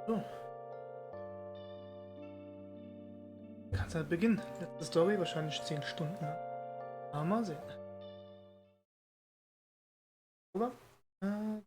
So. Kannst halt beginnen. Letzte Story, wahrscheinlich 10 Stunden. Aber mal sehen. Oder? Dann.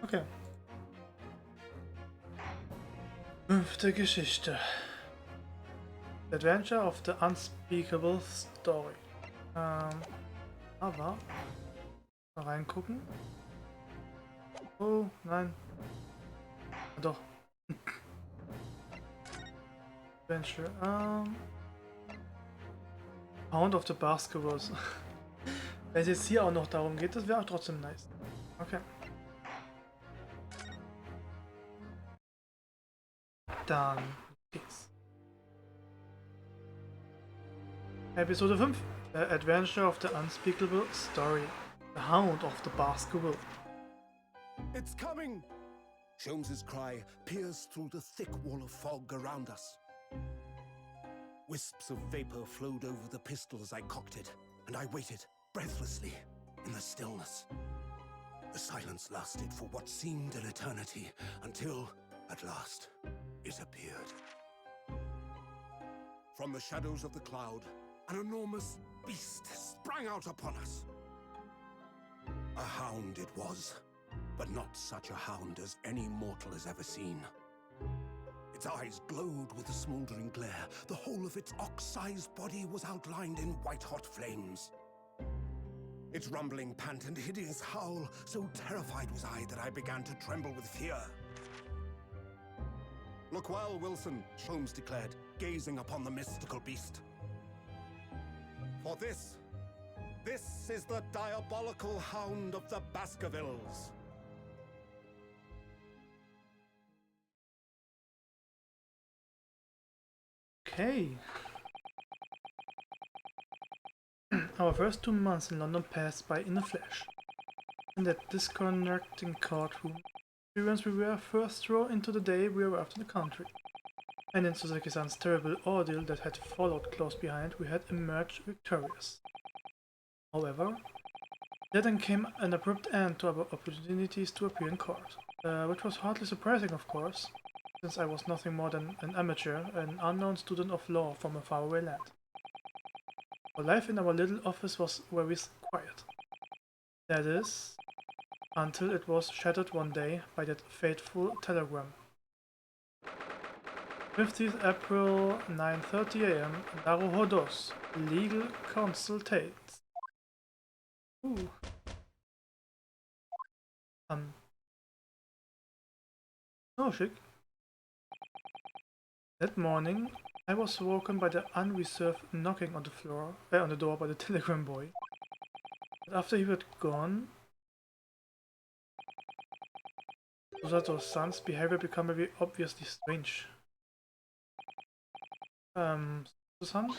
Okay. 5. Geschichte. The Adventure of the Unspeakable Story. Aber mal reingucken. Oh, nein. Doch. Adventure. Pound of the Basketballs. Wenn es jetzt hier auch noch darum geht, das wäre auch trotzdem nice. Okay. Dann geht's. Episode 5. The Adventure of the Unspeakable Story. The Hound of the Basketball. It's coming! Sholmes's cry pierced through the thick wall of fog around us. Wisps of vapor flowed over the pistol as I cocked it, and I waited, breathlessly, in the stillness. The silence lasted for what seemed an eternity, until, at last, it appeared. From the shadows of the cloud, an enormous beast sprang out upon us. A hound it was, but not such a hound as any mortal has ever seen. Its eyes glowed with a smoldering glare. The whole of its ox-sized body was outlined in white-hot flames. Its rumbling pant and hideous howl, so terrified was I that I began to tremble with fear. "Look well, Wilson," Sholmes declared, gazing upon the mystical beast. "For this This is the diabolical hound of the Baskervilles. Okay. Our first 2 months in London passed by in a flash. In that disconnecting courtroom experience we were first thrown into the day we arrived in the country. And in Susaki-san's terrible ordeal that had followed close behind, we had emerged victorious. However, there then came an abrupt end to our opportunities to appear in court, which was hardly surprising, of course, since I was nothing more than an amateur, an unknown student of law from a faraway land. Our life in our little office was very quiet. That is, until it was shattered one day by that fateful telegram. 15th April, 9:30 AM, Naruhodos, legal consultates. Ooh. Oh, chic. That morning, I was woken by the unreserved knocking on the door by the telegram boy. But after he had gone, Susato's behavior became very obviously strange. Susan?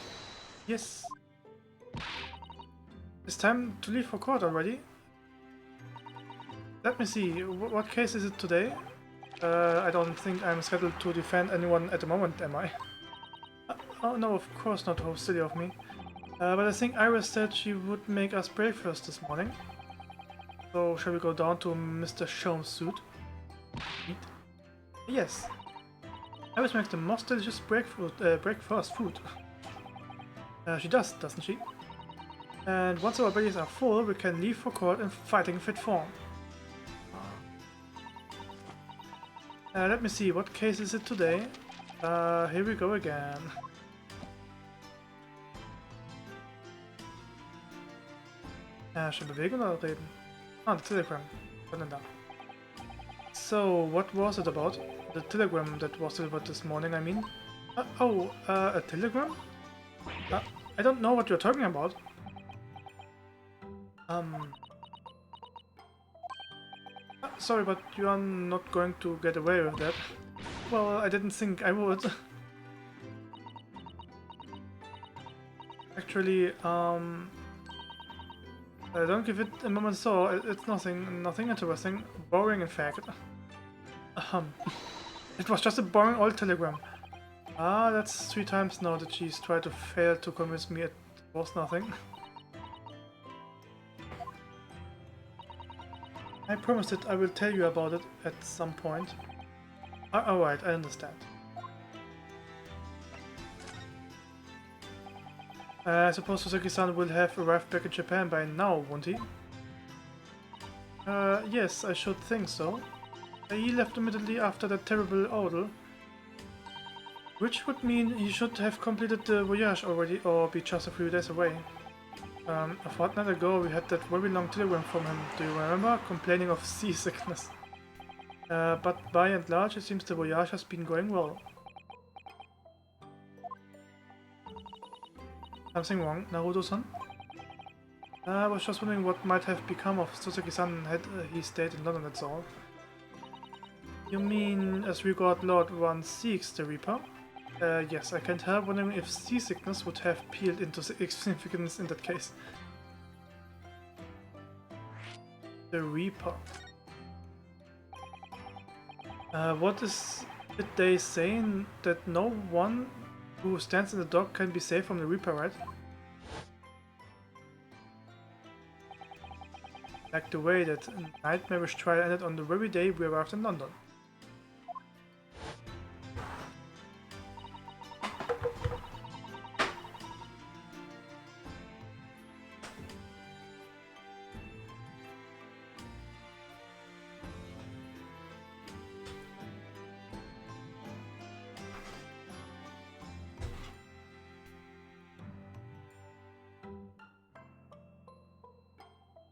Yes. It's time to leave for court already. Let me see, what case is it today? I don't think I'm scheduled to defend anyone at the moment, am I? Oh no, of course not, how silly of me. But I think Iris said she would make us breakfast this morning. So shall we go down to Mr. Sholmes' suit? Eat? Yes. Iris makes the most delicious breakfast food. She does, doesn't she? And once our bellies are full, we can leave for court in fighting fit form. Let me see, what case is it today? Here we go again. Schon bewegen oder reden? Ah, the telegram. So, what was it about? The telegram that was delivered this morning, I mean? A telegram? I don't know what you're talking about. Sorry, but you are not going to get away with that. Well, I didn't think I would. Actually, don't give it a moment's thought. It's nothing interesting. Boring, in fact. It was just a boring old telegram. Ah, that's 3 times now that she's tried to fail to convince me it was nothing. I promised that I will tell you about it at some point. Alright, I understand. I suppose Susaki-san will have arrived back in Japan by now, won't he? Yes, I should think so. He left immediately after that terrible ordeal. Which would mean he should have completed the voyage already or be just a few days away. A fortnight ago we had that very long telegram from him, do you remember? Complaining of seasickness. But by and large it seems the voyage has been going well. Something wrong, Naruto-san? I was just wondering what might have become of Susaki-san had he stayed in London, that's all. You mean as regard Lord One Seeks the Reaper? Yes, I can't help wondering if seasickness would have peeled into significance in that case. The Reaper. What is it they saying that no one who stands in the dock can be saved from the Reaper, right? Like the way that nightmarish trial ended on the very day we arrived in London.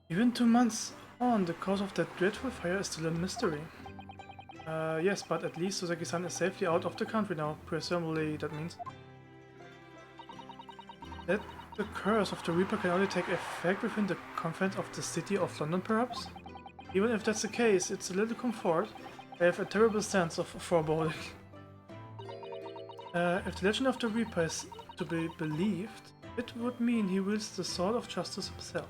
Even 2 months on, the cause of that dreadful fire is still a mystery. Yes, but at least Susaki-san is safely out of the country now, presumably that means. The curse of the Reaper can only take effect within the confines of the city of London, perhaps? Even if that's the case, it's a little comfort. I have a terrible sense of foreboding. If the legend of the Reaper is to be believed, it would mean he wields the sword of justice himself.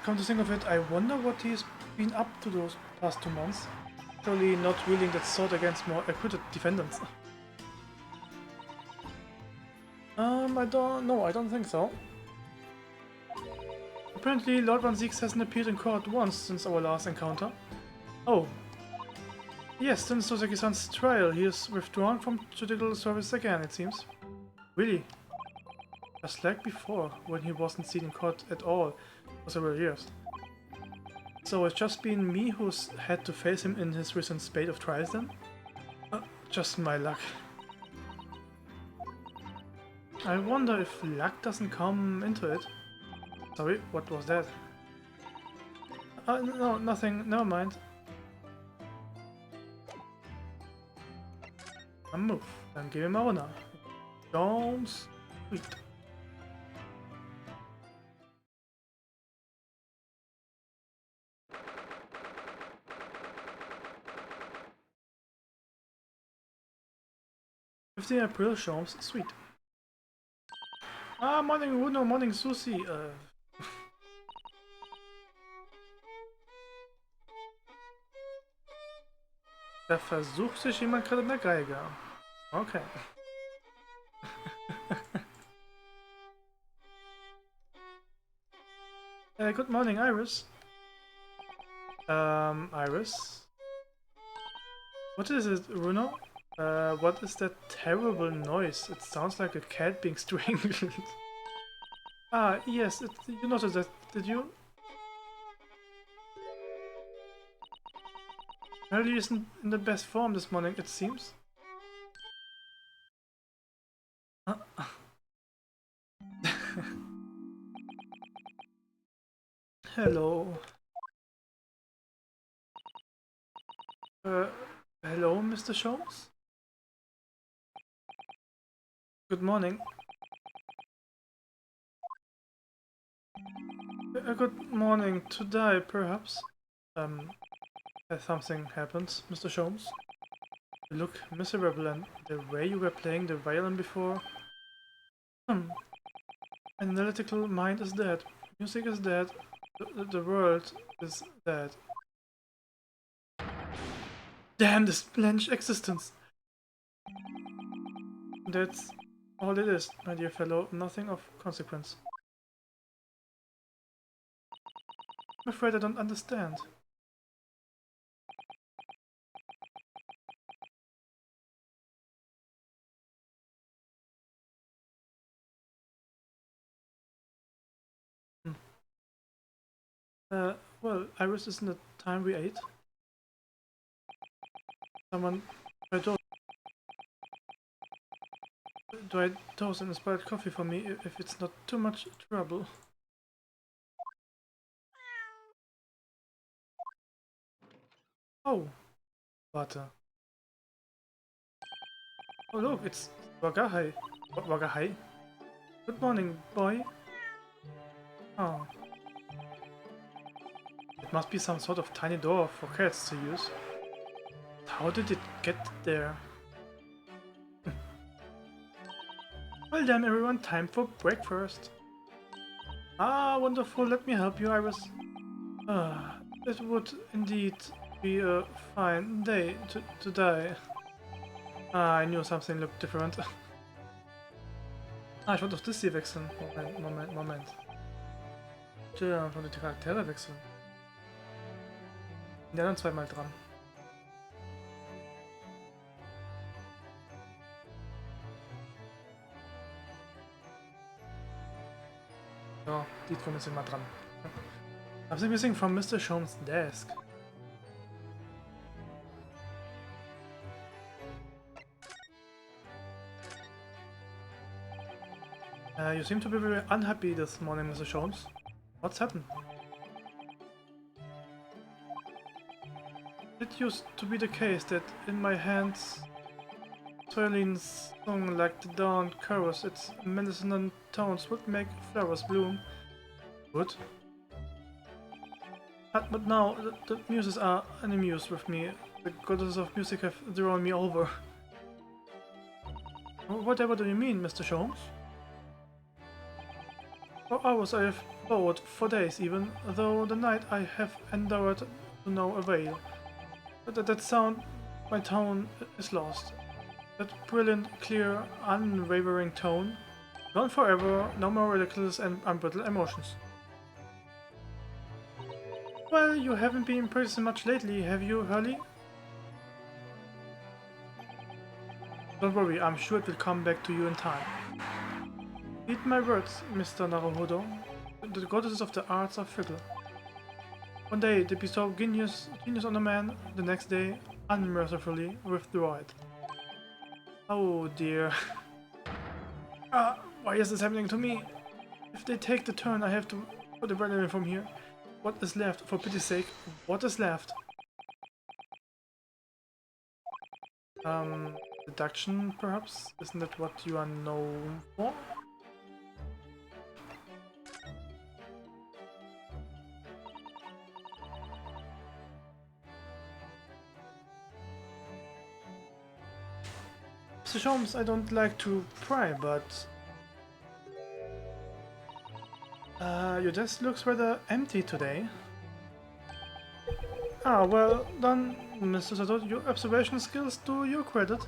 Come to think of it, I wonder what he's been up to those past 2 months. Surely not wielding that sword against more acquitted defendants. I don't know, I don't think so. Apparently Lord Van Zieks hasn't appeared in court once since our last encounter. Oh. Yes, since Soseki-san's trial, he is withdrawn from judicial service again, it seems. Really? Just like before, when he wasn't seen in court at all for several years. So it's just been me who's had to face him in his recent spate of trials then? Just my luck. I wonder if luck doesn't come into it. Sorry, what was that? No, nothing, never mind. A move, then give him a honor. Jones, sweet. April Jones, sweet. Ah, morning Runo, morning Susi. Da versucht sich jemand gerade in der Geige. Okay. Good morning, Iris. Iris? What is it, Runo? What is that terrible noise? It sounds like a cat being strangled. Ah, yes, you noticed that, did you? Harley isn't in the best form this morning, it seems. Hello. Hello, Mr. Jones? Good morning. Good morning. To die, perhaps? Has something happened, Mr. Jones? You look miserable, and the way you were playing the violin before... An analytical mind is dead. Music is dead. The world is dead. Damn this blanched existence! That's all it is, my dear fellow. Nothing of consequence. I'm afraid I don't understand. Well, Iris isn't the time we ate. Someone tried to dried toast and inspired coffee for me if it's not too much trouble. Oh, butter. Oh look, it's Wagahai. Wagahai? Good morning, boy. Oh. It must be some sort of tiny door for cats to use. How did it get there? Well then everyone, time for breakfast. Ah, wonderful, let me help you, Iris. It would indeed be a fine day to die. Ah, I knew something looked different. Ich wollte auf das hier wechseln. Moment. Tja, ich wollte die Charaktere wechseln. Ja, dann zweimal dran. So, die drum ist immer dran. I'm missing from Mr. Jones' desk. You seem to be very unhappy this morning, Mr. Jones. What's happened? It used to be the case that in my hands Soilene sung like the dawn chorus, its medicinal tones would make flowers bloom. Would? But now the muses are enemies with me. The goddesses of music have drawn me over. Whatever do you mean, Mr. Sholmes? For hours I have bowed, for days even, though the night I have endured to no avail. That sound, my tone is lost. That brilliant, clear, unwavering tone. Gone forever, no more ridiculous and unbrittled emotions. Well, you haven't been practicing much lately, have you, Hurley? Don't worry, I'm sure it will come back to you in time. Eat my words, Mr. Naruhodo. The goddesses of the arts are fickle. One day they bestow genius on a man, the next day, unmercifully, withdraw it. Oh dear. Why is this happening to me? If they take the turn, I have to put a away from here. What is left? For pity's sake, what is left? Deduction, perhaps? Isn't that what you are known for? Mr. Sholmes, I don't like to pry, but... your desk looks rather empty today. Ah, well done, Mr. Sato. Your observation skills do you credit.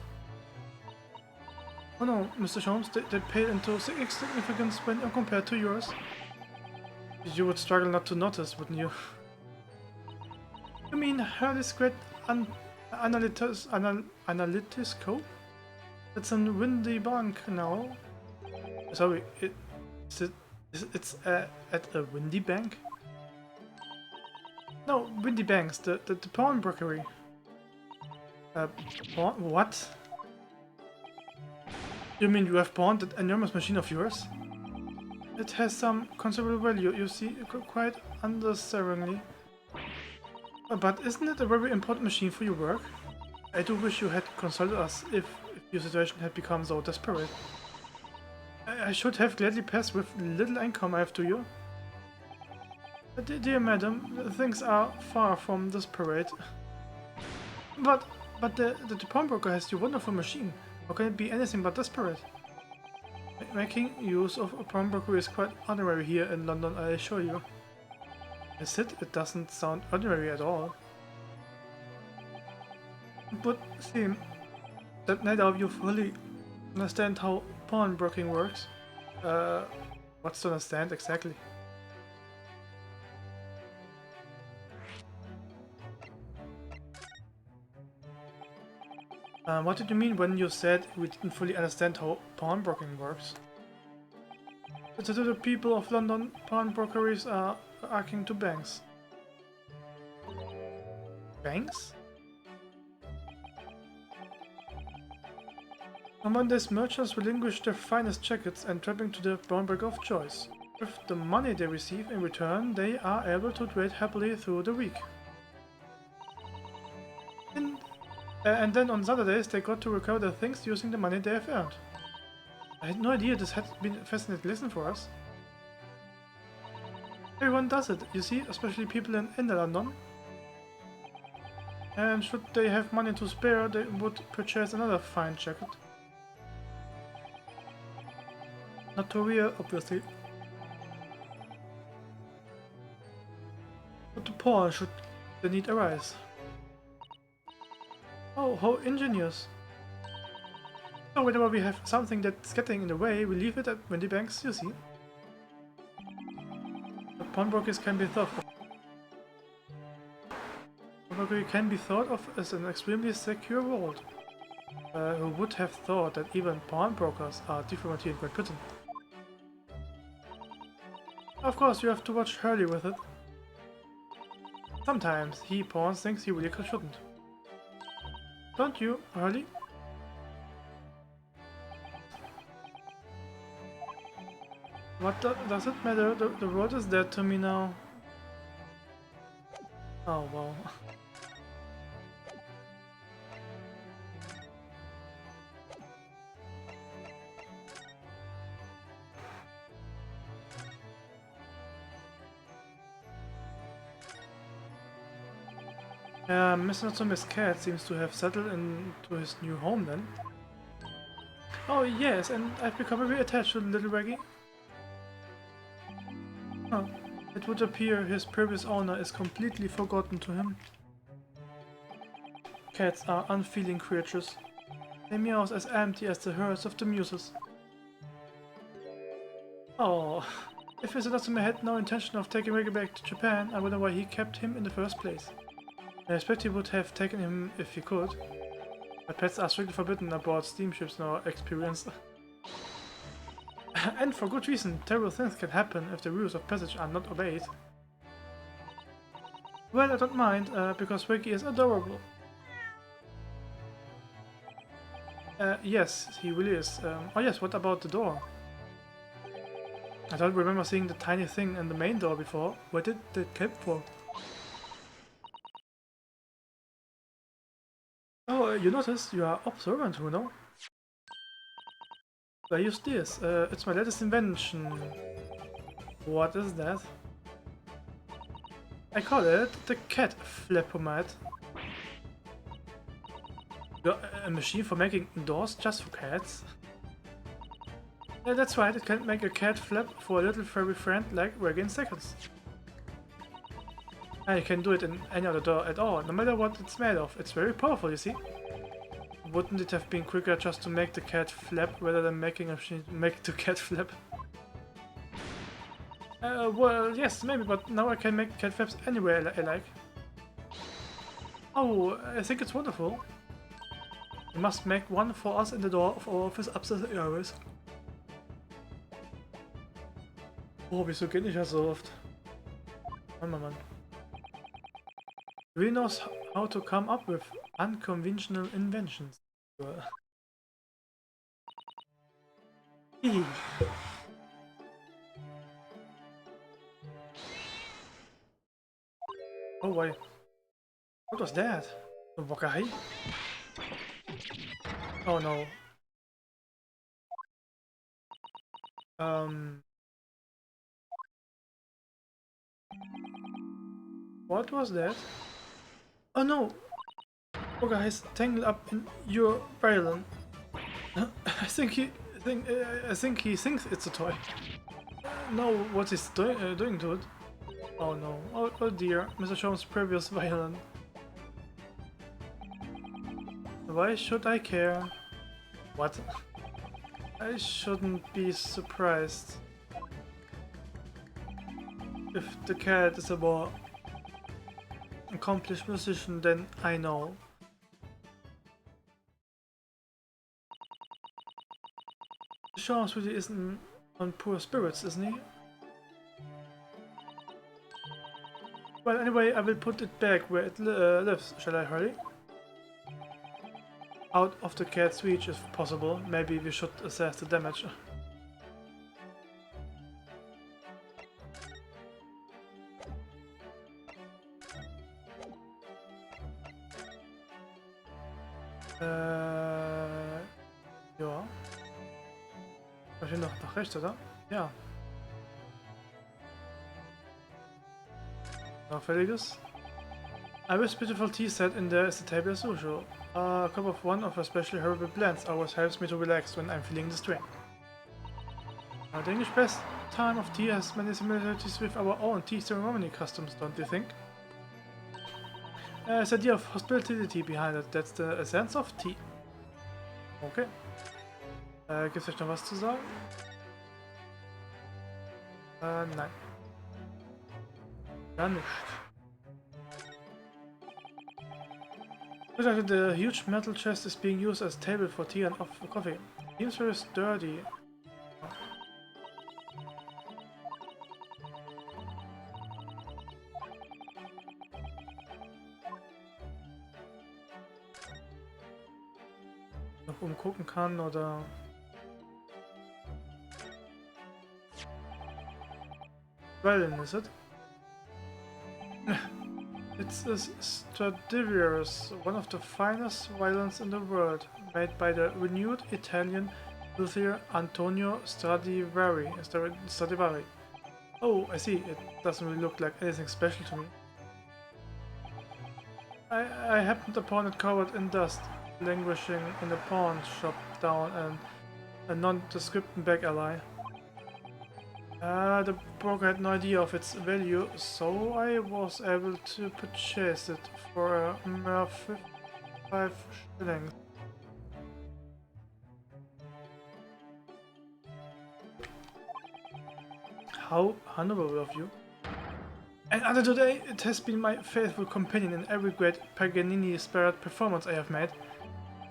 Oh no, Mr. Sholmes, they pale into significance when compared to yours. You would struggle not to notice, wouldn't you? You mean Hurley's great analytiscope? It's a windy bank now. Sorry, it's at a windy bank? No, Windy Banks, the pawnbrokery. What? You mean you have pawned that enormous machine of yours? It has some considerable value, you see, quite unnecessarily. But isn't it a very important machine for your work? I do wish you had consulted us if your situation had become so desperate. I should have gladly passed with little income I have to you. Dear madam, things are far from desperate. But the pawnbroker has your wonderful machine. How can it be anything but desperate? Making use of a pawnbroker is quite ordinary here in London, I assure you. Is it? It doesn't sound ordinary at all. But see, that neither of you fully understand how pawnbroking works. What's to understand exactly? What did you mean when you said we didn't fully understand how pawnbroking works? To the people of London, pawnbrokeries are akin to banks. Banks? On Mondays, merchants relinquish their finest jackets and trapping to the pawnbroker of choice. With the money they receive in return, they are able to trade happily through the week. And then on Saturdays, they got to recover their things using the money they have earned. I had no idea this had been a fascinating lesson for us. Everyone does it, you see, especially people in London. And should they have money to spare, they would purchase another fine jacket. Not to wear, obviously. But to pawn should the need arise. Oh, how ingenious. So whenever we have something that's getting in the way, we leave it at Windy Banks, you see. But pawnbrokers can be thought of. Pawnbrokery can be thought of as an extremely secure world. Who would have thought that even pawnbrokers are different here in Great Britain? Of course, you have to watch Hurley with it. Sometimes he pawns things he really shouldn't. Don't you, Hurley? What does it matter? The world is dead to me now. Oh wow. Mr. Not So Miss Cat seems to have settled into his new home then. Oh yes, and I've become very attached to the little Reggie. Huh. It would appear his previous owner is completely forgotten to him. Cats are unfeeling creatures. They meow as empty as the herds of the muses. Oh, if Mr. Natsume had no intention of taking Reggie back to Japan, I wonder why he kept him in the first place. I expect he would have taken him if he could. But pets are strictly forbidden aboard steamships in our experience. And for good reason, terrible things can happen if the rules of passage are not obeyed. Well, I don't mind, because Reggie is adorable. Yes, he really is. Oh yes, what about the door? I don't remember seeing the tiny thing in the main door before. What did that keep for? Oh, you noticed? You are observant, Bruno. I use this. It's my latest invention. What is that? I call it the cat flipomat. A machine for making doors just for cats? Yeah, that's right, it can make a cat flap for a little furry friend like Reggie in seconds. And you can do it in any other door at all, no matter what it's made of. It's very powerful, you see? Wouldn't it have been quicker just to make the cat flap rather than making a machine make the cat flap? Well, yes, maybe, but now I can make cat flaps anywhere I like. Oh, I think it's wonderful. You must make one for us in the door of our office upstairs areas. Oh, wieso geht nicht das so oft? Mann. He knows how to come up with unconventional inventions. Oh wait. What was that? A Wakai? Oh no. What was that? Oh no! Wakai is tangled up in your violin. I think he thinks it's a toy. No, what he's doing to it? Oh no! Oh dear! Mr. Sholmes' previous violin. Why should I care? What? I shouldn't be surprised if the cat is a more accomplished musician than I know. Sholmes really isn't on poor spirits, isn't he? Well, anyway, I will put it back where it lives. Shall I hurry? Out of the cat's reach if possible. Maybe we should assess the damage. Ja. Ich noch nach rechts, oder? Ja. Auffälliges. Iris' beautiful tea set in there is the table as usual. A cup of one of her special herbal blends always helps me to relax when I'm feeling the strain. Now, the English best time of tea has many similarities with our own tea ceremony customs, don't you think? There's the idea of hospitality behind it, that's the essence of tea. Okay. Gibt's euch noch was zu sagen? Nein. Gar nicht. Looks like the huge metal chest is being used as table for tea and coffee. Seems very sturdy. Noch umgucken kann oder... Violin, is it? It's a Stradivarius, one of the finest violins in the world, made by the renowned Italian luthier Antonio Stradivari. Oh, I see. It doesn't really look like anything special to me. I happened upon it covered in dust, languishing in a pawn shop down and a nondescript back alley. The broker had no idea of its value, so I was able to purchase it for a mere 55 shillings. How honorable of you. And until today, it has been my faithful companion in every great Paganini-inspired performance I have made.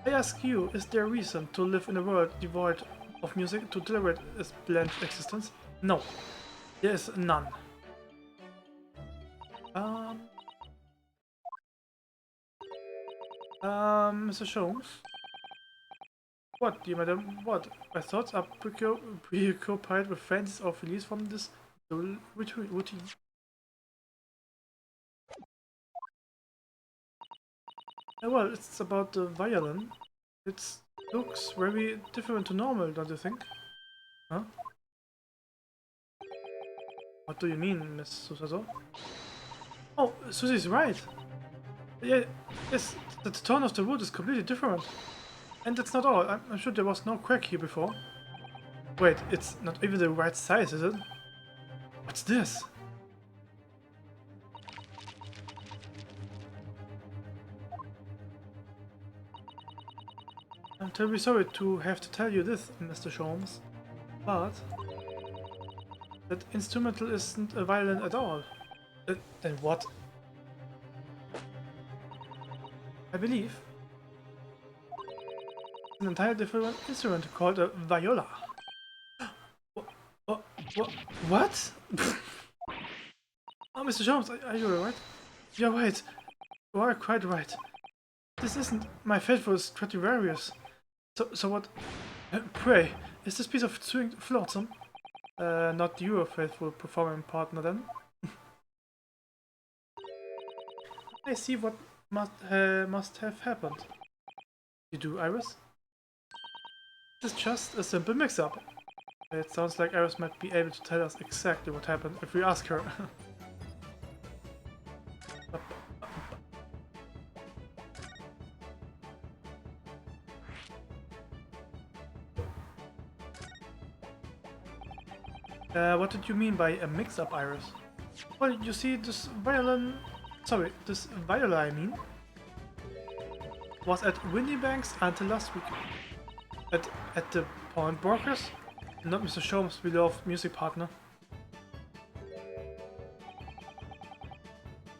I ask you, is there reason to live in a world devoid of music to tolerate its bland existence? No, there is none. Mr. Sholmes? What, dear madam, what? My thoughts are preoccupied with fancies of release from this dull routine. Well, it's about the violin. It looks very different to normal, don't you think? Huh? What do you mean, Miss Susato? Oh, Susie's right. Yeah, yes, the tone of the wood is completely different. And that's not all. I'm sure there was no crack here before. Wait, it's not even the right size, is it? What's this? I'm terribly sorry to have to tell you this, Mr. Sholmes, but that instrumental isn't a violin at all. Then what? I believe it's an entirely different instrument called a viola. What? Oh, Mr. Sholmes, are you alright? You're right. You are quite right. This isn't my faithful Stradivarius. So what? Pray, is this piece of string flotsam? Not your faithful performing partner then? I see what must have happened. You do, Iris? It's just a simple mix-up. It sounds like Iris might be able to tell us exactly what happened if we ask her. What did you mean by a mix-up, Iris? Well, you see, this viola, I mean, was at Windybank's until last week. At the pawnbrokers? Not Mr. Sholmes' beloved music partner.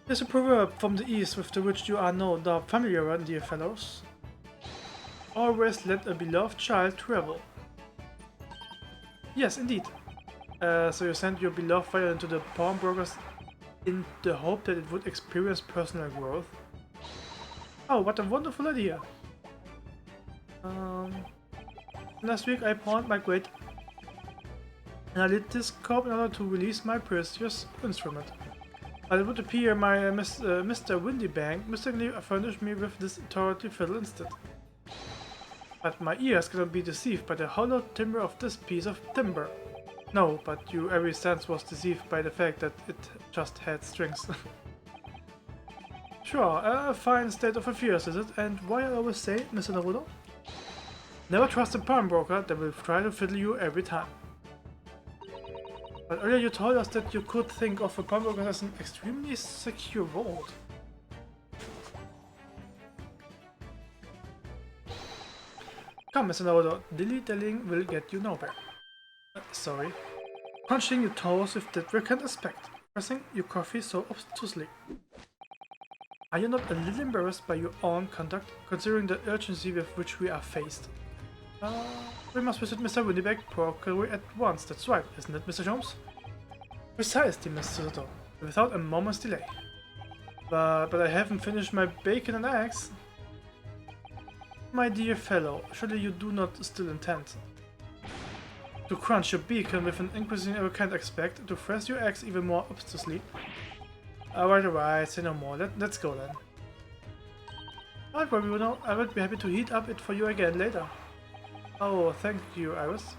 There's a proverb from the East with which you are no doubt familiar, dear fellows. Always let a beloved child travel. Yes, indeed. So you sent your beloved violin to the pawnbrokers in the hope that it would experience personal growth? Oh, what a wonderful idea! Last week I pawned my great and I lit this corp in order to release my precious instrument. But it would appear my Mr. Windybank mistakenly furnished me with this authority fiddle instead. But my ears cannot be deceived by the hollow timbre of this piece of timber. No, but your every sense was deceived by the fact that it just had strings. Sure, a fine state of affairs, is it? And why I always say, Mr. Naruto? Never trust a pawnbroker, they will try to fiddle you every time. But earlier you told us that you could think of a pawnbroker as an extremely secure vault. Come, Mr. Naruto, dilly-dallying will get you nowhere. Sorry. Crunching your toes with that vacant aspect, pressing your coffee so obtusely. Are you not a little embarrassed by your own conduct, considering the urgency with which we are faced? We must visit Mr. Windybank Procure at once, that's right, isn't it, Mr. Sholmes? Precisely, Mr. Soto, without a moment's delay. But I haven't finished my bacon and eggs. My dear fellow, surely you do not still intend to crunch your beacon with an increasingly arrogant aspect, to press your eggs even more obtusely. Alright, say no more, let's go then. Alright, Bruno, I would be happy to heat up it for you again later. Oh, thank you, Iris.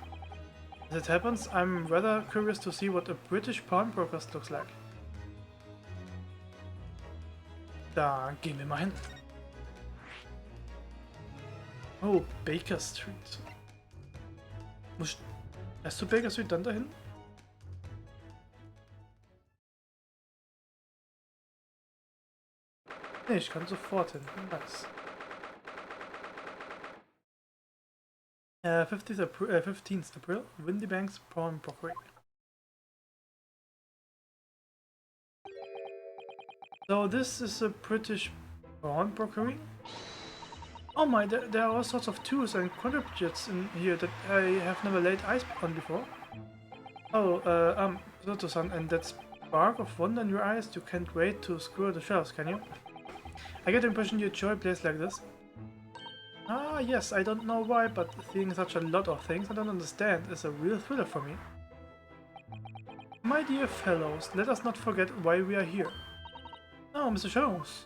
As it happens, I'm rather curious to see what a British pawnbroker looks like. Da gehen wir mal hin. Oh, Baker Street. Muss ich erst zu Baker Street, dann dahin? Nee, ich kann sofort hin. Nice. 15th April, Windy Banks Pawn Brockery. So this is a British pawnbrokery. Oh my, there are all sorts of tools and quadrupeds in here that I have never laid eyes on before. Oh, Soto-san, and that spark of wonder in your eyes, you can't wait to score the shelves, can you? I get the impression you enjoy a place like this. Ah, yes, I don't know why, but seeing such a lot of things I don't understand is a real thriller for me. My dear fellows, let us not forget why we are here. Oh, Mr. Jones.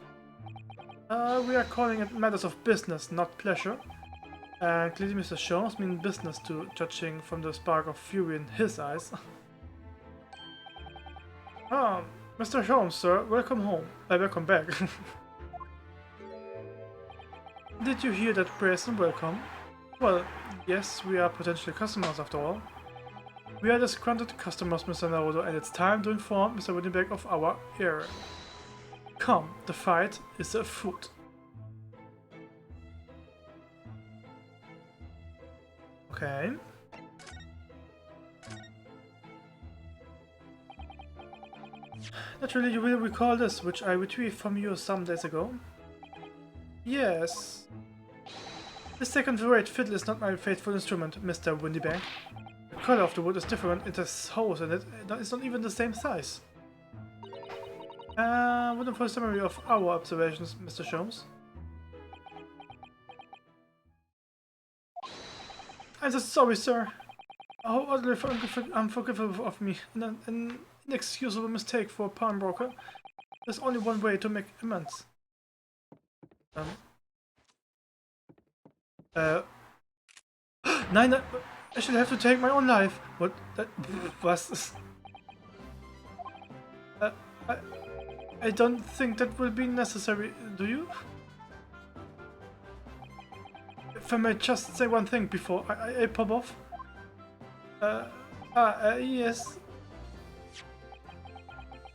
We are calling it matters of business, not pleasure. And clearly Mr. Jones means business too, judging from the spark of fury in his eyes. Ah, Mr. Jones, sir, welcome home. Welcome back. Did you hear that praise and welcome? Well, yes, we are potential customers after all. We are disgruntled customers, Mr. Naruto, and it's time to inform Mr. Winnebeck of our error. Come, the fight is afoot. Okay. Naturally, you will recall this, which I retrieved from you some days ago. Yes. This second-rate fiddle is not my faithful instrument, Mr. Windybank. The color of the wood is different, it has holes in it, it's not even the same size. Wonderful summary of our observations, Mr. Sholmes. I'm so sorry, sir. How utterly unforgivable of me. An inexcusable mistake for a pawnbroker. There's only one way to make amends. Nein, I should have to take my own life. What? Was? I don't think that will be necessary, do you? If I may just say one thing before I pop off. Yes.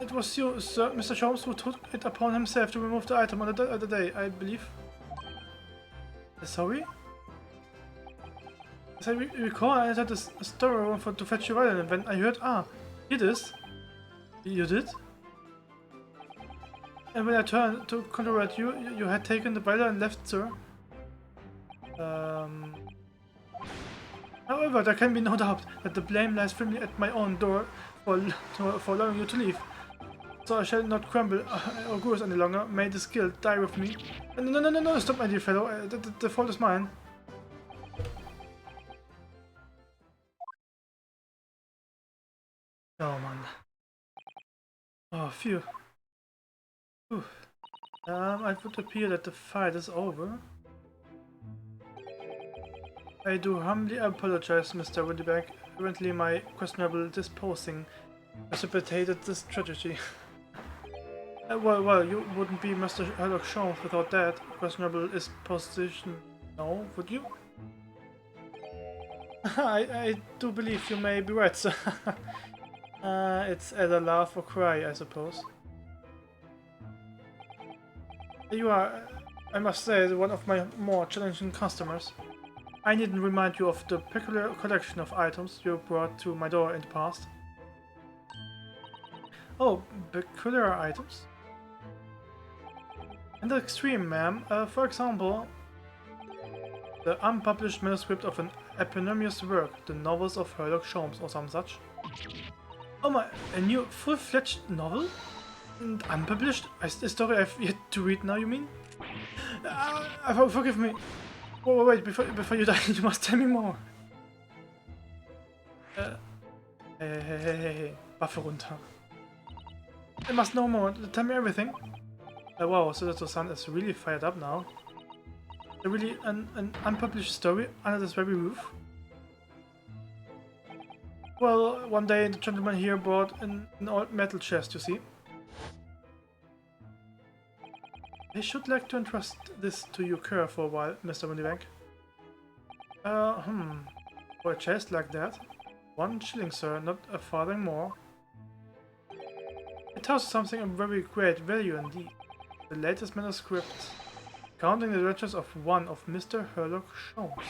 It was you, sir, Mr. Sholmes, who took it upon himself to remove the item on the other day, I believe. Sorry? As I recall, I entered the store room to fetch your violin, and when I heard, it is. You did? And when I turned to contradict you, you had taken the violin and left, sir. However, there can be no doubt that the blame lies firmly at my own door for allowing you to leave. So I shall not crumble or goose any longer. May this guilt die with me. No, stop, my dear fellow. The fault is mine. Oh, man. Oh, phew. Whew. It would appear that the fight is over. I do humbly apologize, Mr. Windybank. Apparently my questionable disposing precipitated this tragedy. Well, you wouldn't be Mr. Sherlock Holmes without that questionable disposition, no, would you? I do believe you may be right, sir. It's either laugh or cry, I suppose. You are, I must say, one of my more challenging customers. I needn't remind you of the peculiar collection of items you brought to my door in the past. Oh, peculiar items? In the extreme, ma'am. For example, the unpublished manuscript of an eponymous work, the novels of Sherlock Holmes or some such. Oh my, a new full-fledged novel? And unpublished? A story I've yet to read now, you mean? Forgive me. Wait, before you die, you must tell me more. Hey, Waffe runter. I must know more. Tell me everything. Wow, so the sun is really fired up now. Really an unpublished story under this very roof? Well, one day the gentleman here brought an old metal chest, you see. I should like to entrust this to your care for a while, Mr. Windybank. For a chest like that? 1 shilling, sir, not a farthing more. It tells something of very great value indeed. The latest manuscript, counting the adventures of one of Mr. Sherlock Holmes.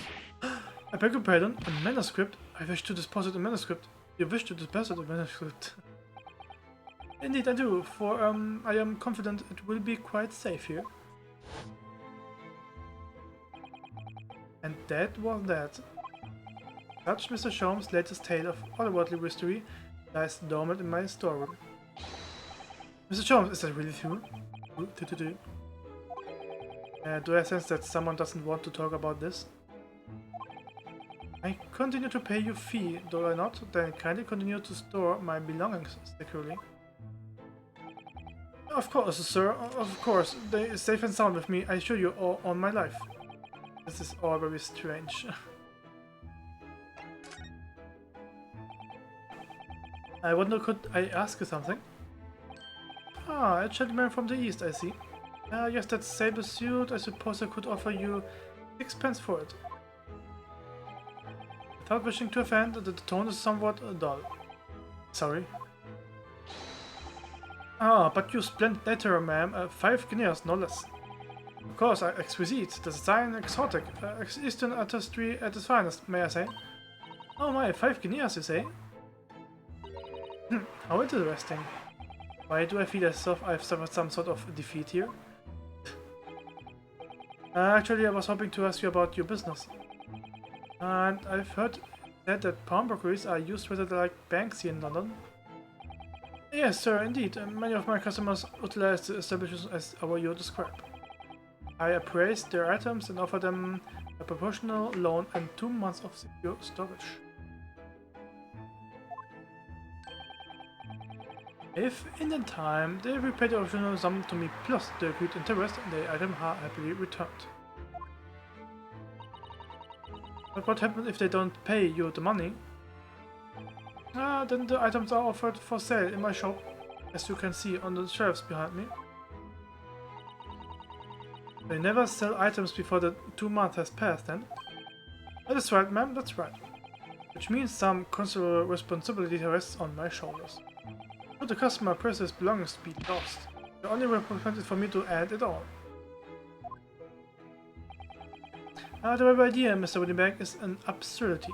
I beg your pardon, a manuscript? I wish to deposit a manuscript. You wish to deposit a manuscript? Indeed I do, for I am confident it will be quite safe here. And that was that. Such Mr. Sholmes' latest tale of otherworldly mystery lies dormant in my storeroom. Mr. Sholmes, is that really true? Do I sense that someone doesn't want to talk about this? I continue to pay your fee, do I not? Then kindly continue to store my belongings securely. Of course, sir, of course. They are safe and sound with me, I assure you, all on my life. This is all very strange. I wonder, could I ask you something? Ah, a gentleman from the east, I see. Yes, that sable suit. I suppose I could offer you 6 pence for it. Without wishing to offend, the tone is somewhat dull. Sorry. Ah, but you splendid letterer, ma'am. 5 guineas, no less. Of course, exquisite. The design exotic. Eastern artistry at its finest, may I say? Oh my, 5 guineas, you say? How interesting. Why do I feel as if I've suffered some sort of defeat here? Actually, I was hoping to ask you about your business. And I've heard that pawnbrokeries are used rather like banks here in London. Yes, sir, indeed. Many of my customers utilize the establishments as you describe. I appraise their items and offer them a proportional loan and 2 months of secure storage. If, in the time, they repay the original sum to me plus the agreed interest, the item are happily returned. But what happens if they don't pay you the money? Then the items are offered for sale in my shop, as you can see on the shelves behind me. They never sell items before the 2 months has passed, then? That's right, ma'am, that's right. Which means some considerable responsibility rests on my shoulders. Should the customer precious belongings be lost, the only way is for me to end it all. The very idea, Mr. Windybank, is an absurdity.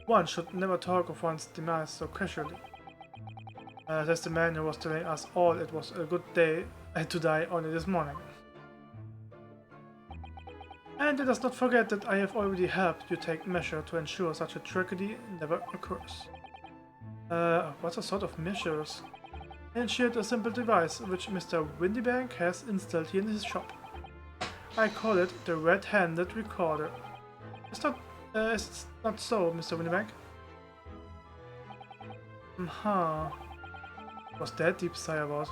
One should never talk of one's demise so casually. That's the man who was telling us all it was a good day to die only this morning. And let us not forget that I have already helped you take measure to ensure such a tragedy never occurs. What sort of measures? Ensured a simple device which Mr. Windybank has installed here in his shop. I call it the red-handed recorder. It's not so, Mr. Windybank. What's that deep sigh about?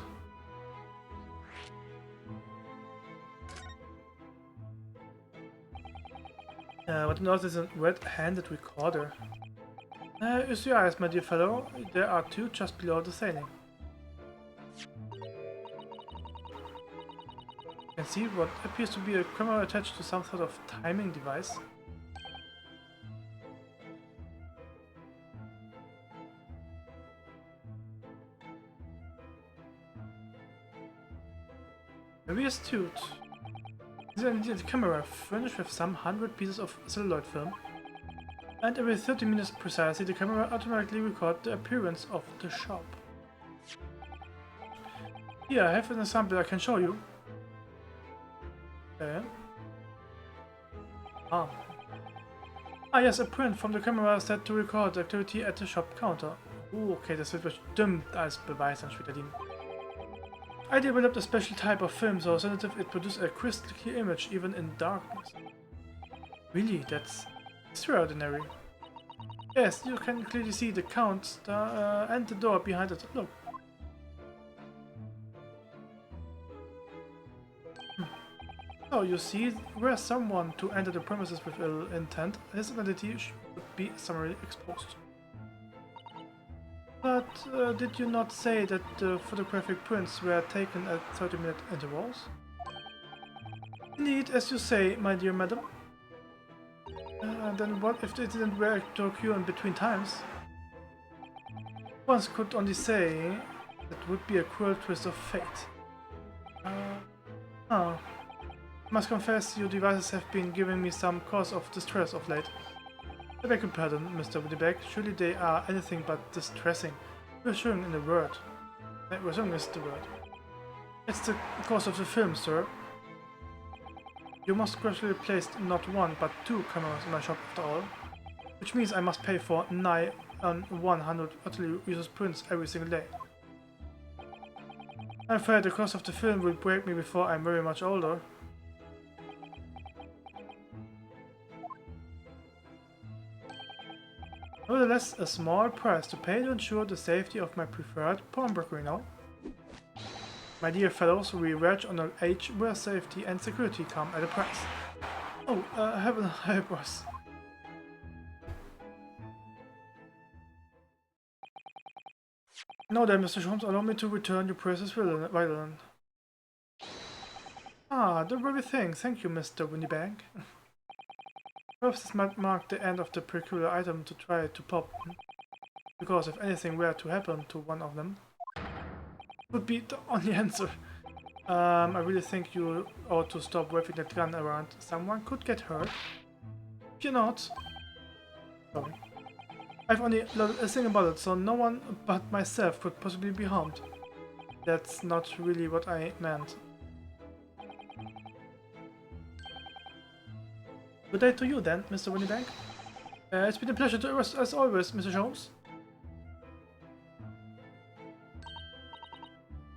What on earth is a red-handed recorder? Use your eyes, my dear fellow. There are 2 just below the ceiling. You can see what appears to be a camera attached to some sort of timing device. Very astute. This is indeed a camera furnished with some 100 pieces of celluloid film. And every 30 minutes precisely, the camera automatically records the appearance of the shop. Here, I have an example I can show you. Okay. Yes, a print from the camera set to record the activity at the shop counter. Okay, das wird bestimmt als Beweis dann später dienen. I developed a special type of film so sensitive it produces a crystal clear image even in darkness. Really, that's extraordinary. Yes, you can clearly see the count and the door behind it. Look. So you see, were someone to enter the premises with ill intent, his identity should be summarily exposed. But did you not say that the photographic prints were taken at 30-minute intervals? Indeed, as you say, my dear madam. Then what if they didn't occur in between times? One could only say that would be a cruel twist of fate. I must confess your devices have been giving me some cause of distress of late. I beg your pardon, Mr. Woodybag. Surely they are anything but distressing. Reassuring in the word. Reassuring is the word. It's the cause of the film, sir. You must gradually place not one, but 2 cameras in my shop after all. Which means I must pay for nigh on 100 utterly useless prints every single day. I'm afraid the cost of the film will break me before I'm very much older. Nevertheless, a small price to pay to ensure the safety of my preferred pawnbroker, you know. My dear fellows, we verge on an age where safety and security come at a price. Oh, heaven help us. Now then, Mr. Holmes, allow me to return your precious violin. Ah, the very thing. Thank you, Mr. Windybank. Perhaps this might mark the end of the peculiar item to try to pop, because if anything were to happen to one of them, it would be the only answer. I really think you ought to stop waving that gun around. Someone could get hurt. If you're not... Sorry. I've only loaded a single bullet, so no one but myself could possibly be harmed. That's not really what I meant. Good day to you then, Mr. Windybank. It's been a pleasure to us as always, Mr. Holmes.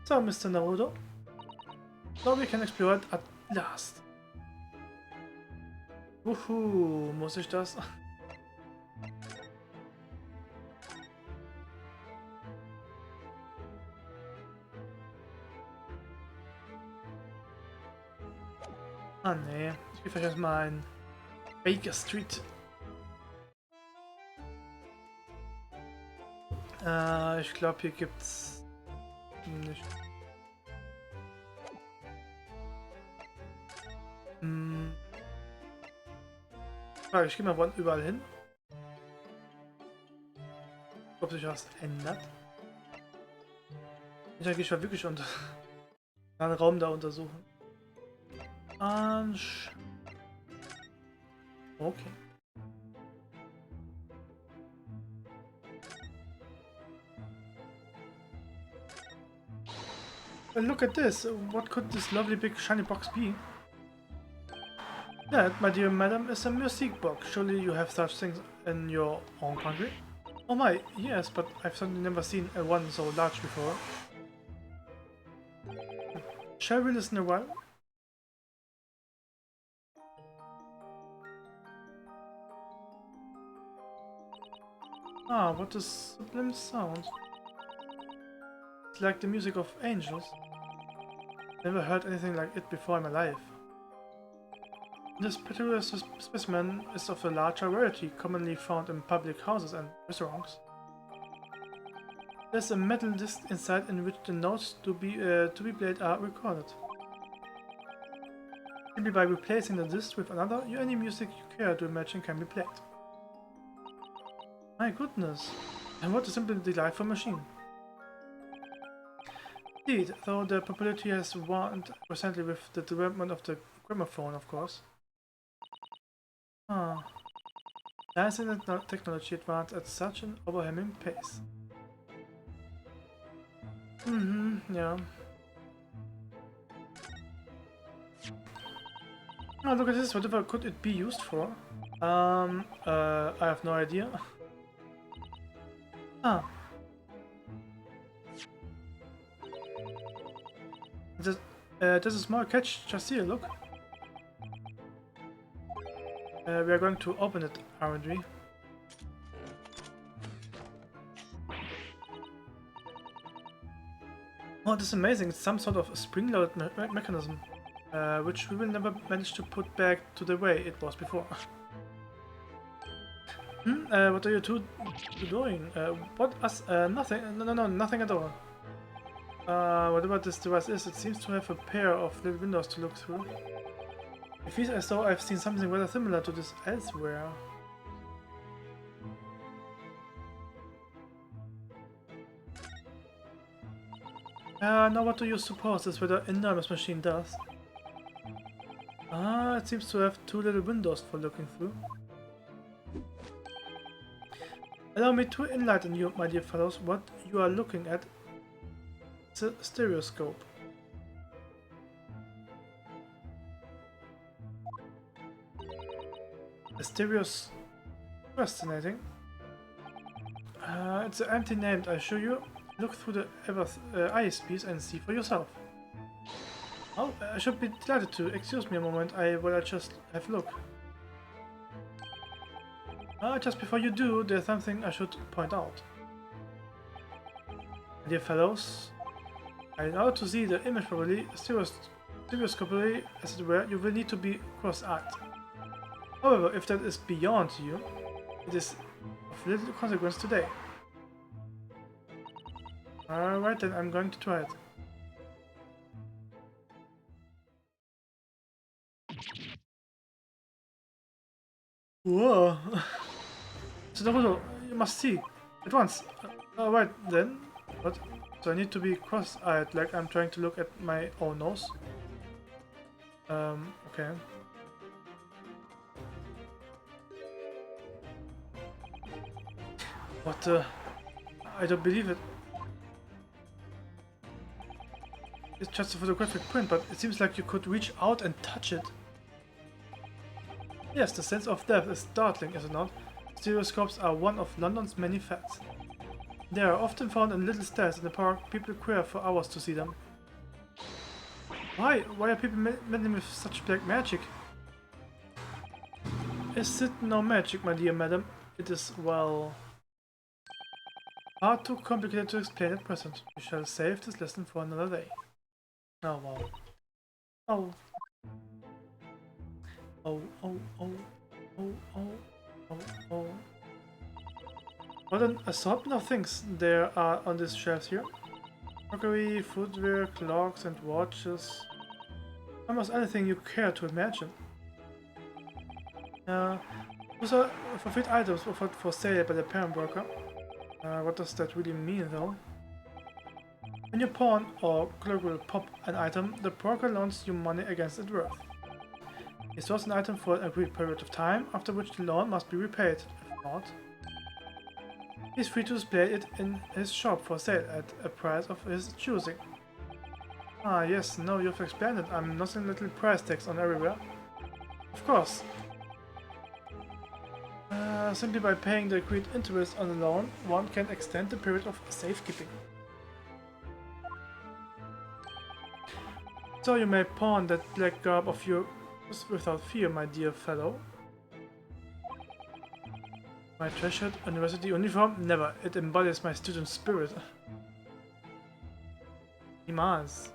So, Mr. Naruto. Now we can explore it at last. Wuhu, muss ich das? Ah nee, ich gehe vielleicht erstmal in Baker Street. Ich glaube hier gibt's nicht. Ich gehe mal überall hin. Ob sich was ändert. Ich denke, ich war wirklich unter einen Raum da untersuchen. Okay. Well, look at this. What could this lovely big shiny box be? That, my dear madam, is a music box. Surely you have such things in your own country? Oh my, yes, but I've certainly never seen one so large before. Shall we listen a while? Ah, what a sublime sound. It's like the music of angels. Never heard anything like it before in my life. This particular specimen is of a larger variety, commonly found in public houses and restaurants. There's a metal disc inside in which the notes to be played are recorded. Simply by replacing the disc with another, any music you care to imagine can be played. My goodness, and what a simple delightful machine. Indeed, though the popularity has waned recently with the development of the gramophone, of course. Science and technology advance at such an overwhelming pace. Yeah. Oh, look at this, whatever could it be used for? I have no idea. There's a small catch just here, look. We are going to open it, aren't we? Oh, this is amazing. It's some sort of spring-loaded mechanism, which we will never manage to put back to the way it was before. What are you two doing? What? Us? Nothing. No, nothing at all. What about this device is? It seems to have a pair of little windows to look through. It feels as though I've seen something rather similar to this elsewhere. Now what do you suppose this rather enormous machine does? It seems to have two little windows for looking through. Allow me to enlighten you, my dear fellows, what you are looking at. It's a stereoscope. A stereos... Fascinating. It's empty named, I assure you. Look through the ISPs and see for yourself. Oh, I should be delighted to. Excuse me a moment, while I just have a look. Just before you do, there's something I should point out. Dear fellows, in order to see the image properly, stereoscopically, as it were, you will need to be cross-eyed. However, if that is beyond you, it is of little consequence today. Alright then, I'm going to try it. Whoa! So Naruto, you must see. At once. Alright then. What? So I need to be cross-eyed, like I'm trying to look at my own nose? Okay. What the... I don't believe it. It's just a photographic print, but it seems like you could reach out and touch it. Yes, the sense of depth is startling, is it not? Stereoscopes are one of London's many facts. They are often found in little stairs in the park. People queue for hours to see them. Why? Why are people meddling with such black magic? Is it no magic, my dear madam? It is, well... far too complicated to explain at present. We shall save this lesson for another day. Oh, wow. Oh. Oh. What an assortment of things there are on these shelves here. Crockery, footwear, clocks and watches. Almost anything you care to imagine. Those are forfeit items offered for sale by the parent broker. What does that really mean though? When you pawn or colloquially pop an item, the broker loans you money against its worth. He stores an item for an agreed period of time, after which the loan must be repaid. If not, he is free to display it in his shop for sale at a price of his choosing. Ah yes, no, you've explained it. I'm nothing little price tags on everywhere. Of course. Simply by paying the agreed interest on the loan, one can extend the period of safekeeping. So you may pawn that black garb of yours without fear, my dear fellow. My treasured university uniform? Never. It embodies my student spirit. Demands.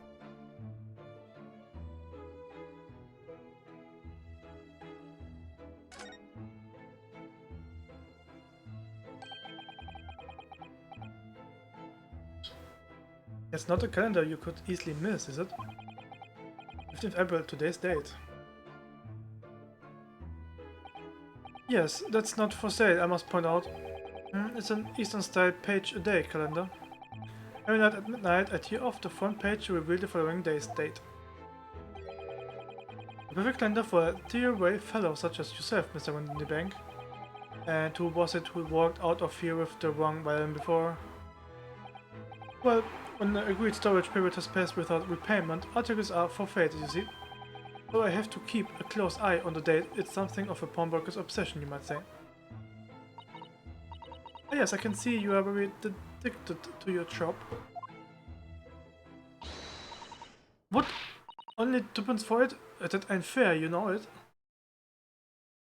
It's not a calendar you could easily miss, is it? 15th April, today's date. Yes, that's not for sale, I must point out. It's an Eastern-style page-a-day calendar. Every night at midnight, I tear off the front page to reveal the following day's date. A perfect calendar for a tear-away fellow such as yourself, Mr. Windybank. And who was it who walked out of here with the wrong violin before? Well, when the agreed storage period has passed without repayment, articles are forfeited, you see. So I have to keep a close eye on the date. It's something of a pawnbroker's obsession, you might say. Ah, yes, I can see you are very addicted to your job. What? Only 2 points for it? That ain't fair, you know it.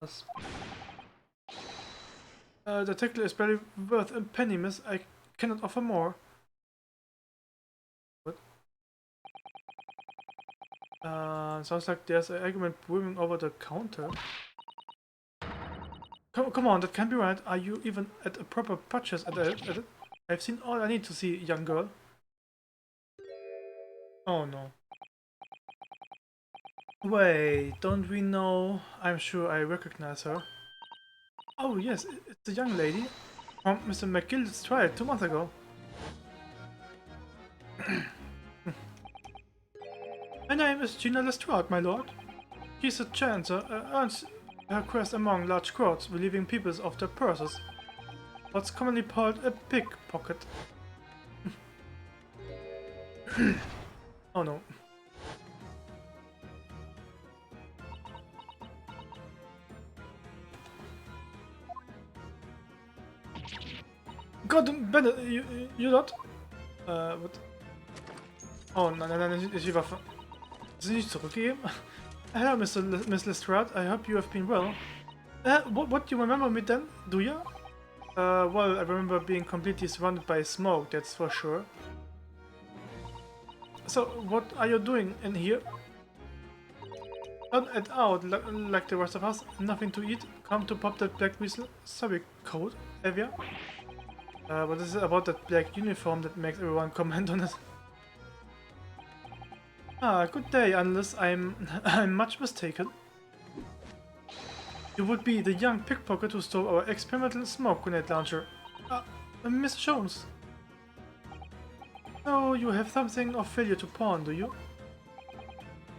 Yes. The tickle is barely worth a penny, miss. I cannot offer more. What? Sounds like there's an argument brewing over the counter. Come on, that can't be right. Are you even at a proper purchase at it? I've seen all I need to see, young girl. Oh no. Wait, don't we know? I'm sure I recognize her. Oh yes, it's the young lady from Mr. McGill's trial 2 months ago. My name is Gina Lestrade, my lord. She's a chancer, earns her crest among large crowds, relieving people of their purses. What's commonly called a pickpocket. Oh no. God, Bennett, you not? What? Oh, nein, ist die Waffe. Ist sie nicht zurückgegeben? Hello, Miss Lestrade, I hope you have been well. What do you remember me then, do you? Well, I remember being completely surrounded by smoke, that's for sure. So, what are you doing in here? Not out like the rest of us, nothing to eat, come to pop that black whistle. Sorry, code, Avia. What is it about that black uniform that makes everyone comment on it? Ah, good day, unless I'm much mistaken. You would be the young pickpocket who stole our experimental smoke grenade launcher. Miss Jones. Oh, you have something of failure to pawn, do you?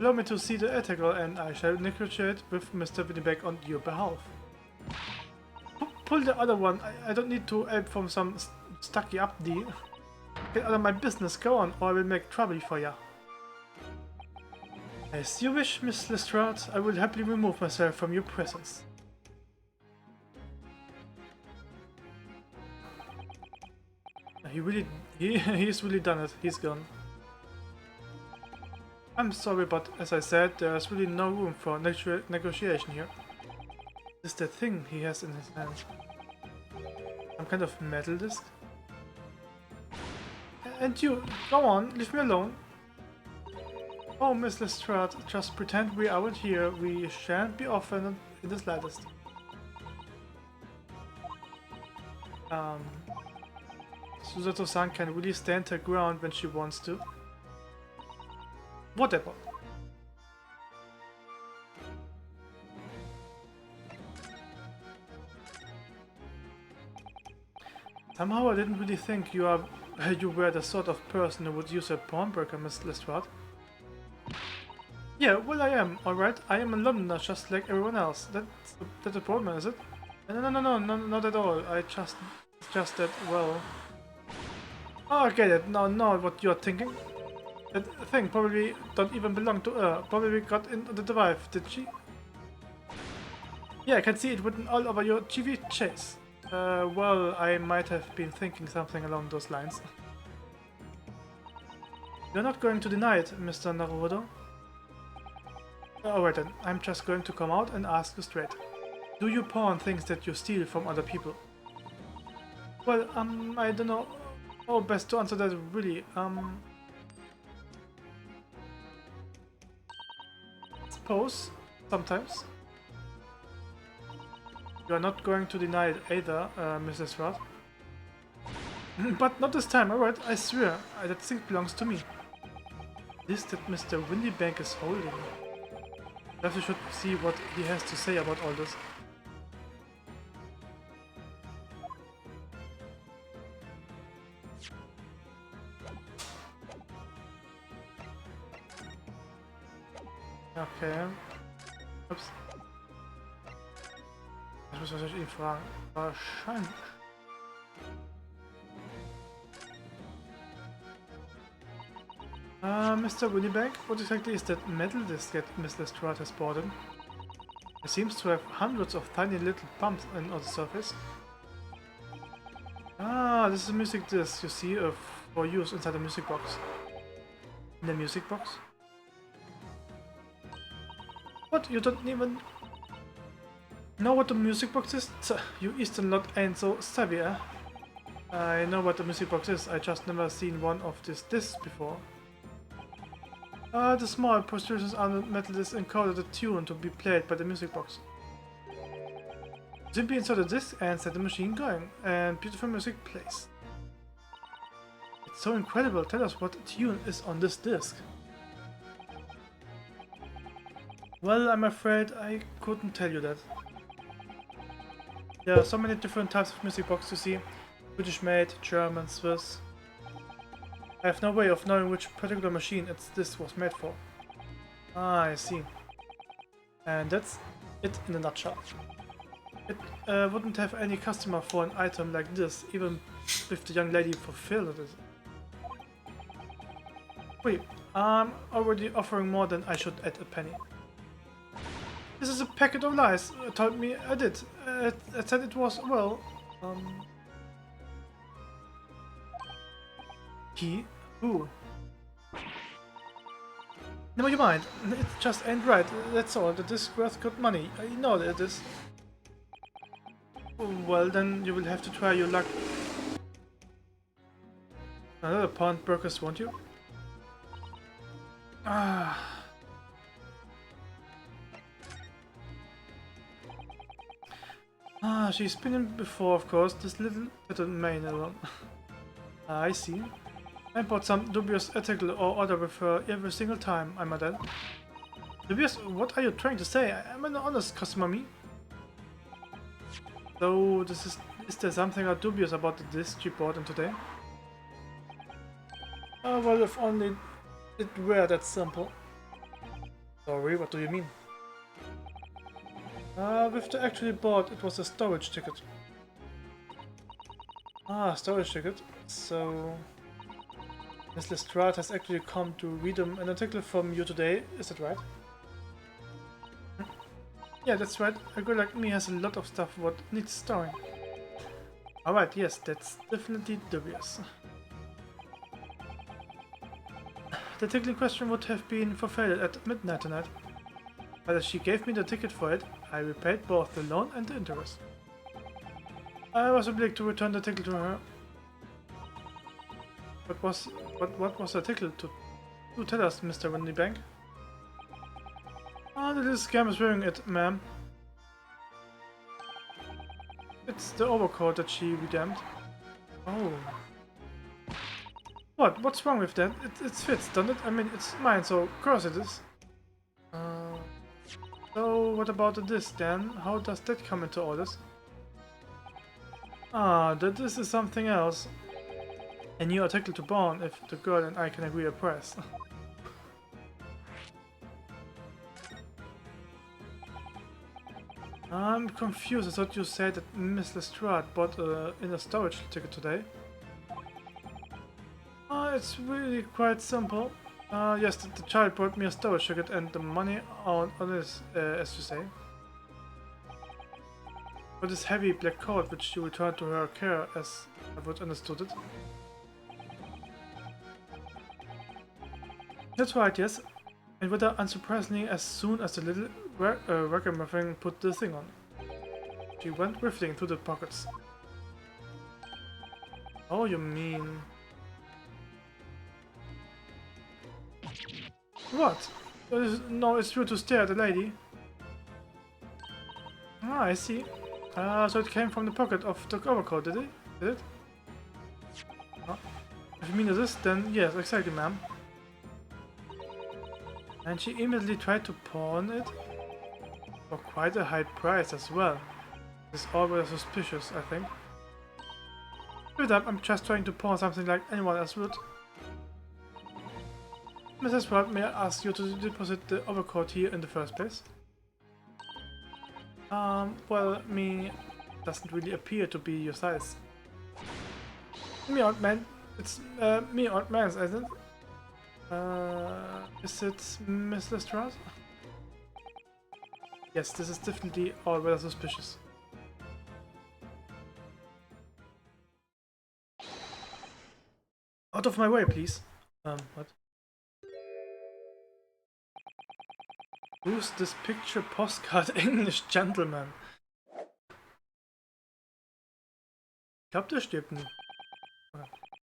Allow me to see the article and I shall negotiate with Mr. Winneback on your behalf. Pull the other one, I don't need to help from some stucky up deal. Get out of my business, go on, or I will make trouble for ya. As you wish, Miss Lestrade, I will happily remove myself from your presence. He's really done it, he's gone. I'm sorry, but as I said, there's really no room for negotiation here. Is that thing he has in his hand? Some kind of metal disc? And you, go on, leave me alone. Oh, Miss Lestrade, just pretend we aren't here. We shan't be offended in the slightest. Susato-san can really stand her ground when she wants to. Whatever. Somehow I didn't really think you were the sort of person who would use a pawnbroker, Miss Lestrade. Yeah, well I am, alright. I am a Londoner just like everyone else. That's a problem, is it? No, not at all. I just that, well... Oh, I get it. Now what you're thinking. That thing probably don't even belong to her. Probably got into the drive, did she? Yeah, I can see it written all over your TV chase. Well, I might have been thinking something along those lines. You're not going to deny it, Mr. Naruhodo. Alright then, I'm just going to come out and ask you straight. Do you pawn things that you steal from other people? Well, I don't know. Oh, best to answer that really, suppose, sometimes. You are not going to deny it either, Mrs. Roth. But not this time, alright, I swear, that thing belongs to me. This that Mr. Winneback is holding. Perhaps we should see what he has to say about all this. Okay. Ups. Das muss ich ihn fragen. Wahrscheinlich. Mr. Winneback, what exactly is that metal disc that Miss Lestrade has bought in? It seems to have hundreds of tiny little bumps on the surface. Ah, this is a music disc, you see, for use inside the music box. In the music box? What? You don't even know what the music box is? You Eastern lot ain't so savvy, eh? I know what the music box is, I just never seen one of these discs before. The small protrusions on the metal disc encoded a tune to be played by the music box. Simply insert a disc and set the machine going, and beautiful music plays. It's so incredible. Tell us what tune is on this disc. Well, I'm afraid I couldn't tell you that. There are so many different types of music box to see. British made, German, Swiss. I have no way of knowing which particular machine this was made for. Ah, I see. And that's it in a nutshell. It wouldn't have any customer for an item like this, even if the young lady fulfilled it. Wait, I'm already offering more than I should at a penny. This is a packet of lies. Told me I did. It said it was, well, he? Who? Never you mind. It just ain't right. That's all. The disc worth good money. I know that it is. Well, then you will have to try your luck. Another pawnbrokers, won't you? Ah. Ah, she's been in before, of course. This little main alone. I see. I bought some dubious article or order with her every single time, I'm a dad. Dubious? What are you trying to say? I'm an honest customer, me. So, is there something dubious about the disc you bought in today? Oh, well, if only it were that simple. Sorry, what do you mean? With the actually bought, it was a storage ticket. Ah, storage ticket. So, Miss Lestrade has actually come to read an article from you today, is that right? Yeah, that's right. A girl like me has a lot of stuff what needs storing. Alright, yes, that's definitely dubious. The ticket in question would have been fulfilled at midnight tonight. But as she gave me the ticket for it, I repaid both the loan and the interest. I was obliged to return the ticket to her. What was the ticket to? Do tell us, Mr. Windybank. Ah, the little scam is wearing it, ma'am. It's the overcoat that she redeemed. Oh. What's wrong with that? It fits, doesn't it? I mean, it's mine, so of course it is. So what about this then? How does that come into all this? Ah, this is something else. A new article to pawn if the girl and I can agree a price. I'm confused. I thought you said that Miss Lestrade bought in a storage ticket today. It's really quite simple. Yes, the child brought me a storage ticket and the money on this, as you say. For this heavy black coat which you returned to her care, as I would understood it. That's right, yes. And rather unsurprisingly, as soon as the little ragamuffin put the thing on, she went rifling through the pockets. Oh, you mean... What? No, it's true to stare at the lady. Ah, I see. So it came from the pocket of the overcoat, did it? Did it? Oh. If you mean this, then yes, exactly, ma'am. And she immediately tried to pawn it? For quite a high price as well. This is always suspicious, I think. Give it up, I'm just trying to pawn something like anyone else would. Mrs. Robb, may I ask you to deposit the overcoat here in the first place? Well, me doesn't really appear to be your size. Me old man, it's me old man's, isn't it? Is it Miss Lestrade? Yes, this is definitely all rather suspicious. Out of my way, please. What? Who's this picture postcard English gentleman? Ich glaub, der stirbt nie.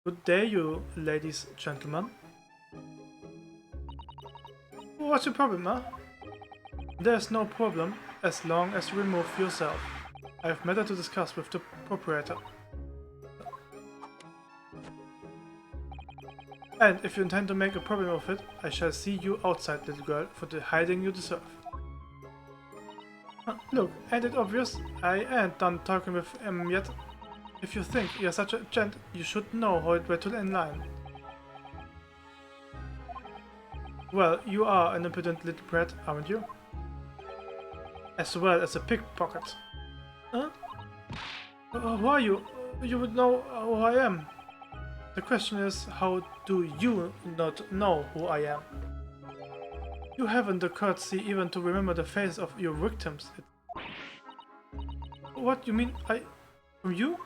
Good day, you ladies, gentlemen. What's your problem, huh? There's no problem, as long as you remove yourself. I have matter to discuss with the proprietor. And if you intend to make a problem of it, I shall see you outside, little girl, for the hiding you deserve. Look, ain't it obvious? I ain't done talking with him yet. If you think you're such a gent, you should know how it were to in line. Well, you are an impudent little brat, aren't you? As well as a pickpocket. Huh? Who are you? You would know who I am. The question is, how do you not know who I am? You haven't the courtesy even to remember the faces of your victims. What, you mean from you?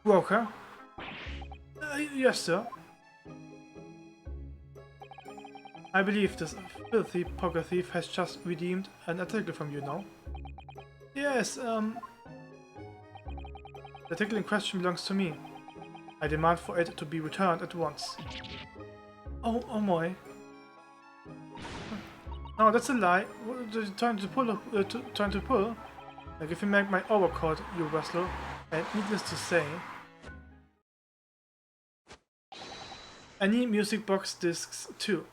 Broker? Yes, sir. I believe this filthy poker thief has just redeemed an article from you now. Yes, the article in question belongs to me. I demand for it to be returned at once. Oh my. No, that's a lie. What are you trying to pull? Like if you make my overcoat, you wrestler. And needless to say, any music box discs too.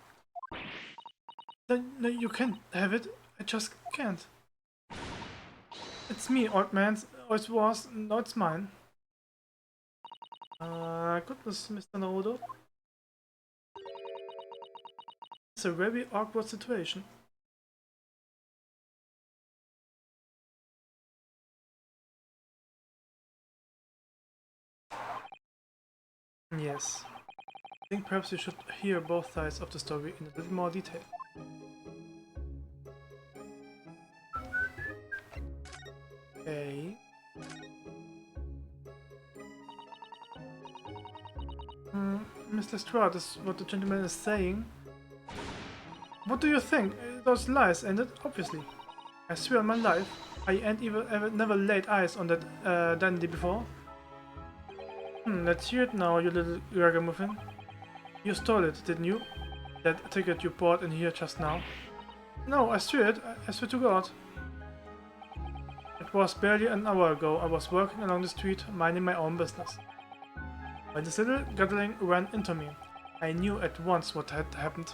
No, you can't have it. I just can't. It's me, old man. Or it was. No, it's mine. Goodness, Mr. Naruto. It's a very awkward situation. Yes. I think perhaps you should hear both sides of the story in a little more detail. Okay. Miss Lestrade is what the gentleman is saying. What do you think? Those lies ended, obviously. I swear on my life, I ain't never laid eyes on that dandy before. Let's hear it now, you little ragamuffin. You stole it, didn't you? That ticket you bought in here just now. No, I swear to God. It was barely an hour ago. I was walking along the street, minding my own business, when this little godling ran into me. I knew at once what had happened.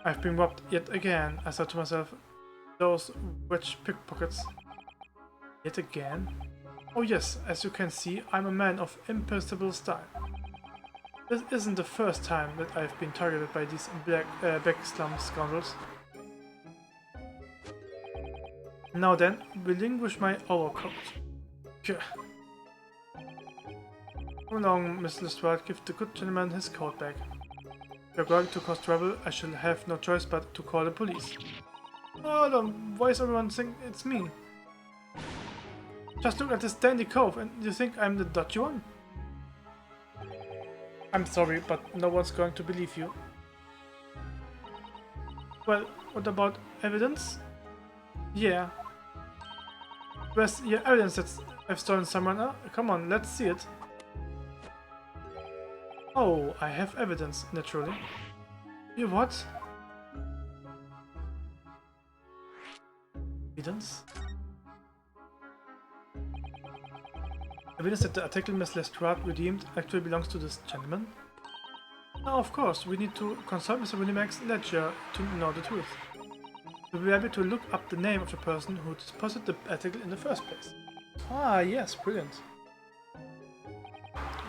I've been robbed yet again, I thought to myself. Those wretched pickpockets. Yet again? Oh yes, as you can see, I'm a man of imperceptible style. This isn't the first time that I've been targeted by these back slum scoundrels. Now then, relinquish my overcoat. Come along, Miss Lestrade, give the good gentleman his coat back. If you're going to cause trouble, I shall have no choice but to call the police. Oh, then why is everyone think it's me? Just look at this dandy cove and you think I'm the dodgy one? I'm sorry, but no one's going to believe you. Well, what about evidence? Yeah. Where's your evidence that I've stolen someone? Come on, let's see it. Oh, I have evidence, naturally. You what? Evidence? Evidence that the article Miss Lestrade redeemed actually belongs to this gentleman? Now, of course, we need to consult Mr. Winnimax's ledger to know the truth. We'll be able to look up the name of the person who deposited the article in the first place. Ah, yes, brilliant.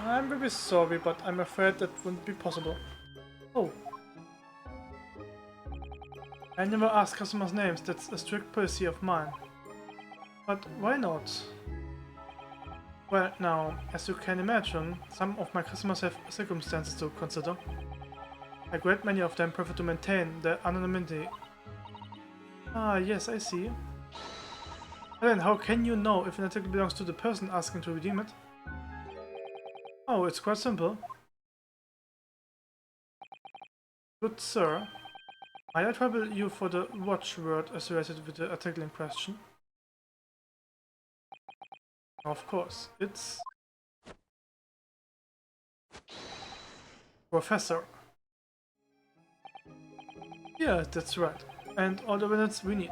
I'm very sorry, but I'm afraid that wouldn't be possible. Oh. I never ask customers' names, that's a strict policy of mine. But why not? Well, now, as you can imagine, some of my customers have circumstances to consider. A great many of them prefer to maintain their anonymity. Ah, yes, I see. Then how can you know if an article belongs to the person asking to redeem it? Oh, it's quite simple. Good sir, may I trouble you for the watchword associated with the article in question? Of course, it's... Professor. Yeah, that's right. And all the minutes we need.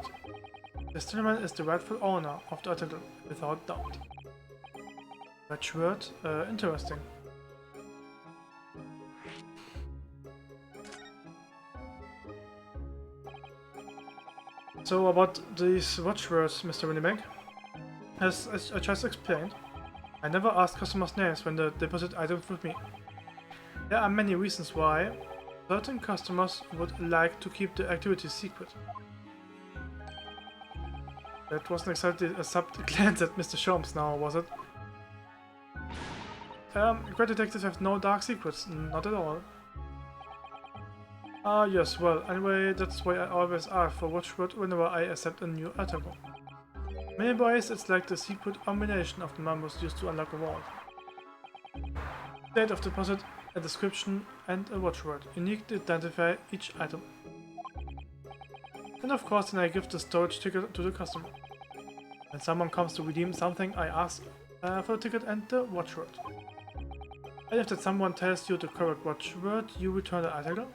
This gentleman is the rightful owner of the article, without doubt. Watchword, interesting. So about these watchwords, Mr. Winnipeg, as I just explained, I never ask customers' names when they deposit items with me. There are many reasons why certain customers would like to keep the activity secret. That wasn't exactly a subtle glance at Mr. Sholmes now, was it? Great detectives have no dark secrets, not at all. Ah yes, well, anyway, that's why I always ask for watchword whenever I accept a new article. In many ways, it's like the secret combination of the numbers used to unlock a vault. Date of deposit, a description, and a watchword, unique to identify each item. And of course, then I give the storage ticket to the customer. When someone comes to redeem something, I ask for the ticket and the watchword. And if that someone tells you the correct watchword, you return the article?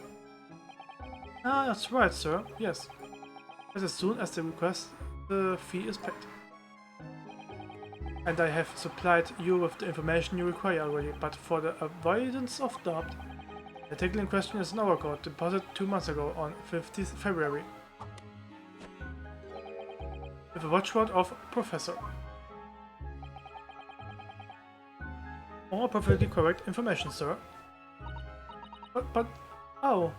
Ah, that's right, sir. Yes. As soon as the request, the fee is paid. And I have supplied you with the information you require already, but for the avoidance of doubt, the article in question is an overcoat deposited 2 months ago on 15th February. With a watchword of Professor. All perfectly correct information, sir. But, oh.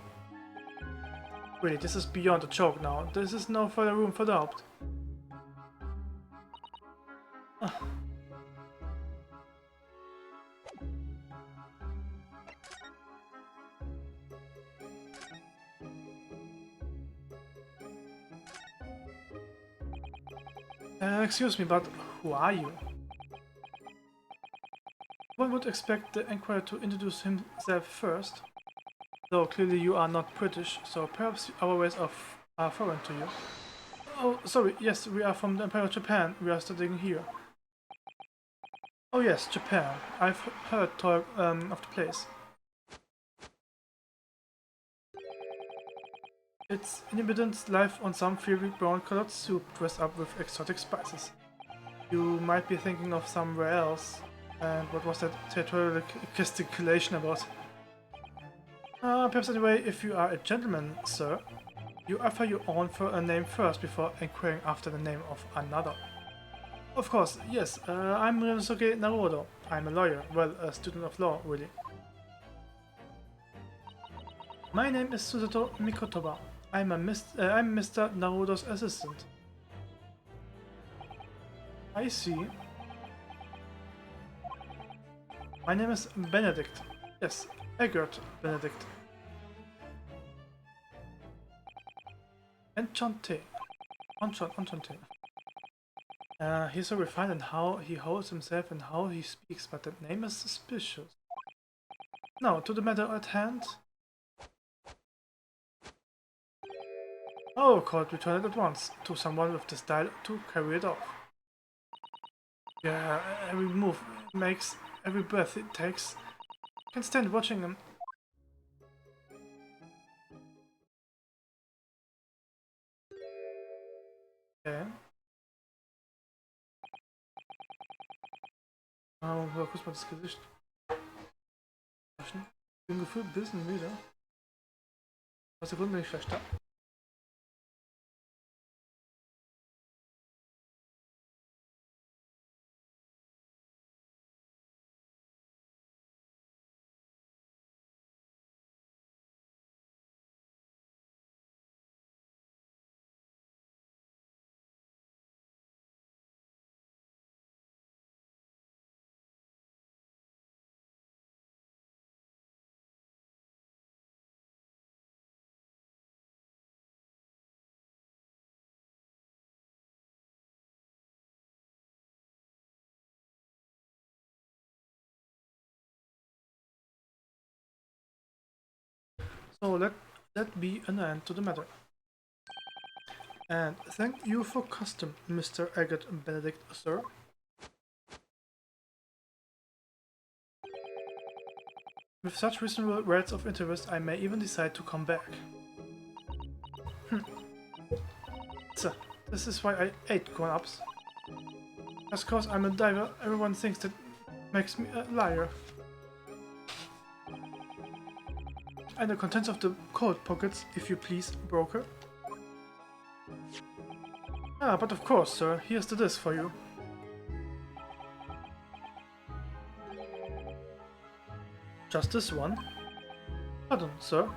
Really, this is beyond a joke now. This is no further room for doubt. Excuse me, but who are you? One would expect the inquirer to introduce himself first. Though clearly you are not British, so perhaps our ways are foreign to you. Oh, sorry, yes, we are from the Empire of Japan. We are studying here. Oh yes, Japan. I've heard talk of the place. Its inhabitants live on some fiery brown-colored soup dressed up with exotic spices. You might be thinking of somewhere else. And what was that theatrical gesticulation about? Perhaps anyway, if you are a gentleman, sir, you offer your own name first before inquiring after the name of another. Of course, yes, I'm Ryunosuke Naruto. I'm a lawyer, well, a student of law, really. My name is Susato Mikotoba. I'm Mr. Naruto's assistant. I see. My name is Benedict. Yes, Eggert Benedict. Enchanté. Enchanté. He's so refined in how he holds himself and how he speaks, but that name is suspicious. Now, to the matter at hand. Oh, court, return it at once to someone with the style to carry it off. Yeah, every move it makes, every breath it takes. Can't stand watching him. Okay. Kurz mal das Gesicht waschen. Ich bin gefühlt ein bisschen müde. Was der Grund bin ich vielleicht da? So let be an end to the matter. And thank you for custom, Mr. Eggert Benedict, sir. With such reasonable rates of interest, I may even decide to come back. So, This is why I ate grown-ups. Just cause I'm a diver, everyone thinks that makes me a liar. And the contents of the coat pockets, if you please, broker. Ah, but of course, sir, here's the disc for you. Just this one? Pardon, sir.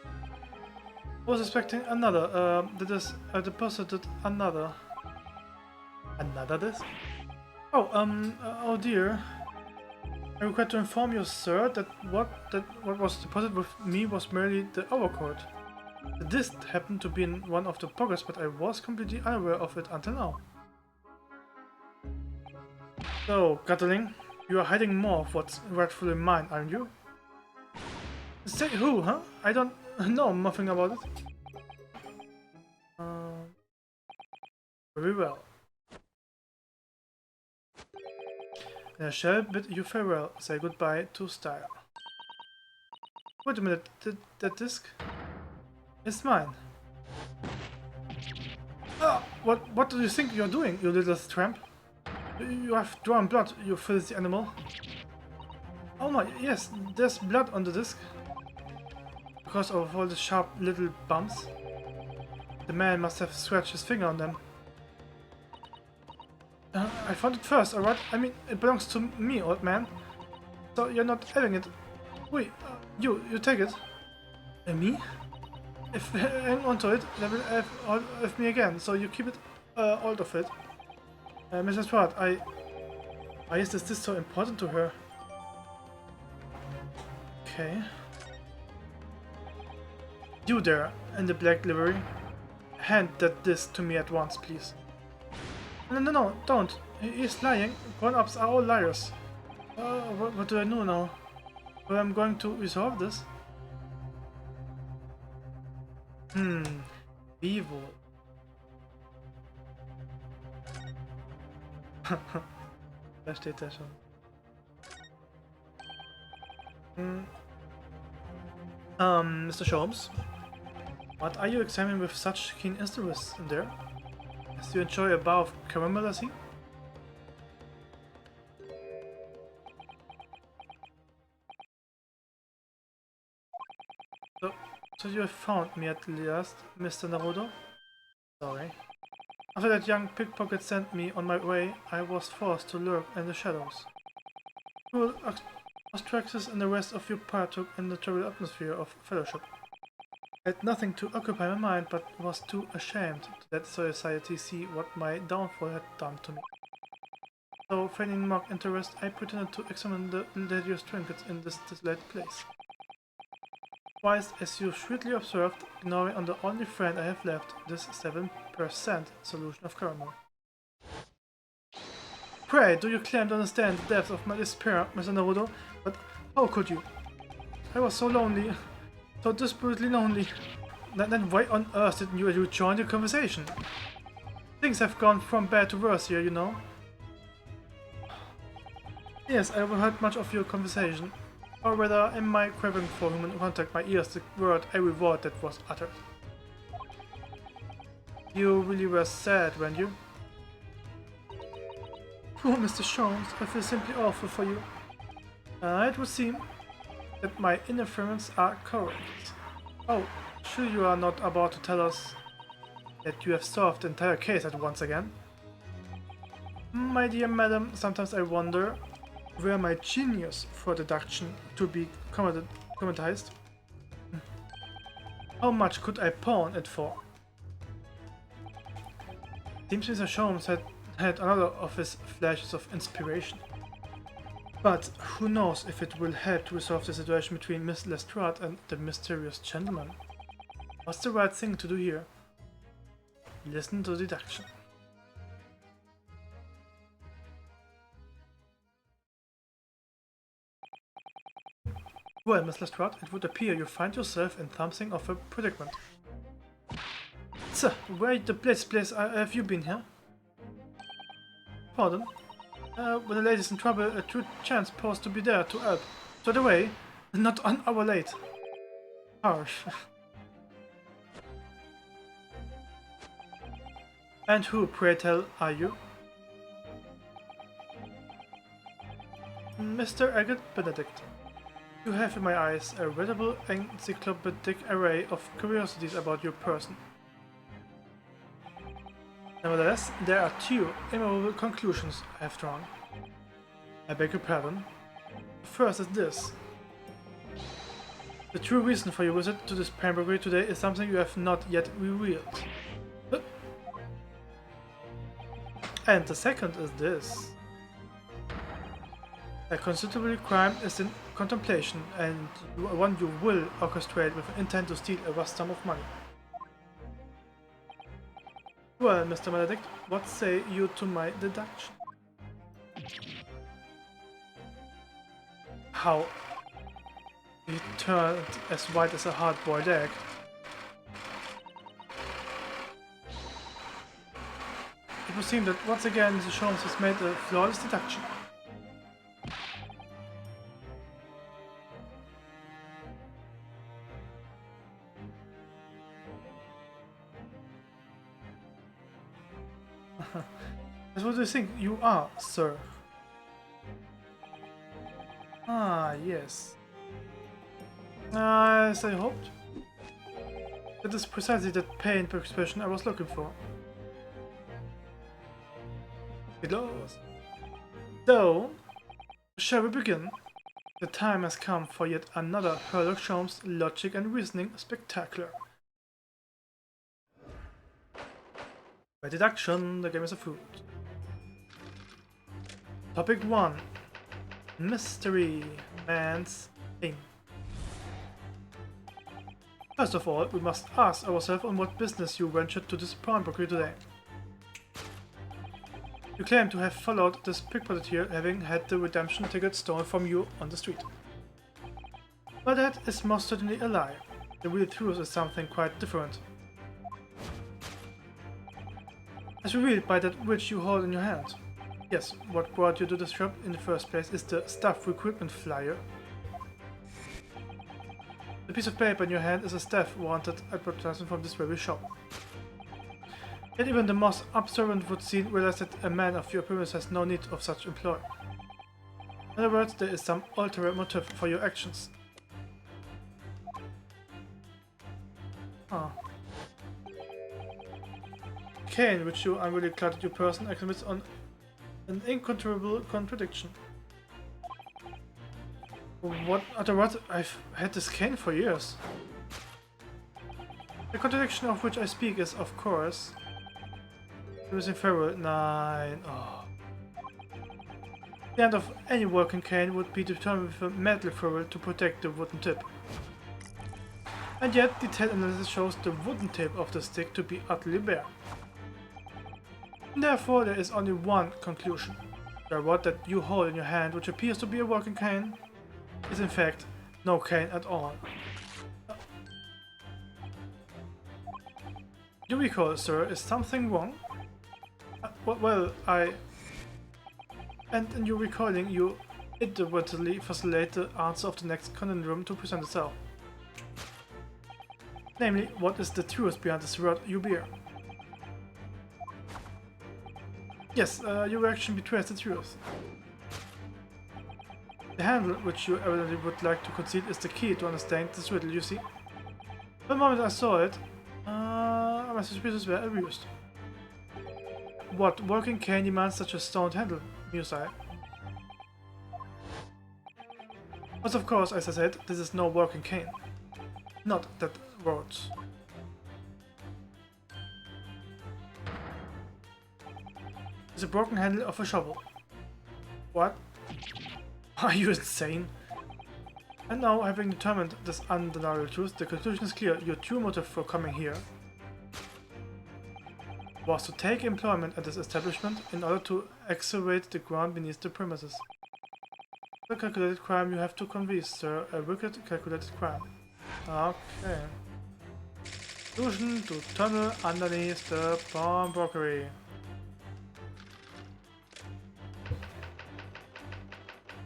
I was expecting another, I deposited another. Another disc? Oh, oh dear. I regret to inform you, sir, that what was deposited with me was merely the overcoat. The disc happened to be in one of the pockets, but I was completely unaware of it until now. So, Gatling, you are hiding more of what's rightfully mine, aren't you? Say who, huh? I don't know nothing about it. Very well. And I shall bid you farewell, say goodbye to style. Wait a minute, that disc? It's mine. Ah, what do you think you're doing, you little tramp? You have drawn blood, you filthy animal. Oh my, yes, there's blood on the disc. Because of all the sharp little bumps. The man must have scratched his finger on them. I found it first, alright? I mean, it belongs to me, old man. So you're not having it. Wait, you take it. Me? If hang on to it, they will have all of me again, so you keep it all of it. Mrs. Pratt, why is this so important to her? Okay. You there, in the black livery. Hand that disc to me at once, please. No, don't. He's lying. Grown-ups are all liars. What do I know now? Well, I'm going to resolve this. Evil. Da steht er schon. Mr. Sholmes, what are you examining with such keen interest in there? Do you enjoy a bar of caramel, I see? So you have found me at last, Mr. Naruto? Sorry. After that young pickpocket sent me on my way, I was forced to lurk in the shadows. Cruel Ostraxus and the rest of you partook in the terrible atmosphere of fellowship. I had nothing to occupy my mind, but was too ashamed to let society see what my downfall had done to me. So, feigning mock interest, I pretended to examine the ladier's trinkets in this desolate place. Twice, as you shrewdly observed, ignoring on the only friend I have left, this 7% solution of caramel. Pray, do you claim to understand the depth of my despair, Mr. Naruto? But how could you? I was so lonely. So desperately lonely. Then why on earth didn't you join the conversation? Things have gone from bad to worse here, you know. Yes, I overheard much of your conversation. Or rather, in my craving for human contact, my ears devoured every word that was uttered. You really were sad, weren't you? Poor Mr. Sholmes, I feel simply awful for you. It would seem that my inferences are correct. Oh, sure you are not about to tell us that you have solved the entire case at once again? My dear madam, sometimes I wonder where my genius for deduction to be commentized. How much could I pawn it for? Seems Mr. Sholmes had another of his flashes of inspiration. But who knows if it will help to resolve the situation between Miss Lestrade and the mysterious gentleman. What's the right thing to do here? Listen to deduction. Well, Miss Lestrade, it would appear you find yourself in something of a predicament. Sir, where the place have you been here? Pardon? When the lady's in trouble, a true chance posed to be there to help. Straight away, not an hour late. Harsh. And who, pray tell, are you? Mr. Agate Benedict. You have in my eyes a veritable encyclopedic array of curiosities about your person. Nevertheless, there are two immovable conclusions I have drawn. I beg your pardon. The first is this. The true reason for your visit to this pampery today is something you have not yet revealed. And the second is this. A considerable crime is in contemplation, and one you will orchestrate with an intent to steal a vast sum of money. Well, Mr. Benedict, what say you to my deduction? How? He turned as white as a hard-boiled egg. It would seem that once again Mrs. Holmes has made a flawless deduction. That's what do you think you are, sir? Ah, yes. As I hoped. That is precisely that pained expression I was looking for. Close. So, shall we begin? The time has come for yet another Sherlock Holmes logic and reasoning spectacular. By deduction, the game is afoot. Topic 1. Mystery Man's Thing. First of all, we must ask ourselves on what business you ventured to this pawnbroker today. You claim to have followed this pickpocketeer, having had the redemption ticket stolen from you on the street. But that is most certainly a lie. The real truth is something quite different. As revealed by that which you hold in your hand. Yes, what brought you to this shop in the first place is the staff recruitment flyer. The piece of paper in your hand is a staff wanted advertisement from this very shop. Yet even the most observant would soon realize that a man of your appearance has no need of such employ. In other words, there is some ulterior motive for your actions. Cane, which you unwillingly cluttered your person, exhibits on an incontrovertible contradiction. What other words? I've had this cane for years. The contradiction of which I speak is, of course, using ferrule 9. Oh. The end of any working cane would be determined with a metal ferrule to protect the wooden tip. And yet, detailed analysis shows the wooden tip of the stick to be utterly bare. Therefore, there is only one conclusion. The rod that you hold in your hand, which appears to be a working cane, is in fact no cane at all. You recall, sir, is something wrong? Well, And in your recalling, you inadvertently facilitate the answer of the next conundrum to present itself. Namely, what is the truth behind this rod you bear? Yes, your reaction betrays the truth. The handle, which you evidently would like to concede, is the key to understand this riddle, you see. The moment I saw it, my suspicions were aroused. What working cane demands such a stoned handle, muse I. But of course, as I said, this is no working cane. Not that works. It's a broken handle of a shovel. What? Are you insane? And now, having determined this undeniable truth, the conclusion is clear. Your true motive for coming here was to take employment at this establishment in order to excavate the ground beneath the premises. A calculated crime you have to convict, sir. A wicked, calculated crime. Okay. Solution to tunnel underneath the pawnbrokery.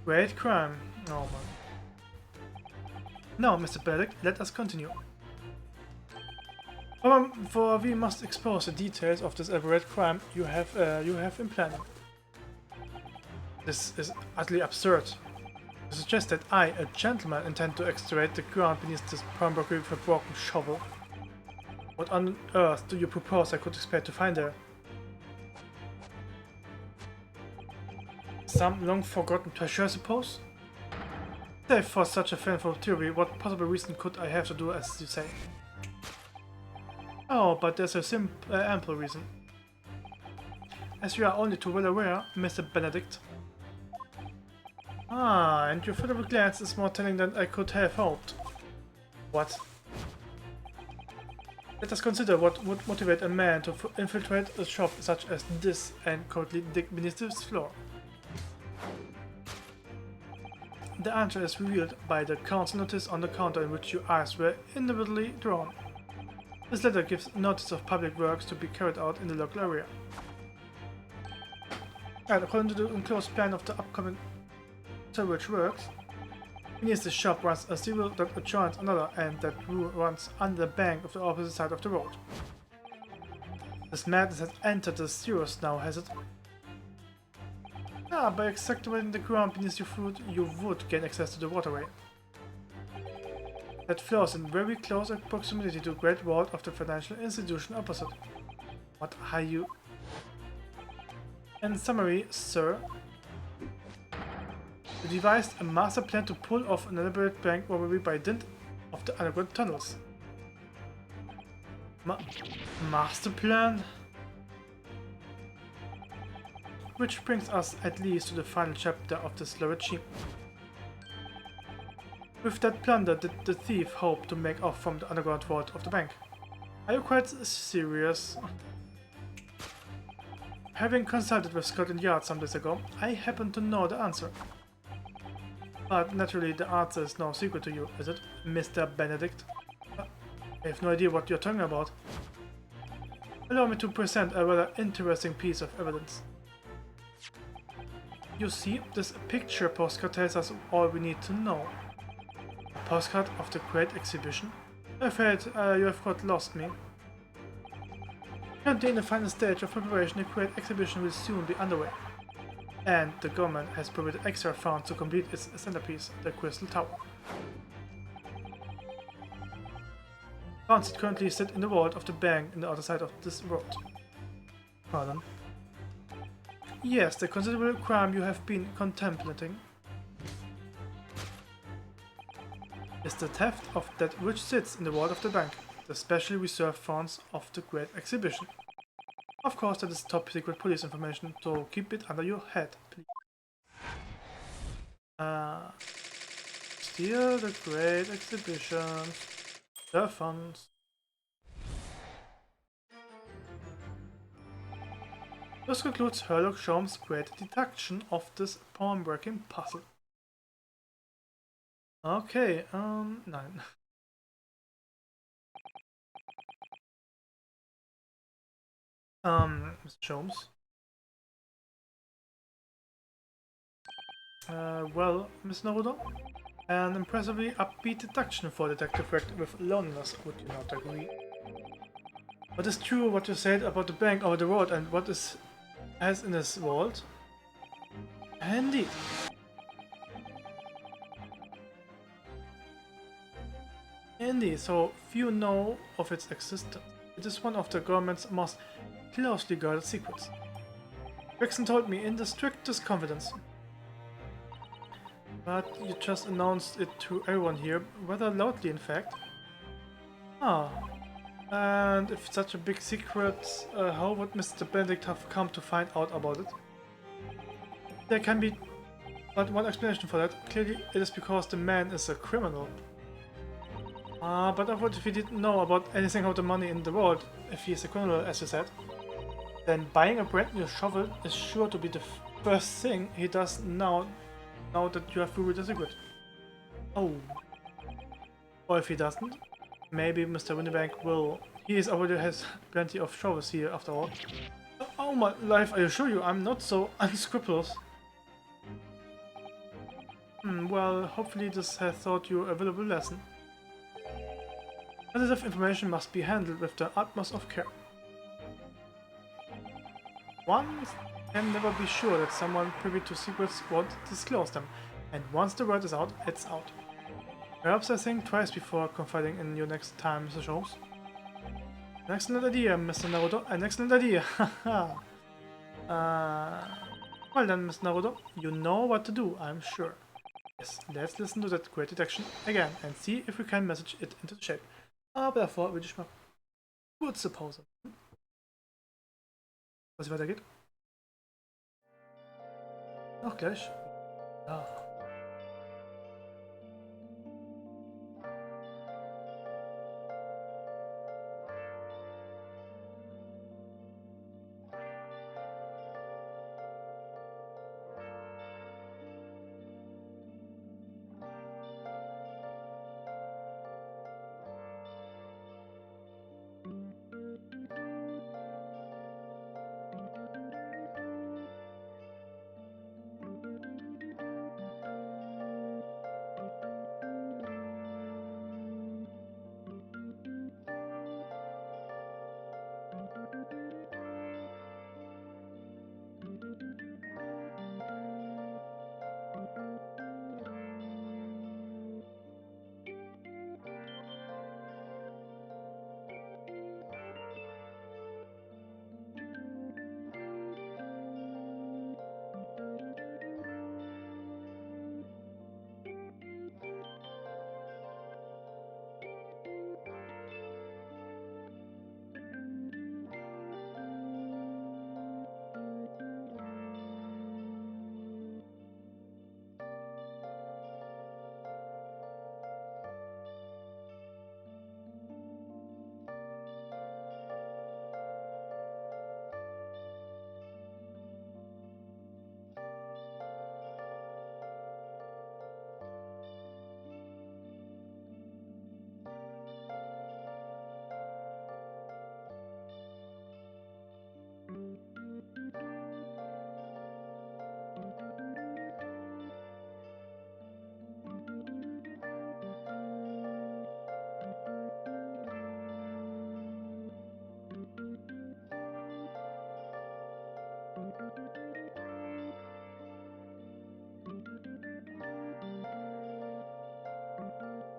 Great crime. Oh man. Now, Mr. Benedict, let us continue. For we must expose the details of this elaborate crime you have in planning. This is utterly absurd. To suggest that I, a gentleman, intend to excavate the ground beneath this pawnbroker with a broken shovel. What on earth do you propose I could expect to find there? Some long-forgotten treasure, I suppose? Save for such a fanciful theory, what possible reason could I have to do as you say? Oh, but there's a ample reason. As you are only too well aware, Mr. Benedict. Ah, and your further glance is more telling than I could have hoped. What? Let us consider what would motivate a man to infiltrate a shop such as this and coldly dig beneath its floor. The answer is revealed by the council notice on the counter in which your eyes were individually drawn. This letter gives notice of public works to be carried out in the local area. And according to the enclosed plan of the upcoming sewage works, beneath the shop runs a sewer that adjoins another and that runs under the bank of the opposite side of the road. This madness has entered the sewers now, has it? Ah, by excavating the ground beneath your foot, you would gain access to the waterway. That flows in very close proximity to the Great Vault of the financial institution opposite. What are you? In summary, sir, you devised a master plan to pull off an elaborate bank robbery by dint of the underground tunnels. Master plan? Which brings us at least to the final chapter of this regime. With that plunder did the thief hope to make off from the underground vault of the bank? Are you quite serious? Having consulted with Scotland Yard some days ago, I happen to know the answer. But naturally the answer is no secret to you, is it, Mr. Benedict? I have no idea what you're talking about. Allow me to present a rather interesting piece of evidence. You see, this picture postcard tells us all we need to know. A postcard of the Great Exhibition? I'm afraid you have quite lost me. Currently in the final stage of preparation, the Great Exhibition will soon be underway. And the government has provided extra funds to complete its centerpiece, the Crystal Tower. Funds that currently sit in the vault of the bank on the other side of this road. Pardon? Yes, the considerable crime you have been contemplating is the theft of that which sits in the vault of the bank, the specially reserved funds of the Great Exhibition. Of course, that is top secret police information, so keep it under your head, please. Steal the Great Exhibition, the funds. This concludes Sherlock Holmes' great deduction of this pawnbroking puzzle. Okay, 9. Mr. Holmes. Well, Miss Norodom, an impressively upbeat deduction for Detective Rick with loneliness, would you not agree? But it's true what you said about the bank over the road and what is has in his vault? Indeed. Indeed, so few know of its existence. It is one of the government's most closely guarded secrets. Rickson told me in the strictest confidence. But you just announced it to everyone here, rather loudly in fact. Ah. And if such a big secret, how would Mr. Benedict have come to find out about it? There can be but one explanation for that. Clearly it is because the man is a criminal. But what if he didn't know about anything about the money in the world, if he is a criminal as you said? Then buying a brand new shovel is sure to be the first thing he does now that you have revealed the secret. Oh. Or if he doesn't? Maybe Mr. Windybank will. He already has plenty of shovels here after all. Oh my life, I assure you, I'm not so unscrupulous. Well, hopefully this has taught you a valuable lesson. Sensitive information must be handled with the utmost of care. One can never be sure that someone privy to secrets won't disclose them, and once the word is out, it's out. Perhaps I think twice before confiding in you next time, Mr. Shows. An excellent idea, Mr. Naruto. An excellent idea. Haha. Well then, Mr. Naruto, you know what to do, I'm sure. Yes, let's listen to that great deduction again and see if we can message it into shape. Aber davor würde ich mal kurze Pause. Was weitergeht? Noch gleich. Ja.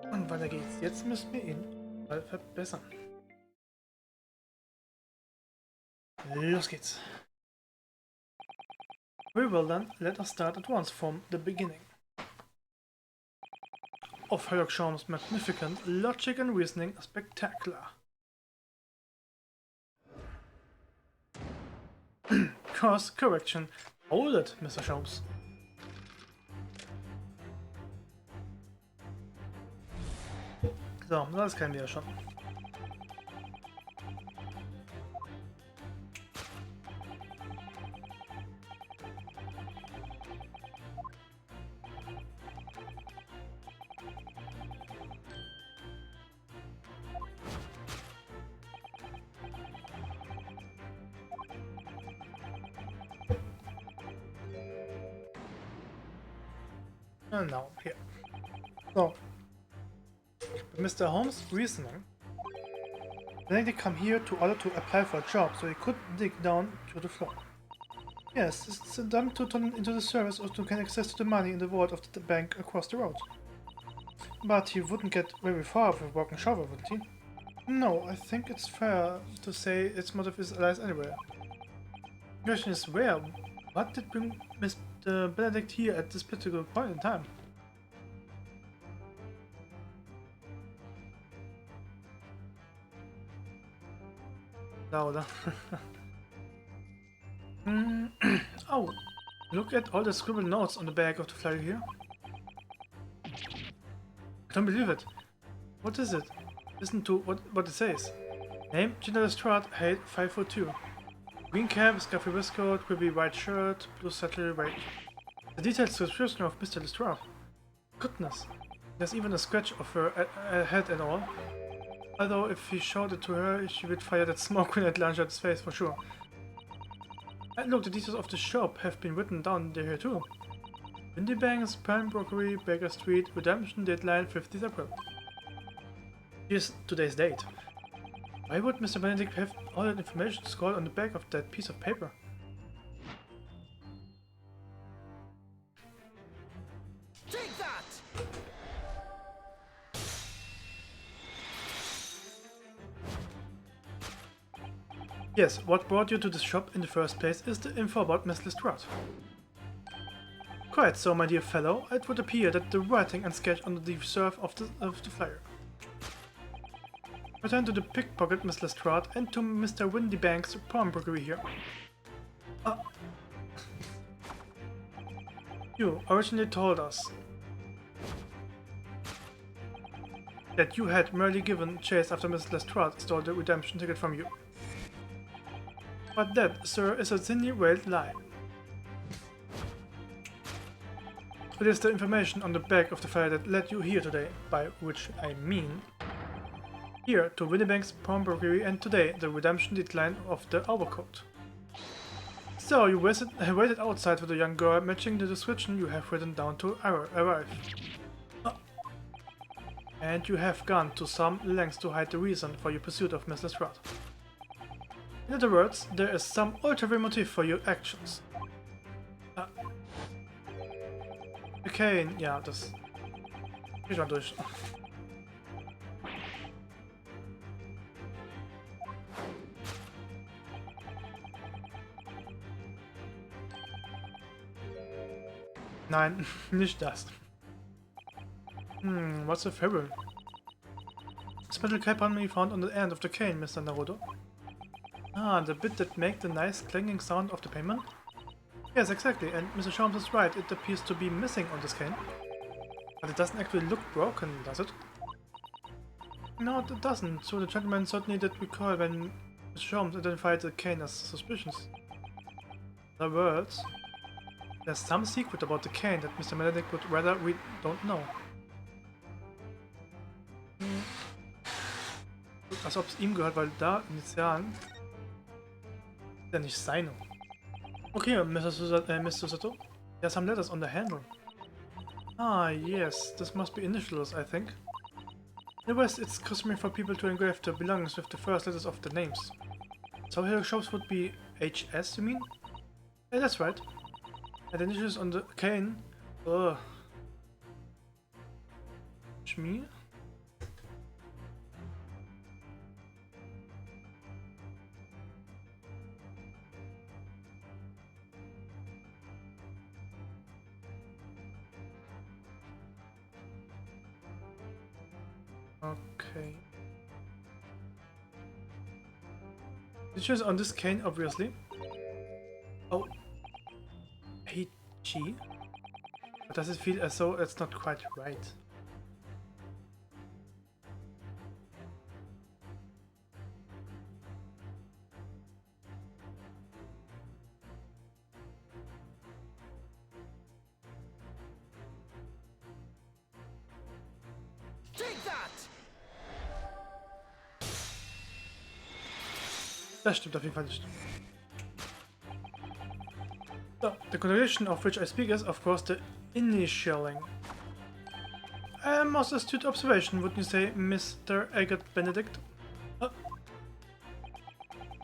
Und weiter geht's. Jetzt müssen wir ihn mal verbessern. Los geht's. Very well then, let us start at once from the beginning. Of Herlock Sholmes' magnificent logic and reasoning spectacular. Course correction. Hold it, Mr. Sholmes. So, das kennen wir ja schon. And now, here. So. Mr. Holmes' reasoning. Then they come here to order to apply for a job, so he could dig down to the floor. Yes, it's done to turn into the service or to gain access to the money in the vault of the bank across the road. But he wouldn't get very far with a broken shovel, would he? No, I think it's fair to say its motive lies anywhere. The question is where? What did bring Mr. Benedict here at this particular point in time? Louder. Oh, look at all the scribbled notes on the back of the flyer here. I don't believe it. What is it? Listen to what it says. Name, Gina Lestrade, height 5'2". Green cap, scuffy waistcoat, quippy white shirt, blue saddle, weight. The detailed description of Mr. Lestrade. Goodness. There's even a sketch of her head and all. Although if he showed it to her, she would fire that smoke grenade launcher at his face for sure. And look, the details of the shop have been written down there too. Windy Banks, Pawnbrokery, Baker Street, redemption deadline 50th April. Here's today's date. Why would Mr. Benedict have all that information scrawled on the back of that piece of paper? Take that! Yes, what brought you to this shop in the first place is the info about Miss Lestrade. Quite so, my dear fellow. It would appear that the writing and sketch under the reserve of the flyer. Return to the pickpocket Miss Lestrade and to Mr. Windybank's pawnbrokery here. You originally told us that you had merely given chase after Miss Lestrade stole the redemption ticket from you. But that, sir, is a thinly veiled lie. It is the information on the back of the flyer that led you here today, by which I mean here to Windybank's pawnbrokery and today the redemption decline of the overcoat. So you waited outside for the young girl matching the description you have written down to arrive. And you have gone to some lengths to hide the reason for your pursuit of Miss Lestrade. In other words, there is some ulterior motive for your actions. Okay, ja, das... Ich mal durch. Nein, nicht das. What's a fable? Special cap on me found on the end of the cane, Mr. Naruto. Ah, the bit that makes the nice clanging sound of the payment? Yes, exactly, and Mr. Sholmes is right, it appears to be missing on this cane. But it doesn't actually look broken, does it? No, it doesn't, so the gentleman certainly did recall when Mr. Sholmes identified the cane as suspicious. In other words, there's some secret about the cane that Mr. Benedict would rather we don't know. Als ob es ihm gehört, weil da Initialen ist ja nicht seine. Okay, Mr. Susato, there's some letters on the handle. Ah, yes, this must be initials, I think. In the West, it's customary for people to engrave their belongings with the first letters of the names. So here shops would be HS, you mean? Yeah, that's right. And the initials on the cane. Ugh. Schmier? Okay. Initials on this cane, obviously. Oh. HG? But does it feel as though it's not quite right? Take that! Das stimmt auf jeden Fall nicht. So, the condition of which I speak is, of course, the initialing. A most astute observation, wouldn't you say, Mr. Agate Benedict?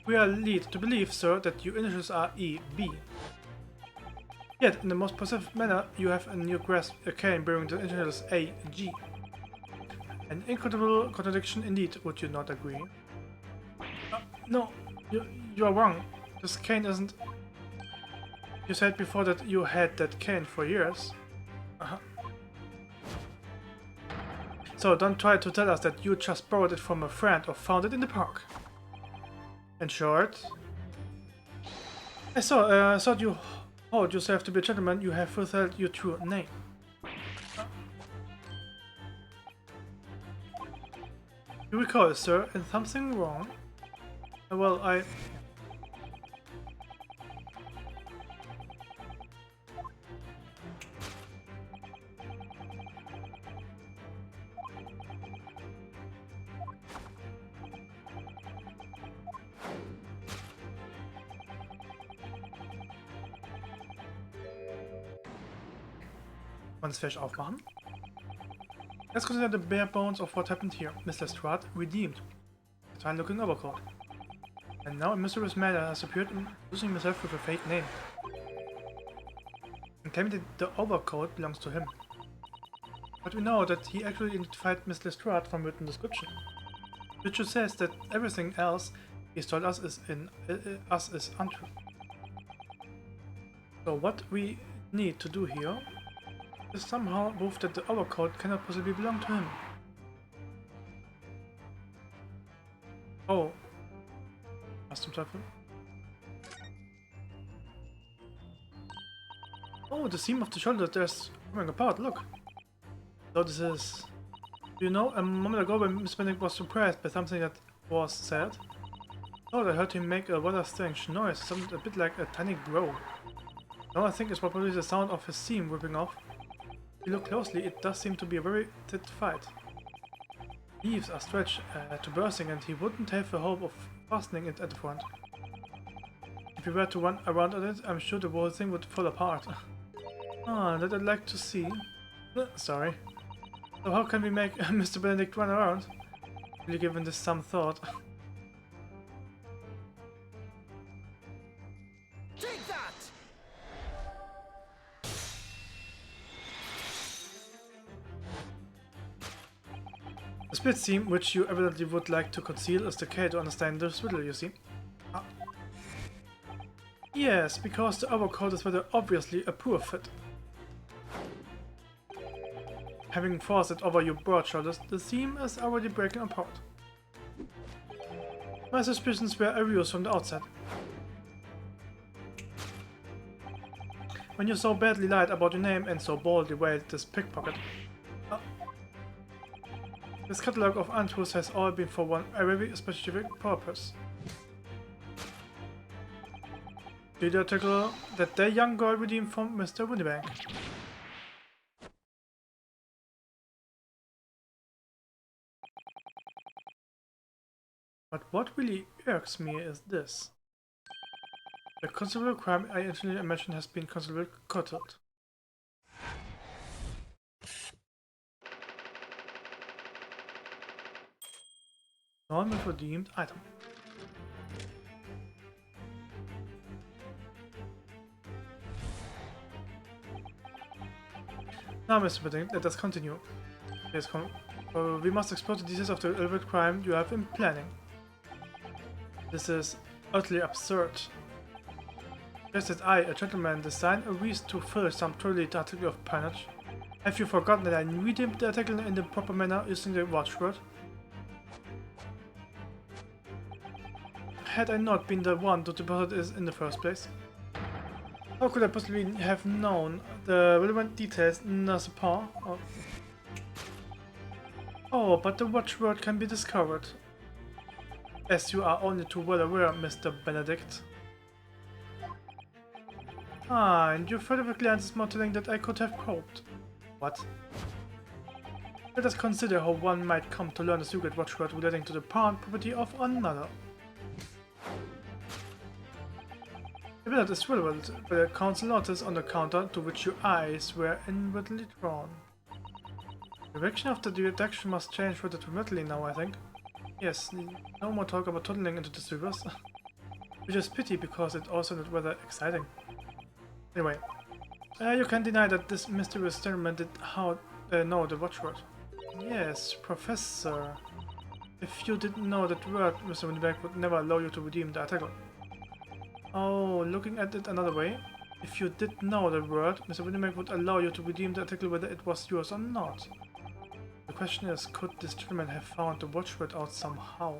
We are led to believe, sir, that your initials are EB. Yet, in the most positive manner, you have in your grasp a cane bearing the initials AG. An incredible contradiction indeed, would you not agree? No, you are wrong. This cane isn't... You said before that you had that cane for years. So don't try to tell us that you just borrowed it from a friend or found it in the park. In short, I thought you owed yourself to be a gentleman. You have withheld your true name. You recall, sir, is something wrong? Well, Wollen wir es vielleicht aufmachen? Let's consider the bare bones of what happened here. Mr. Lestrade redeemed. A fine-looking overcoat. And now a mysterious man has appeared, introducing himself with a fake name. And claiming that the overcoat belongs to him. But we know that he actually identified Mr. Lestrade from written description. Which says that everything else he's told us is untrue. So what we need to do here is somehow prove that the overcoat cannot possibly belong to him. Oh. Custom Teufel. Oh, the seam of the shoulder there's coming apart, look. So this is... You know, a moment ago when Miss Benedict was surprised by something that was said. Oh, I heard him make a rather strange noise, something a bit like a tiny growl. Now I think it's probably the sound of his seam ripping off. If you look closely, it does seem to be a very tight fight. Leaves are stretched to bursting and he wouldn't have the hope of fastening it at the front. If you were to run around on it, I'm sure the whole thing would fall apart. Ah, that I'd like to see. Sorry. So how can we make Mr. Benedict run around? Really given this some thought. Take that! The split seam, which you evidently would like to conceal, is the key to understand this riddle, you see. Ah. Yes, because the overcoat is rather obviously a poor fit. Having forced it over your broad shoulders, the seam is already breaking apart. My suspicions were aroused from the outset. When you so badly lied about your name and so boldly wailed this pickpocket. This catalogue of untruths has all been for one very specific purpose. The article that the young girl redeemed from Mr. Windybank. But what really irks me is this. The considerable crime I initially mentioned has been considerably curtailed. Normal redeemed item. Now, Mr. Benedict, let us continue. Yes, we must explore the details of the elaborate crime you have been planning. This is utterly absurd. Just that I, a gentleman, designed a reason to fill some truly article of panache. Have you forgotten that I redeemed the article in the proper manner using the watchword? Had I not been the one to deposit it in the first place? How could I possibly have known the relevant details in the support? Oh, but the watchword can be discovered. As you are only too well aware, Mr. Benedict. Ah, and your further glance is more telling that I could have coped. What? Let us consider how one might come to learn the secret watchword relating to the parent property of another. The billet is relevant, but the council notice on the counter to which your eyes were inwardly drawn. The direction of the deduction must change rather dramatically now, I think. Yes, no more talk about tunneling into the rivers. Which is pity because it also sounded rather exciting. Anyway, you can't deny that this mysterious gentleman did know the watchword. Yes, Professor. If you didn't know that word, Mr. Windybank would never allow you to redeem the article. Oh, looking at it another way, if you did know the word, Mr. Windybank would allow you to redeem the article whether it was yours or not. The question is, could this gentleman have found the watchword out somehow?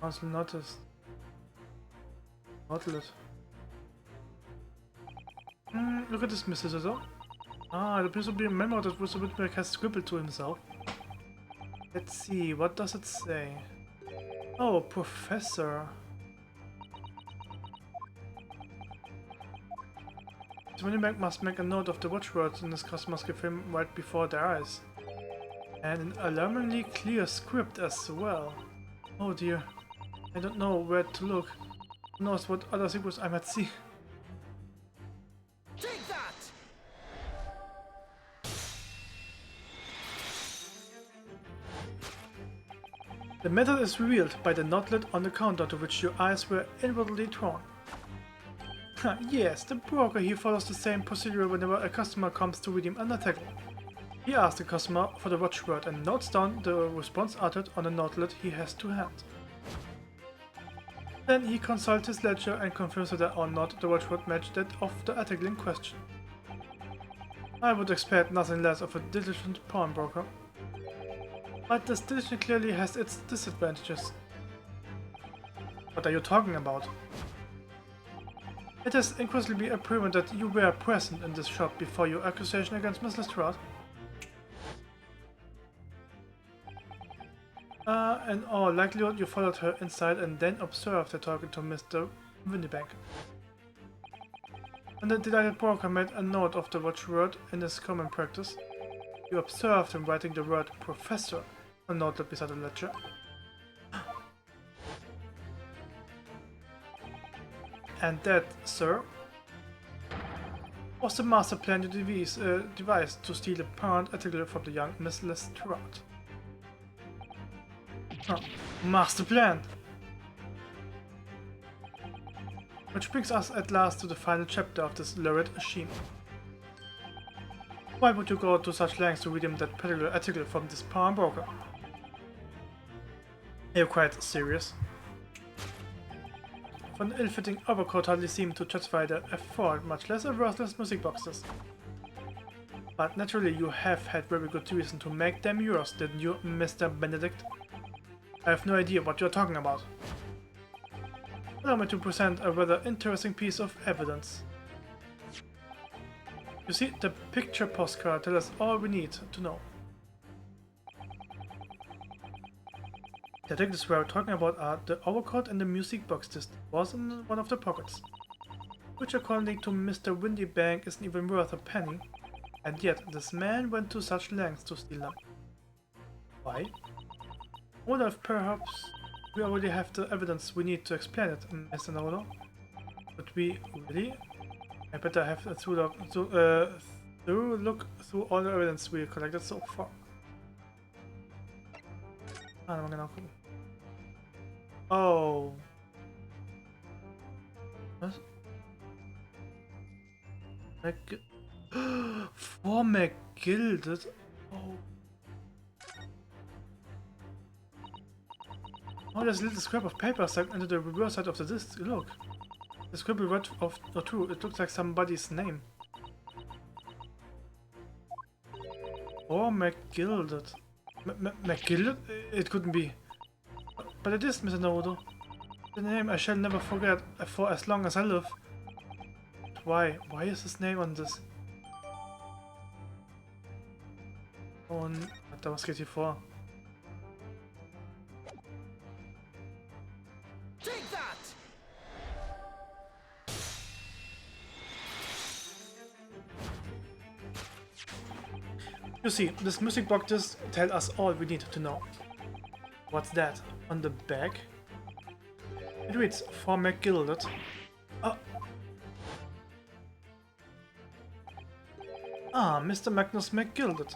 Council noticed. Outlet. Look at this, Mr. Scissor. Ah, it appears to be a memo that Mr. Windybank has scribbled to himself. Let's see, what does it say? Oh, Professor. the money bank must make a note of the watchwords in his customers give him right before their eyes. And an alarmingly clear script as well. Oh dear. I don't know where to look. Who knows what other secrets I might see. Take that! The method is revealed by the knotlet on the counter to which your eyes were inwardly drawn. Yes, the broker here follows the same procedure whenever a customer comes to redeem an article. He asks the customer for the watchword and notes down the response uttered on the knotlet he has to hand. Then he consults his ledger and confirms whether or not the watchword matched that of the article in question. I would expect nothing less of a diligent pawnbroker. But this diligence clearly has its disadvantages. What are you talking about? It has increasingly been proven that you were present in this shop before your accusation against Miss Lestrade. In all likelihood you followed her inside and then observed her talking to Mr. Windybank. When the delighted broker made a note of the watchword in his common practice, you observed him writing the word professor on a note beside the ledger. And that, sir, was the master plan you devised to steal a parent article from the young Miss Lestrade. Master plan! Which brings us at last to the final chapter of this lurid scheme. Why would you go to such lengths to redeem that particular article from this pawnbroker? Are you quite serious? For an ill-fitting overcoat hardly seemed to justify the effort, much less a worthless music boxes. But naturally you have had very good reason to make them yours, didn't you, Mr. Benedict? I have no idea what you are talking about. Allow me to present a rather interesting piece of evidence. You see, the picture postcard tells us all we need to know. The articles we are talking about are the overcoat and the music box disc was in one of the pockets, which according to Mr. Windybank isn't even worth a penny, and yet this man went to such lengths to steal them. Why? I wonder if perhaps we already have the evidence we need to explain it, Mr. Nodo. But we really? I better have a thorough look through all the evidence we collected so far. Oh. Was? For McGilded? Oh. Oh, there's a little scrap of paper stuck into the reverse side of the disc. Look. The scribble word of or two. It looks like somebody's name. Or McGilded. McGilded? It couldn't be. But it is, Mr. Naruto. The name I shall never forget for as long as I live. Why? Why is his name on this? Und was geht hier vor? Take that! You see, this music box disc tells us all we need to know. What's that? On the back? It reads, for McGilded. Mr. Magnus McGilded.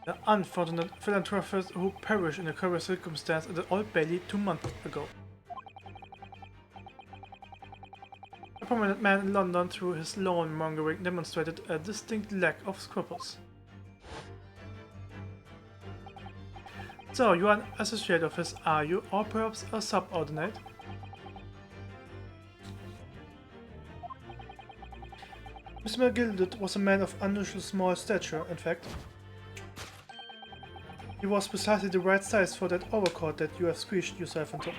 The unfortunate philanthropist who perished in a curious circumstance at the Old Bailey 2 months ago. A prominent man in London, through his loan-mongering, demonstrated a distinct lack of scruples. So, you are an associate of his, are you? Or perhaps a subordinate? Mr. McGilded was a man of unusually small stature, in fact. He was precisely the right size for that overcoat that you have squeezed yourself into.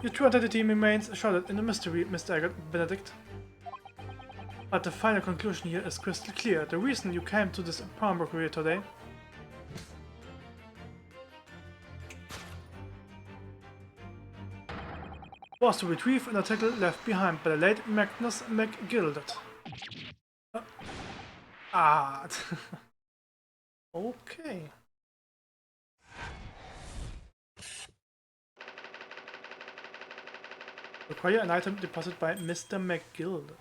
Your true identity remains shrouded in the mystery, Mr. Benedict. But the final conclusion here is crystal clear. The reason you came to this pawnbroker today was to retrieve an article left behind by the late Magnus McGilded. Okay. Acquire an item deposited by Mr. McGild.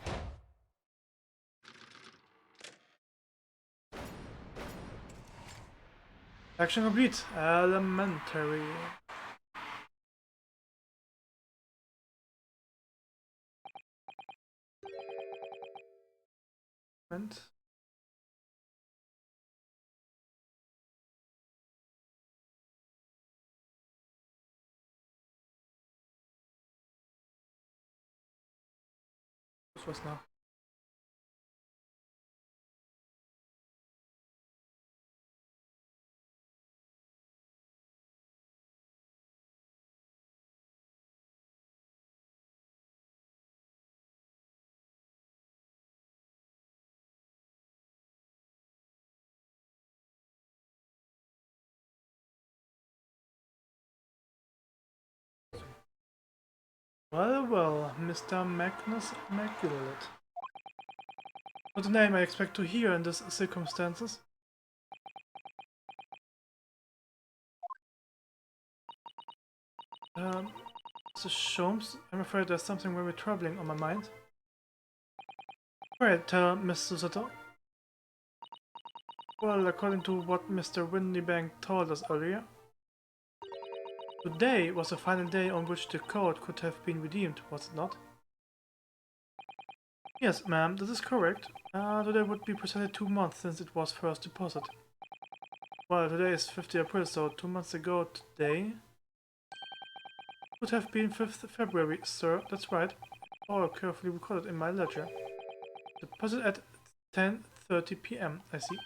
Action complete. Elementary. And was now. Well, Mr. Magnus McGild. What a name I expect to hear in these circumstances. Mr. Sholmes, I'm afraid there's something very troubling on my mind. Right, Miss Susato. Well, according to what Mr. Windybank told us earlier, today was the final day on which the code could have been redeemed, was it not? Yes, ma'am, that is correct. Today would be precisely 2 months since it was first deposited. Well, today is 5th April, so 2 months ago today would have been 5th February, sir. That's right. All carefully recorded in my ledger. Deposit at 10:30 p.m. I see.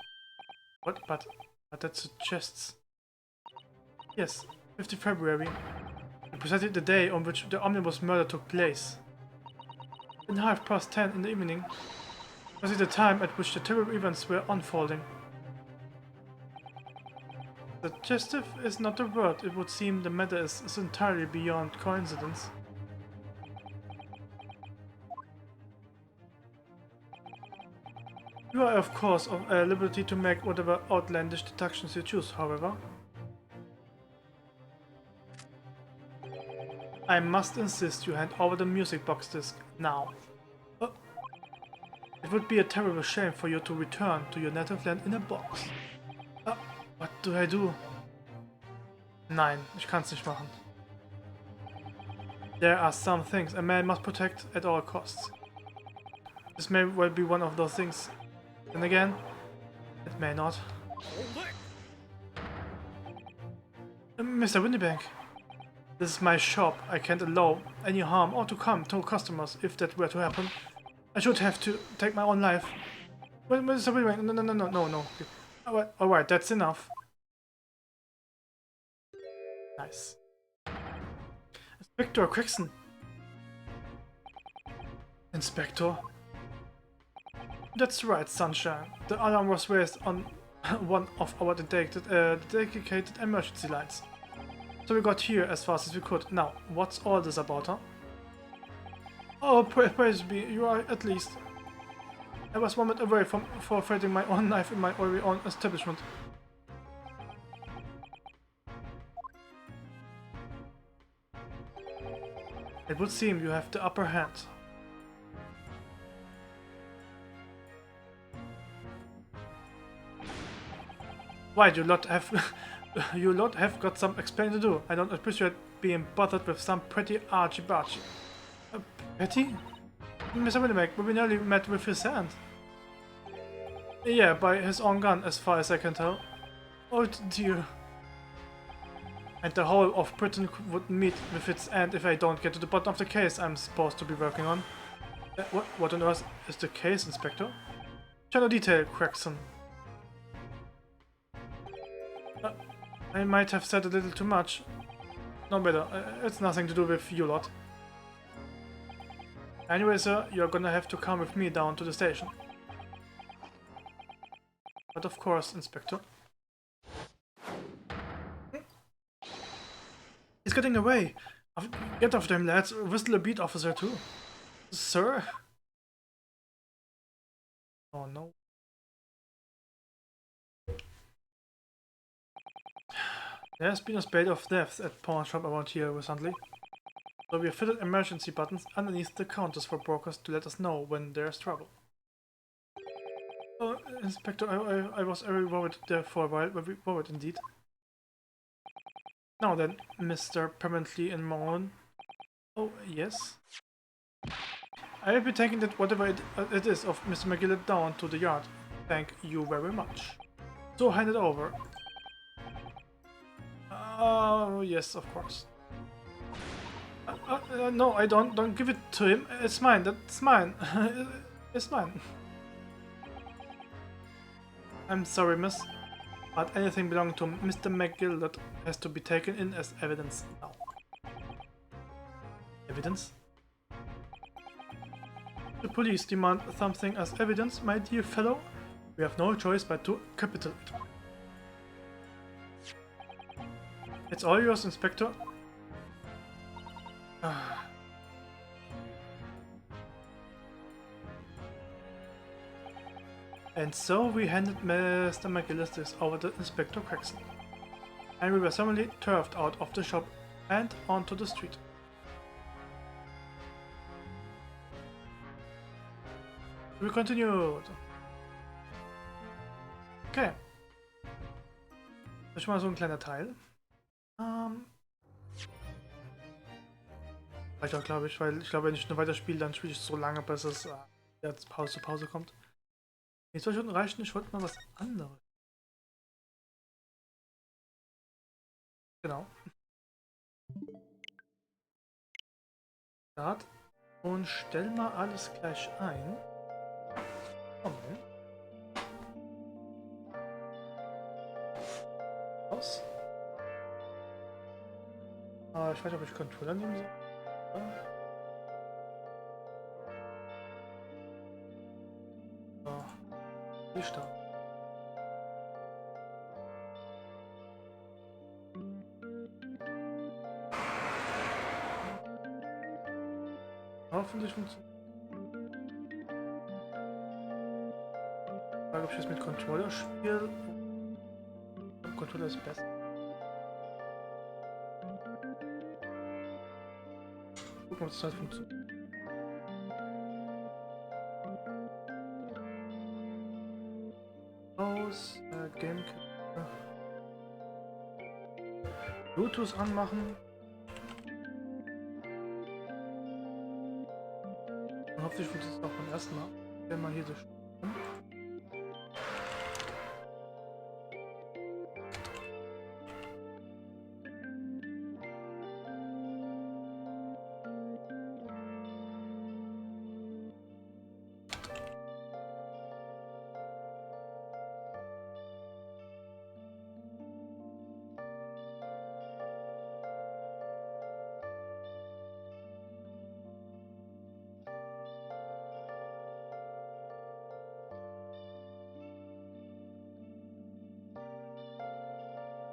What? But that suggests... Yes, 5th February. Precisely the day on which the omnibus murder took place. In 10:30 in the evening, was it the time at which the terrible events were unfolding? Suggestive is not the word. It would seem the matter is entirely beyond coincidence. You are of course at liberty to make whatever outlandish deductions you choose, however. I must insist you hand over the music box disc now. It would be a terrible shame for you to return to your native land in a box. What do I do? Nein, ich kann's nicht machen. There are some things a man must protect at all costs. This may well be one of those things. Then again, it may not. Mr. Windybank, this is my shop. I can't allow any harm or to come to customers if that were to happen. I should have to take my own life. Wait, Mr. Windybank, no. Alright, that's enough. Nice. Inspector Crichton. Inspector? That's right, Sunshine. The alarm was raised on one of our dedicated emergency lights. So we got here as fast as we could. Now, what's all this about, huh? Oh, praise be, you are at least. I was 1 minute away from forfeiting my own life in my very own establishment. It would seem you have the upper hand. Why, you lot have got some explaining to do. I don't appreciate being bothered with some pretty archy-barchy. Petty? Mr. Windybank, we nearly met with his hand. Yeah, by his own gun, as far as I can tell. Oh dear. And the whole of Britain would meet with its end if I don't get to the bottom of the case I'm supposed to be working on. What on earth is the case, Inspector? Channel detail, Craxon. I might have said a little too much. No matter, it's nothing to do with you lot. Anyway, sir, you're gonna have to come with me down to the station. But of course, Inspector. He's getting away! Get off them, lads. Whistle a beat, officer, too. Sir? Oh, no. There's been a spate of deaths at pawn shop around here recently. So we have fitted emergency buttons underneath the counters for brokers to let us know when there's trouble. Inspector, I was very worried there for a while, very worried indeed. Now then, Mr. Permanently in Moron. Oh, yes? I will be taking that whatever it is of Mr. McGillet down to the yard. Thank you very much. So hand it over. Oh, yes, of course. No, I don't. Don't give it to him. It's mine. That's mine. It's mine. I'm sorry, miss. But anything belonging to Mr. McGillet has to be taken in as evidence now. Evidence? The police demand something as evidence, my dear fellow. We have no choice but to capitulate. It's all yours, Inspector. And so we handed Mr. McGillis this over to Inspector Craxton. And we were suddenly turfed out of the shop and onto the street. We continued. Okay. Das ist schon mal so ein kleiner Teil. Reicht auch, glaube ich, weil ich glaube, wenn ich nur weiter spiele, dann spiele ich so lange, bis es jetzt Pause zu Pause kommt. Jetzt soll ich unten reichen, ich wollte mal was anderes. Genau. Start. Und stell mal alles gleich ein. Moment. Aus. Ich weiß nicht, ob ich Controller nehmen soll. So. Die Start. Hoffentlich funktioniert. Ich frage, ob ich das mit Controller spiele. Controller ist besser. Gucken, ob es halt funktioniert. Aus, Game. Bluetooth anmachen. Und hoffentlich funktioniert es auch beim ersten Mal. Wenn man hier so.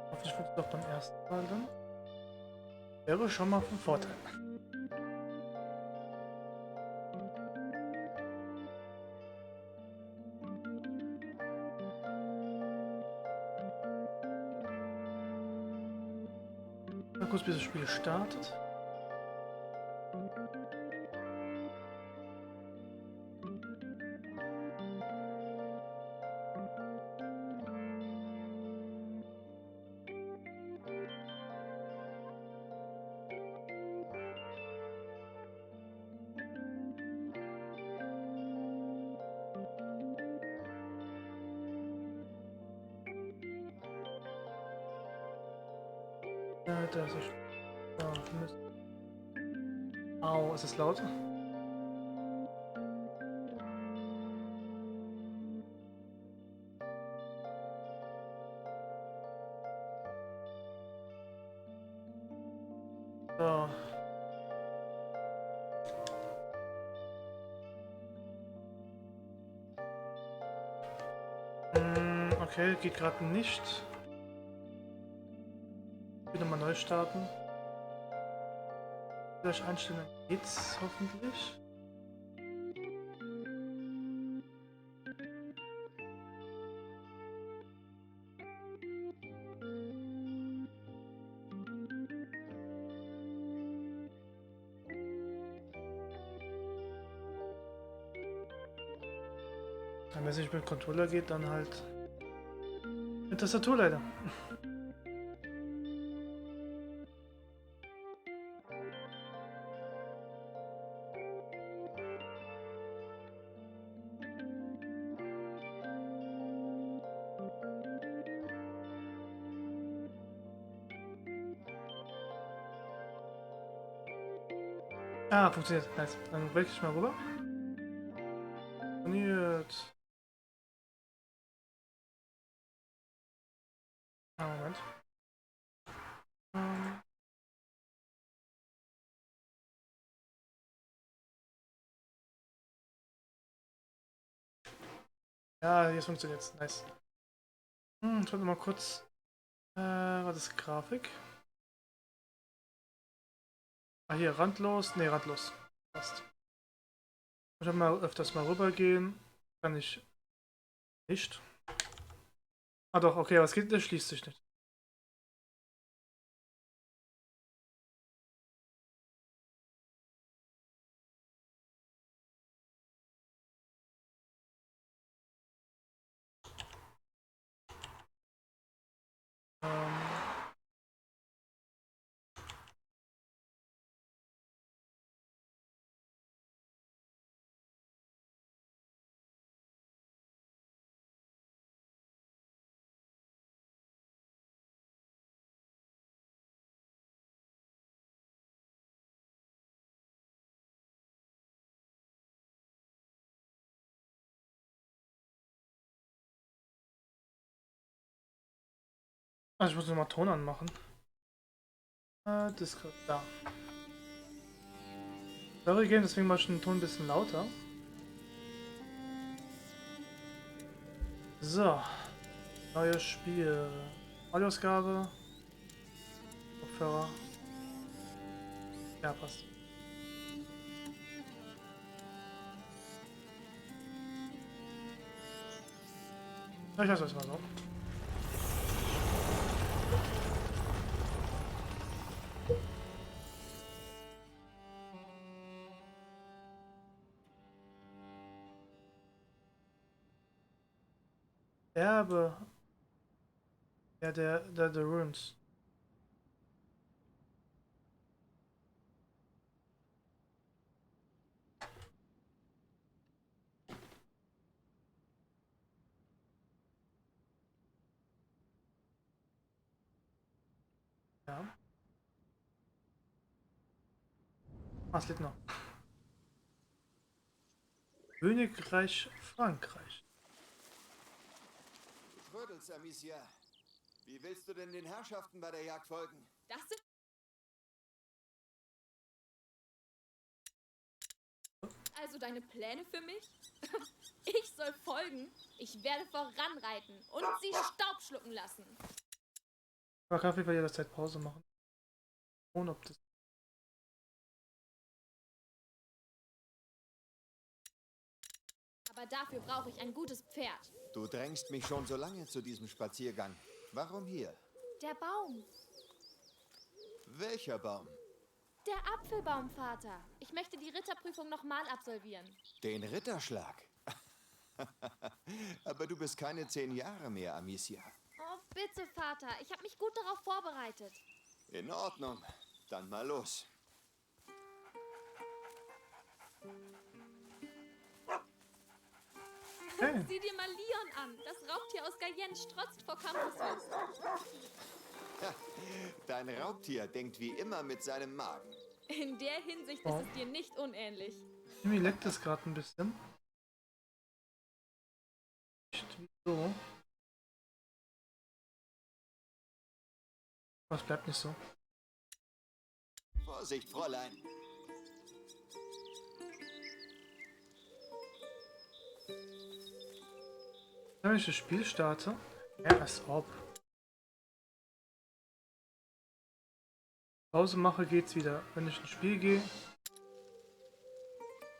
Hoffentlich wird es doch beim ersten Mal dann. Wäre schon mal von Vorteil. Mal kurz, bis das Spiel startet. Da ist es. So, Mist. Au, ist es laut? So. Okay, geht gerade nicht. Wieder mal neu starten. Vielleicht einstellen, dann geht's hoffentlich. Wenn es nicht mit Controller geht, dann halt mit Tastatur leider. Ah, funktioniert. Nice. Dann wechsle ich mal rüber. Funktioniert. Ah, Moment. Ähm, Ja, jetzt funktioniert's. Nice. Ich wollte mal kurz. Was ist Grafik? Ah, hier, randlos. Ne, randlos. Passt. Ich mal öfters mal rübergehen. Kann ich nicht. Ah doch, okay, was geht? Das schließt sich nicht. Ähm, also ich muss nochmal Ton anmachen. Discord, da. Sorry, Game, deswegen mache ich den Ton ein bisschen lauter. So, neues Spiel. Audioausgabe. Kopfhörer. Ja, passt. Ja, ich lasse es mal so. Erbe. Ja, der Runes. Ja. Ah, es liegt noch. Königreich Frankreich. Trödels, Amicia. Wie willst du denn den Herrschaften bei der Jagd folgen? Das sind also deine Pläne für mich? Ich soll folgen. Ich werde voranreiten und sie Staub schlucken lassen. Man kann auf jeden Fall jederzeit Pause machen. Ohne ob das. Aber dafür brauche ich ein gutes Pferd. Du drängst mich schon so lange zu diesem Spaziergang. Warum hier? Der Baum. Welcher Baum? Der Apfelbaum, Vater. Ich möchte die Ritterprüfung nochmal absolvieren. Den Ritterschlag. Aber du bist keine 10 Jahre mehr, Amicia. Oh, bitte, Vater. Ich habe mich gut darauf vorbereitet. In Ordnung. Dann mal los. Hey. Sieh dir mal Leon an. Das Raubtier aus Guyenne strotzt vor Campuslust. Dein Raubtier denkt wie immer mit seinem Magen. In der Hinsicht ist es dir nicht unähnlich. Irgendwie leckt es gerade ein bisschen. Nicht wieso. Was bleibt nicht so. Vorsicht, Fräulein. Wenn ich das Spiel starte, ja, als ob. Pause mache, geht's wieder. Wenn ich ins Spiel gehe,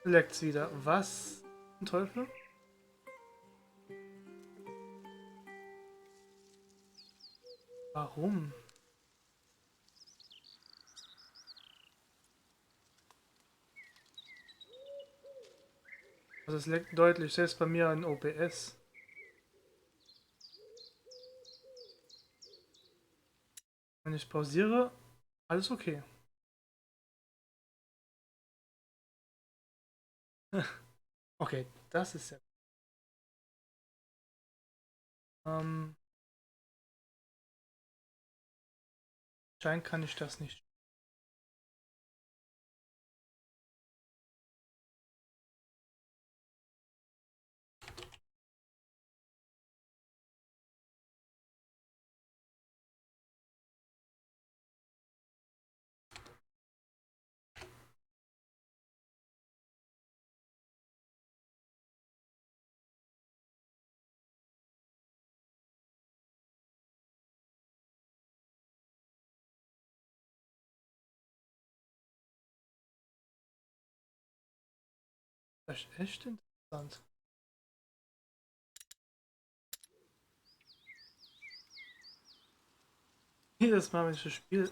leckt's wieder. Was zum Teufel? Warum? Also es leckt deutlich, selbst bei mir in OBS. Wenn ich pausiere, alles okay. Okay, das ist ja. Anscheinend kann ich das nicht. Das ist echt interessant. Jedes Mal, wenn ich das Spiel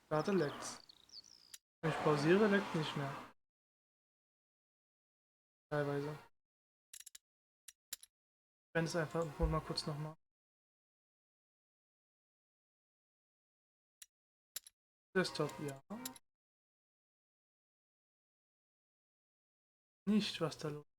starte, leckt's. Wenn ich pausiere, leckt nicht mehr. Teilweise. Ich werde es einfach mal kurz nochmal. Desktop, ja. Nicht, was da los ist.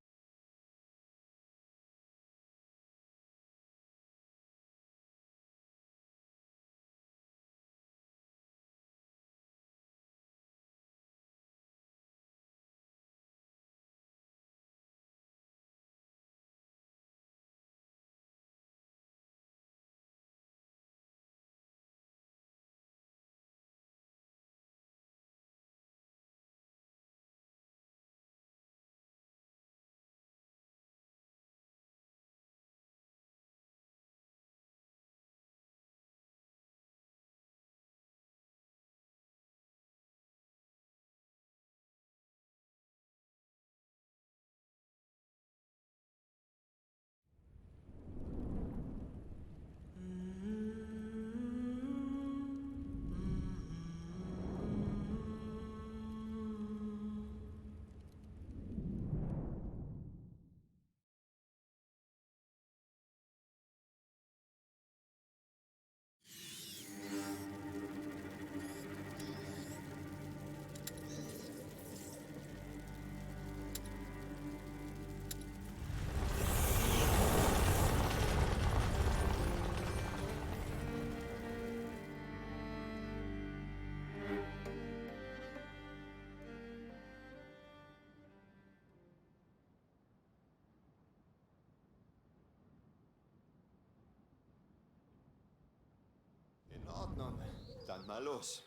In Ordnung. Dann mal los.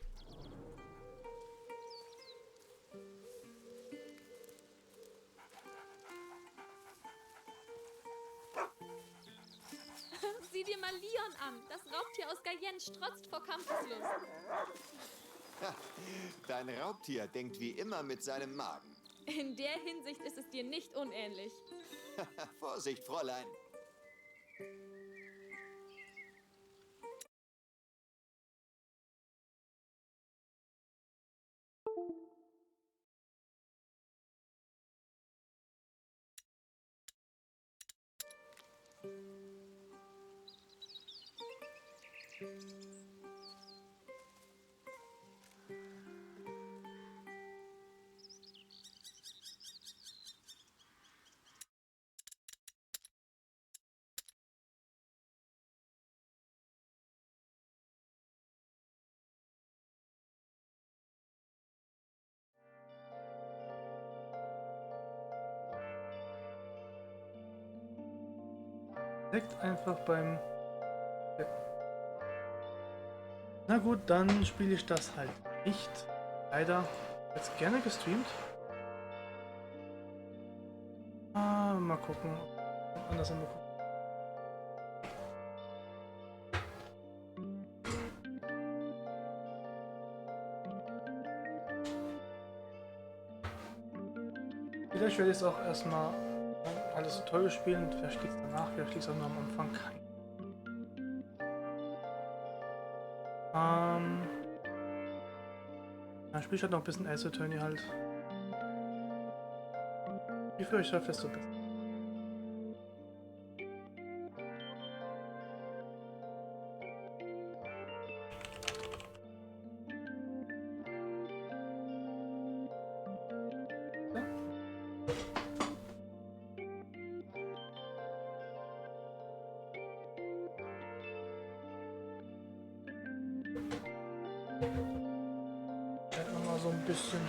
Sieh dir mal Leon an. Das Raubtier aus Guyenne strotzt vor Kampfeslust. Dein Raubtier denkt wie immer mit seinem Magen. In der Hinsicht ist es dir nicht unähnlich. Vorsicht, Fräulein. Leckt einfach beim. Ja. Na gut, dann spiele ich das halt nicht. Leider. Jetzt gerne gestreamt. Mal gucken. Anders hinbekommen. Vielleicht werde ich es auch erstmal alles Tutorial spielen, vielleicht geht es danach, vielleicht liegt es auch nur am Anfang. Dann spiele ich halt noch ein bisschen Ace Attorney halt. Wie viel ich schaffe, desto besser. Nochmal so ein bisschen.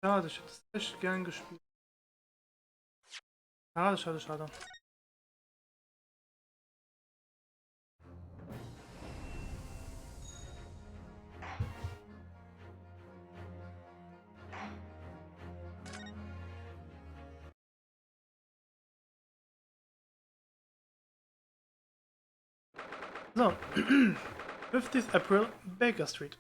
Schade, ich hätte es echt gern gespielt. Schade, schade, schade. So, 50th April, Baker Street.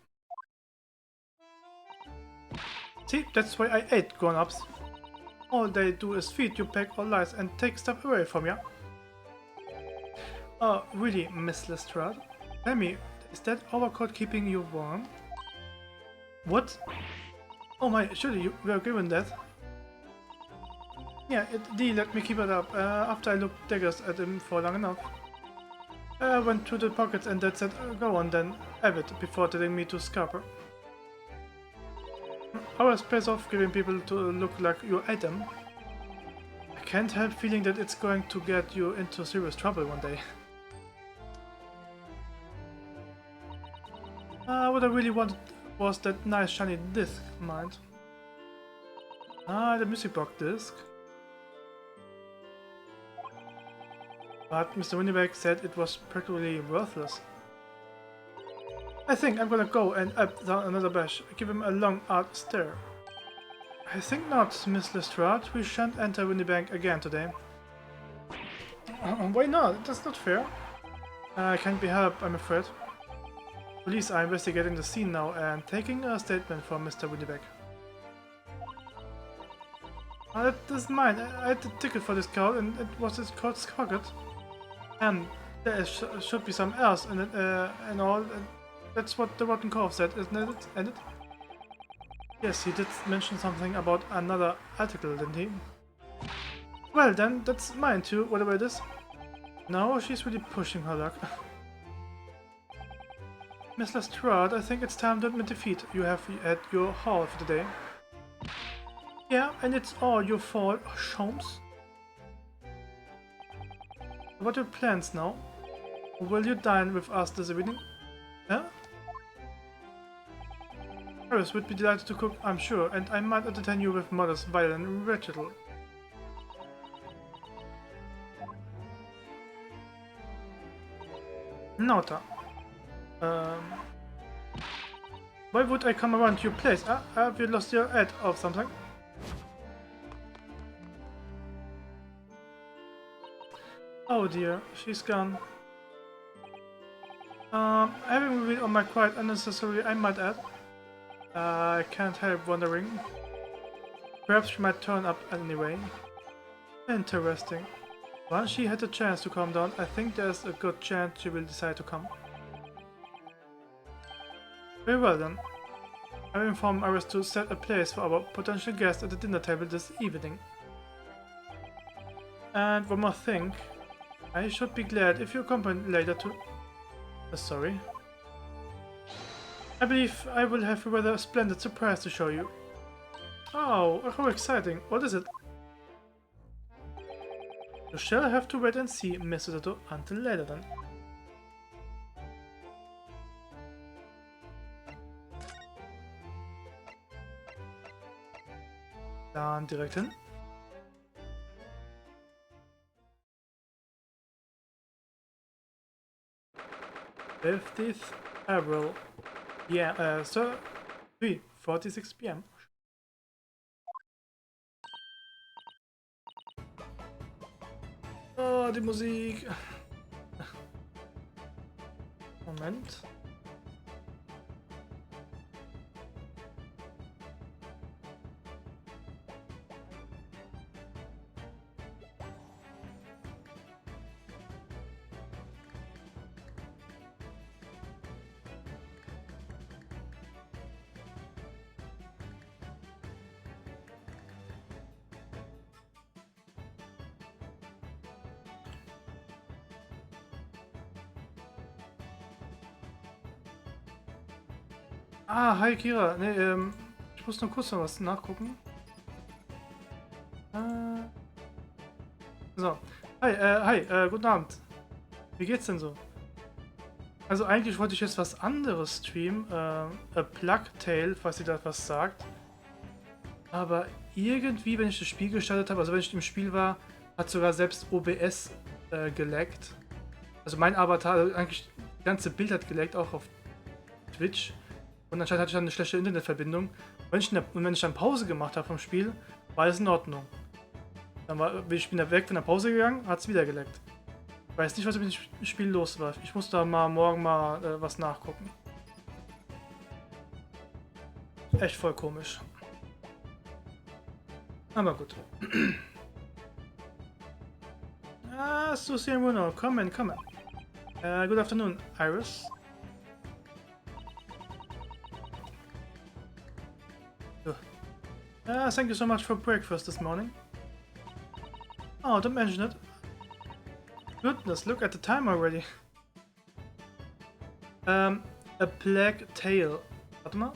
See, that's why I ate grown-ups. All they do is feed you, pack all lies, and take stuff away from you. Oh, really, Miss Lestrade? Tell me, is that overcoat keeping you warm? What? Oh my, surely you were given that? Yeah, it did let me keep it up, after I looked daggers at him for long enough. I went through the pockets and that said, go on then, have it, before telling me to scupper. I was pissed off giving people to look like your item. I can't help feeling that it's going to get you into serious trouble one day. What I really wanted was that nice shiny disc, mind. The music box disc. But Mr. Winnipeg said it was practically worthless. I think I'm gonna go and up down another bash, give him a long hard stare. I think not, Miss Lestrade. We shan't enter Winnipeg again today. Why not? That's not fair. I can't be helped, I'm afraid. Police are investigating the scene now and taking a statement from Mr. Winnipeg. That is mine. I had the ticket for this card and it was his coat's pocket. And there should be some else in it, and all. That's what the rotten corpse said, isn't it? And it? Yes, he did mention something about another article, didn't he? Well then, that's mine too, whatever it is. No, she's really pushing her luck. Miss Lestrade, I think it's time to admit defeat. You have at your haul for the day. Yeah, and it's all your fault, Sholmes. What are your plans now? Will you dine with us this evening? Huh? Paris would be delighted to cook, I'm sure, and I might entertain you with Mother's violin recital. Nota. Why would I come around to your place? Have you lost your head or something? Oh dear, she's gone. Having revealed on my quite unnecessarily, I might add. I can't help wondering. Perhaps she might turn up anyway. Interesting. Once she had the chance to calm down, I think there's a good chance she will decide to come. Very well then. I've informed Iris to set a place for our potential guest at the dinner table this evening. And one more thing. I should be glad if you accompany later to... sorry. I believe I will have a rather splendid surprise to show you. Oh, how exciting. What is it? You shall have to wait and see, Mr. Toto, until later then. Dann direkt hin. th April. Yeah, so 3:46 p.m. die Musik. Moment. Ah, hi Kira. Nee, ich muss nur kurz noch was nachgucken. So. Hi, guten Abend. Wie geht's denn so? Also eigentlich wollte ich jetzt was anderes streamen. A Plague Tale, falls ihr da was sagt. Aber irgendwie, wenn ich das Spiel gestartet habe, also wenn ich im Spiel war, hat sogar selbst OBS gelaggt. Also mein Avatar, also eigentlich das ganze Bild hat gelaggt, auch auf Twitch. Und anscheinend hatte ich dann eine schlechte Internetverbindung. Wenn ich dann Pause gemacht habe vom Spiel, war alles in Ordnung. Ich bin da weg von der Pause gegangen, hat es wieder gelaggt. Ich weiß nicht, was mit dem Spiel los war. Ich muss da mal morgen mal was nachgucken. Echt voll komisch. Aber gut. Ah, zusehen, Bruno. Come in. Good afternoon, Iris. Thank you so much for breakfast this morning. Oh, don't mention it. Goodness, look at the time already. A Plague Tale. Warte mal.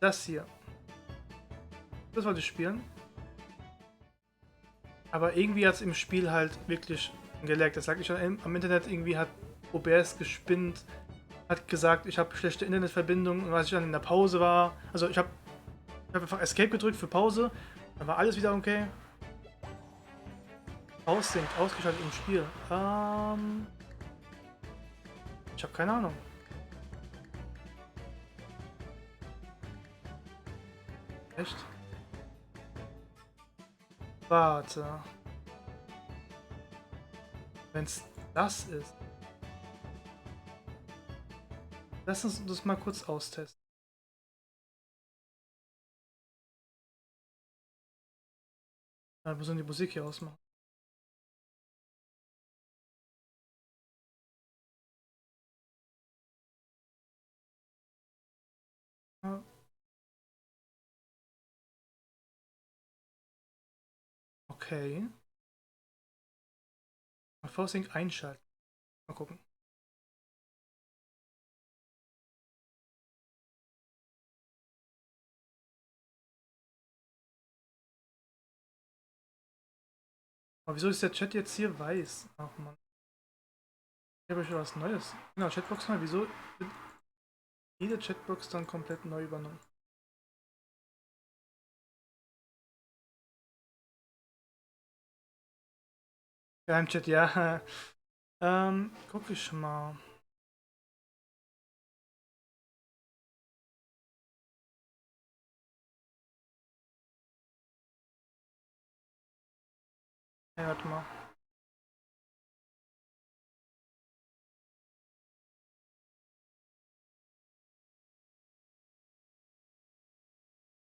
Das hier. Das wollte ich spielen. Aber irgendwie hat es im Spiel halt wirklich gelaggt. Das sag ich schon am Internet. Irgendwie hat OBS gespinnt. Hat gesagt, ich habe schlechte Internetverbindung. Und als ich dann in der Pause war. Also ich habe einfach Escape gedrückt für Pause. Dann war alles wieder okay. Aussync, ausgeschaltet im Spiel. Ich habe keine Ahnung. Echt? Warte. Wenn's das ist. Lass uns das mal kurz austesten. Wir müssen die Musik hier ausmachen. Ja. Okay. Mal V-Sync einschalten. Mal gucken. Aber wieso ist der Chat jetzt hier weiß? Ach man. Ich habe schon was Neues. Genau, Chatbox neu. Wieso wird jede Chatbox dann komplett neu übernommen? Ja, im Chat, ja. Guck ich mal. Ja, warte mal.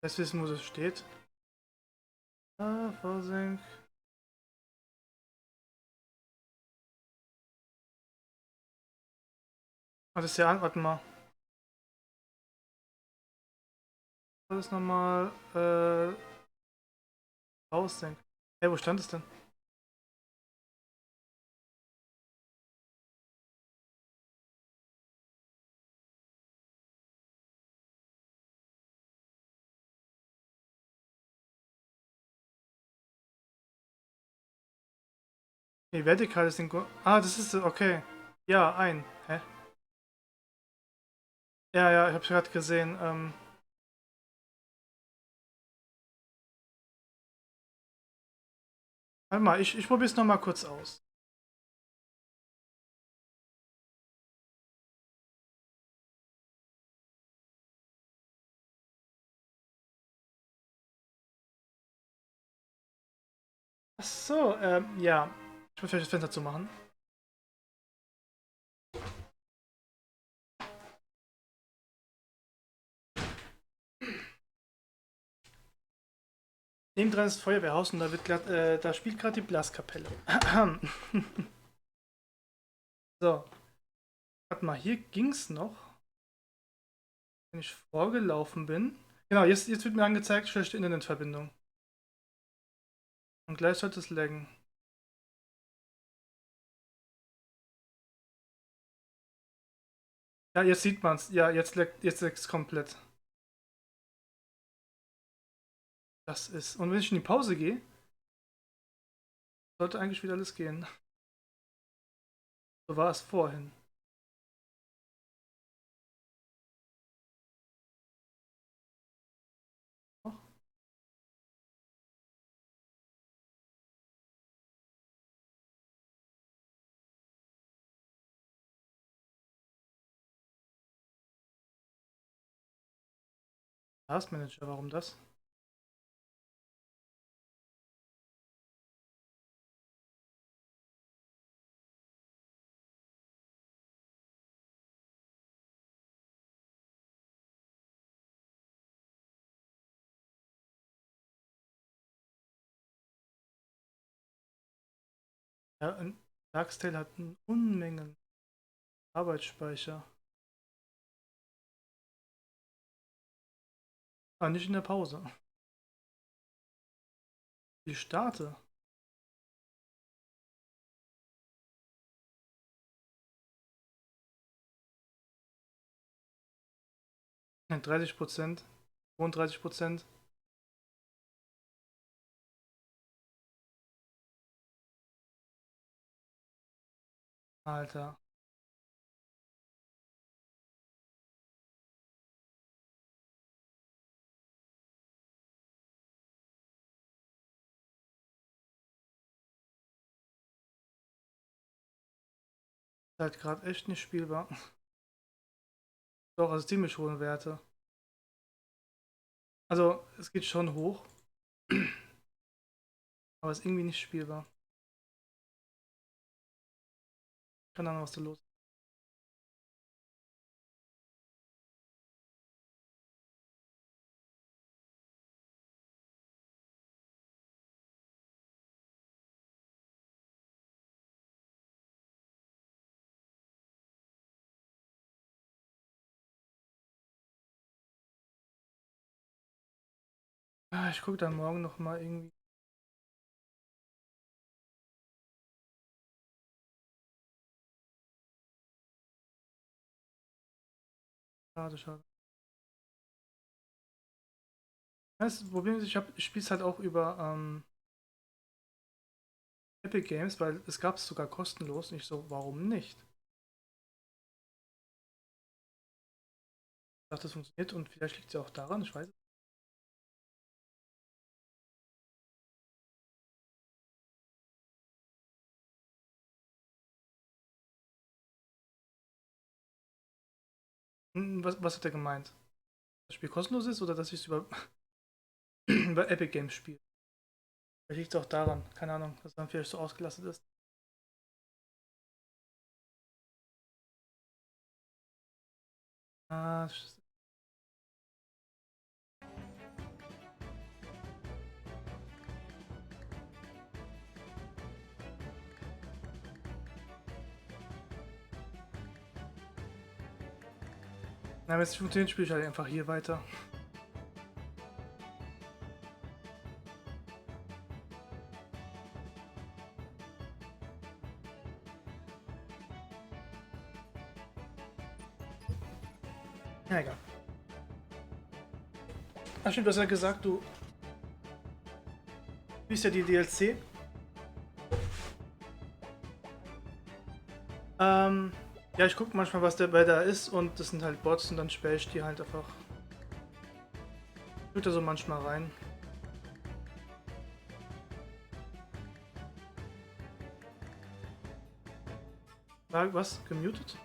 Lässt wissen, wo das steht. V-Sync. Ah, das ist ja an. Warte mal. Was ist nochmal? V-Sync. Hey, wo stand es denn? Nee, vertikales Synchron. Ah, das ist okay. Ja, ein. Hä? Ja, ich hab's gerade gesehen. Warte mal, ich probier's noch mal kurz aus. Achso, ja. Ich muss vielleicht das Fenster zumachen. Nebendran ist das Feuerwehrhaus und da spielt gerade die Blaskapelle. So. Warte mal, hier ging's noch. Wenn ich vorgelaufen bin. Genau, jetzt wird mir angezeigt, schlechte Internetverbindung. Und gleich sollte es laggen. Ja, jetzt sieht man's. Ja, jetzt laggt es komplett. Das ist. Und wenn ich in die Pause gehe, sollte eigentlich wieder alles gehen. So war es vorhin. Taskmanager, warum das? Ja, ein Darkstale hat eine Unmengen Arbeitsspeicher. Aber nicht in der Pause. Ich starte. Ja, 30%, 32%. Alter. Ist halt gerade echt nicht spielbar. Doch, also ziemlich hohe Werte. Also, es geht schon hoch. Aber ist irgendwie nicht spielbar. Keine Ahnung, was da los ist. Ah, ich gucke dann morgen noch mal irgendwie. Schade, schade. Das Problem ist, ich spiele es halt auch über Epic Games, weil es gab es sogar kostenlos. Und ich so, warum nicht? Ich dachte, das funktioniert und vielleicht liegt es ja auch daran, ich weiß es. Was hat er gemeint? Dass das Spiel kostenlos ist oder dass ich es über, über Epic Games spiele? Vielleicht liegt es auch daran, keine Ahnung, dass es dann vielleicht so ausgelastet ist. Ah, na, wenn es nicht funktioniert, spiele ich halt einfach hier weiter. Ja, egal. Ach stimmt, du hast ja gesagt, du spielst ja die DLC. Ja, ich gucke manchmal, was dabei da ist und das sind halt Bots und dann sperre ich die halt einfach. Tut da so manchmal rein. War was? Gemutet?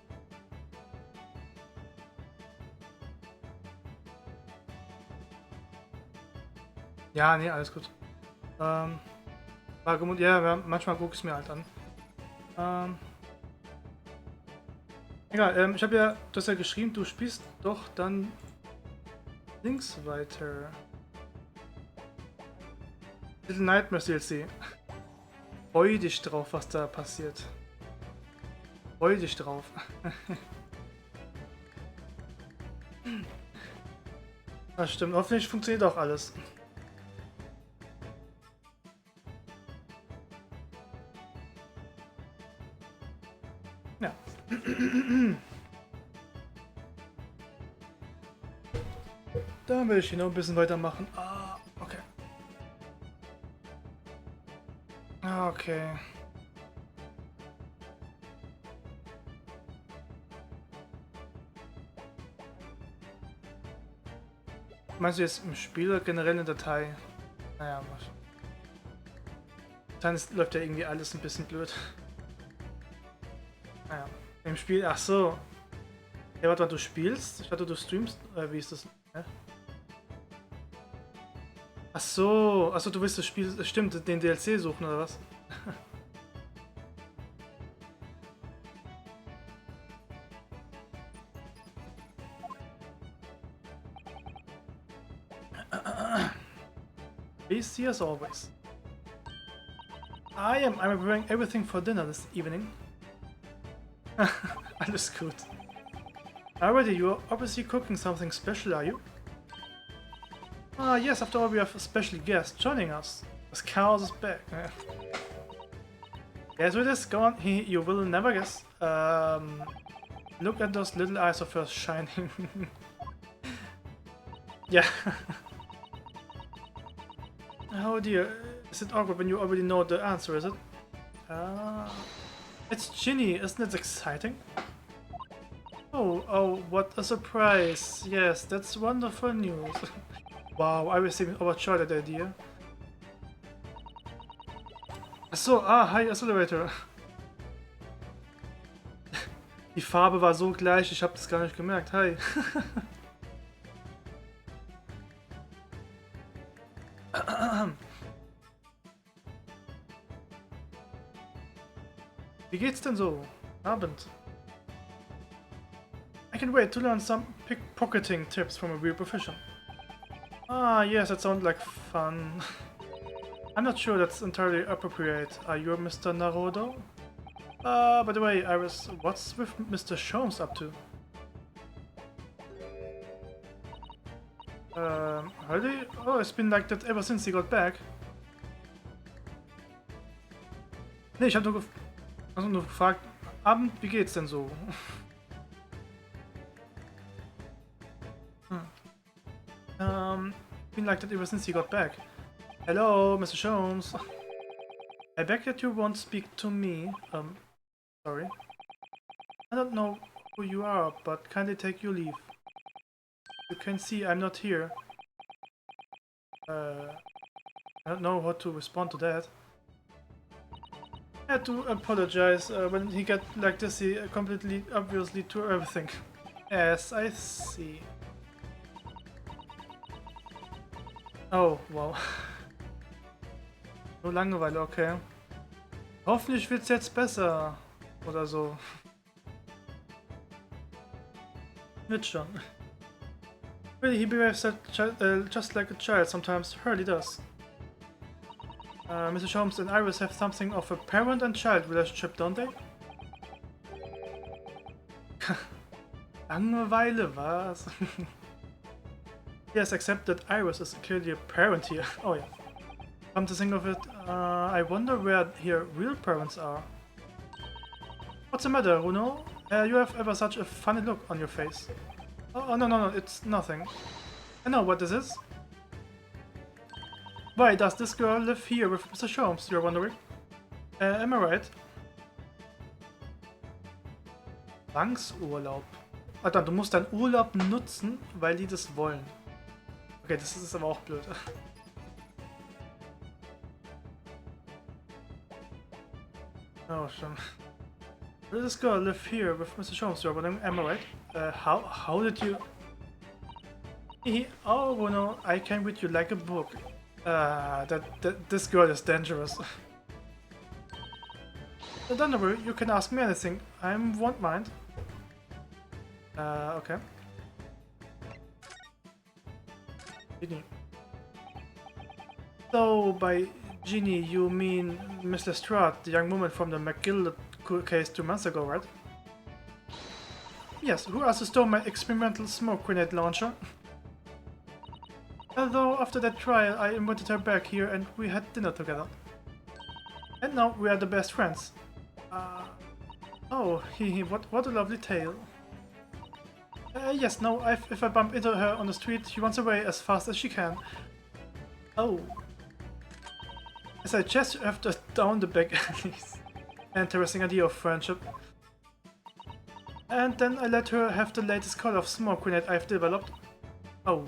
Ja, nee, alles gut. Ja, manchmal gucke ich es mir halt an. Egal, ich habe ja, du hast ja geschrieben, du spielst doch dann links weiter. Little Nightmares DLC. Freu dich drauf, was da passiert. Freu dich drauf. Das stimmt, hoffentlich funktioniert auch alles. Ja. Dann will ich hier noch ein bisschen weitermachen. Ah, okay. Okay. Meinst du jetzt im Spiel oder generell in der Datei? Naja, dann läuft ja irgendwie alles ein bisschen blöd. Naja, im Spiel, ach so. Ja, warte mal, du spielst? Ich dachte, du streamst? Wie ist das? Hä? Ach so, achso, du willst das Spiel, stimmt, den DLC suchen oder was? Busy as always. I'm preparing everything for dinner this evening. Alles gut. Already, you're obviously cooking something special, are you? Ah, yes, after all, we have a special guest joining us. The chaos is back. Guess with this, go on, you will never guess. Look at those little eyes of yours shining. Yeah. Oh dear, is it awkward when you already know the answer, is it? It's Ginny, isn't it exciting? Oh, what a surprise. Yes, that's wonderful news. Wow, I was even overjoyed at the idea. So, hi Accelerator. Die Farbe war so gleich, ich habe das gar nicht gemerkt. Hi. Wie geht's denn so? Abend. I can't wait to learn some pickpocketing tips from a real profession. Ah, yes, that sounds like fun. I'm not sure that's entirely appropriate. Are you Mr. Narodo? By the way, Iris, what's with Mr. Sholmes up to? Holiday? Oh, it's been like that ever since he got back. Nee, ich hab nur gefragt, Abend, wie geht's denn so? Been like that ever since he got back. Hello, Mr. Sholmes. I beg that you won't speak to me. Sorry. I don't know who you are, but kindly take your leave. You can see I'm not here. I don't know how to respond to that. I had to apologize. When he got like this, he completely obviously to everything. Yes, I see. Oh, wow. Nur Langeweile, okay. Hoffentlich wird's jetzt besser. Oder so. Wird schon. Really, he behaves just like a child sometimes. Hardly does. Mr. Sholmes and Iris have something of a parent and child relationship, don't they? Langeweile, was? Yes, except that Iris is clearly a parent here. Oh yeah. Come to think of it, I wonder where her real parents are. What's the matter, Runo? You have ever such a funny look on your face. Oh, no, it's nothing. I know what this is. Why does this girl live here with Mr. Sholmes, you're wondering? Am I right? Zwangsurlaub. Alter, du musst deinen Urlaub nutzen, weil die das wollen. Okay, das ist aber auch blöd. Oh, schon. Does this girl live here with Mr. Sholmes, you're wondering? Am I right? How did you... Oh, no, I can read you like a book. This girl is dangerous. Don't worry, you can ask me anything. I won't mind. Okay. Genie. So, by Genie, you mean Miss Lestrade, the young woman from the McGill case 2 months ago, right? Yes, who also stole my experimental smoke grenade launcher. Although, after that trial, I invited her back here and we had dinner together. And now we are the best friends. Oh, what a lovely tale. Yes, no, if I bump into her on the street, she runs away as fast as she can. Oh. As I just have to down the back alleys. Interesting idea of friendship. And then I let her have the latest color of smoke grenade I've developed. Oh.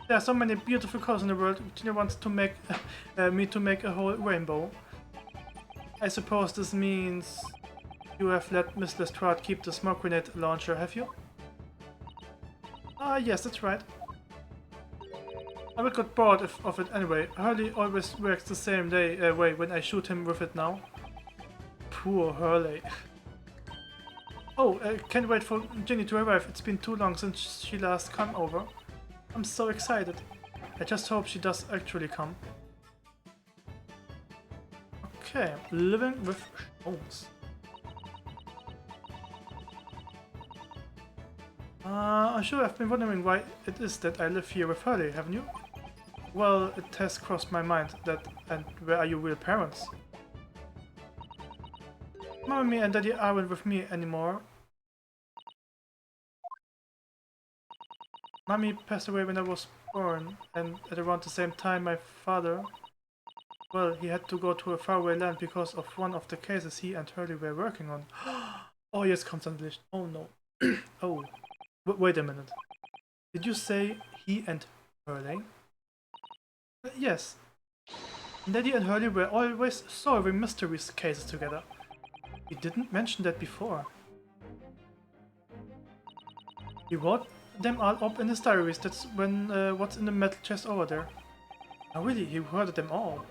There are so many beautiful colors in the world, Gina wants to make me to make a whole rainbow. I suppose this means you have let Miss Lestrade keep the smoke grenade launcher, have you? Ah, yes, that's right. I would got bored of it anyway. Hurley always works the same way when I shoot him with it now. Poor Hurley. Oh, I can't wait for Ginny to arrive. It's been too long since she last come over. I'm so excited. I just hope she does actually come. Okay, living with Holmes. I'm sure I've been wondering why it is that I live here with Hurley, haven't you? Well, it has crossed my mind that, and where are your real parents? Mommy and Daddy aren't with me anymore. Mommy passed away when I was born, and at around the same time my father... Well, he had to go to a faraway land because of one of the cases he and Hurley were working on. Oh yes, constantly. Oh no. Oh. Wait a minute. Did you say he and Hurley? Yes. Daddy and Hurley were always solving mysteries cases together. He didn't mention that before. He wrote them all up in his diaries. That's when what's in the metal chest over there. Oh really, he heard them all.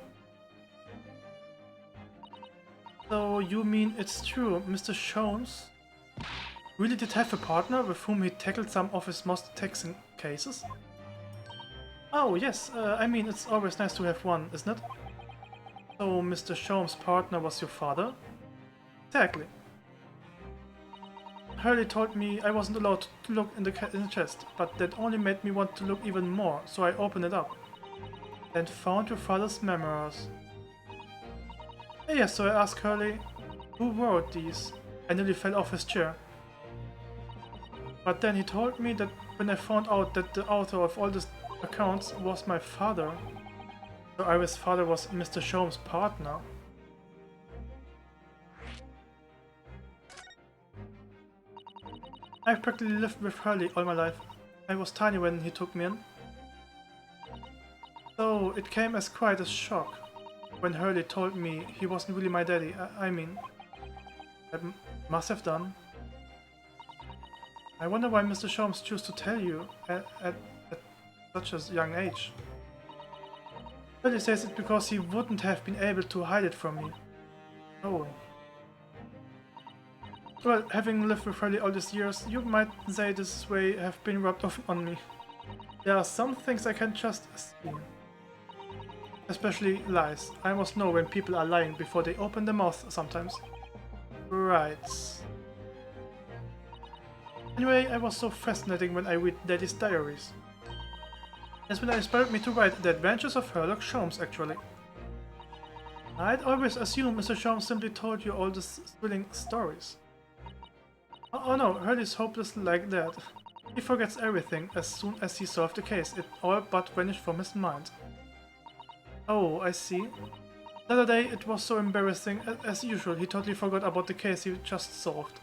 So you mean it's true, Mr. Jones really did have a partner with whom he tackled some of his most taxing cases? Oh yes, I mean it's always nice to have one, isn't it? So Mr. Jones' partner was your father? Exactly. Hurley told me I wasn't allowed to look in the chest, but that only made me want to look even more, so I opened it up. And found your father's memoirs. Yes, so I asked Hurley, who wrote these? I nearly fell off his chair. But then he told me that when I found out that the author of all these accounts was my father, so Iris' father was Mr. Jones' partner. I've practically lived with Hurley all my life. I was tiny when he took me in. So it came as quite a shock when Hurley told me he wasn't really my daddy. I mean, I must have done. I wonder why Mr. Jones chose to tell you at such a young age. Hurley says it's because he wouldn't have been able to hide it from me. Oh. Well, having lived with Hurley all these years, you might say this way have been rubbed off on me. There are some things I can just see. Especially lies. I must know when people are lying before they open their mouth sometimes. Right. Anyway, I was so fascinating when I read Daddy's diaries. That's when inspired me to write The Adventures of Sherlock Holmes, actually. I'd always assumed Mr. Holmes simply told you all these thrilling stories. Oh no, Hurley's hopeless like that. He forgets everything as soon as he solved the case. It all but vanished from his mind. Oh, I see. The other day it was so embarrassing. As usual, he totally forgot about the case he just solved.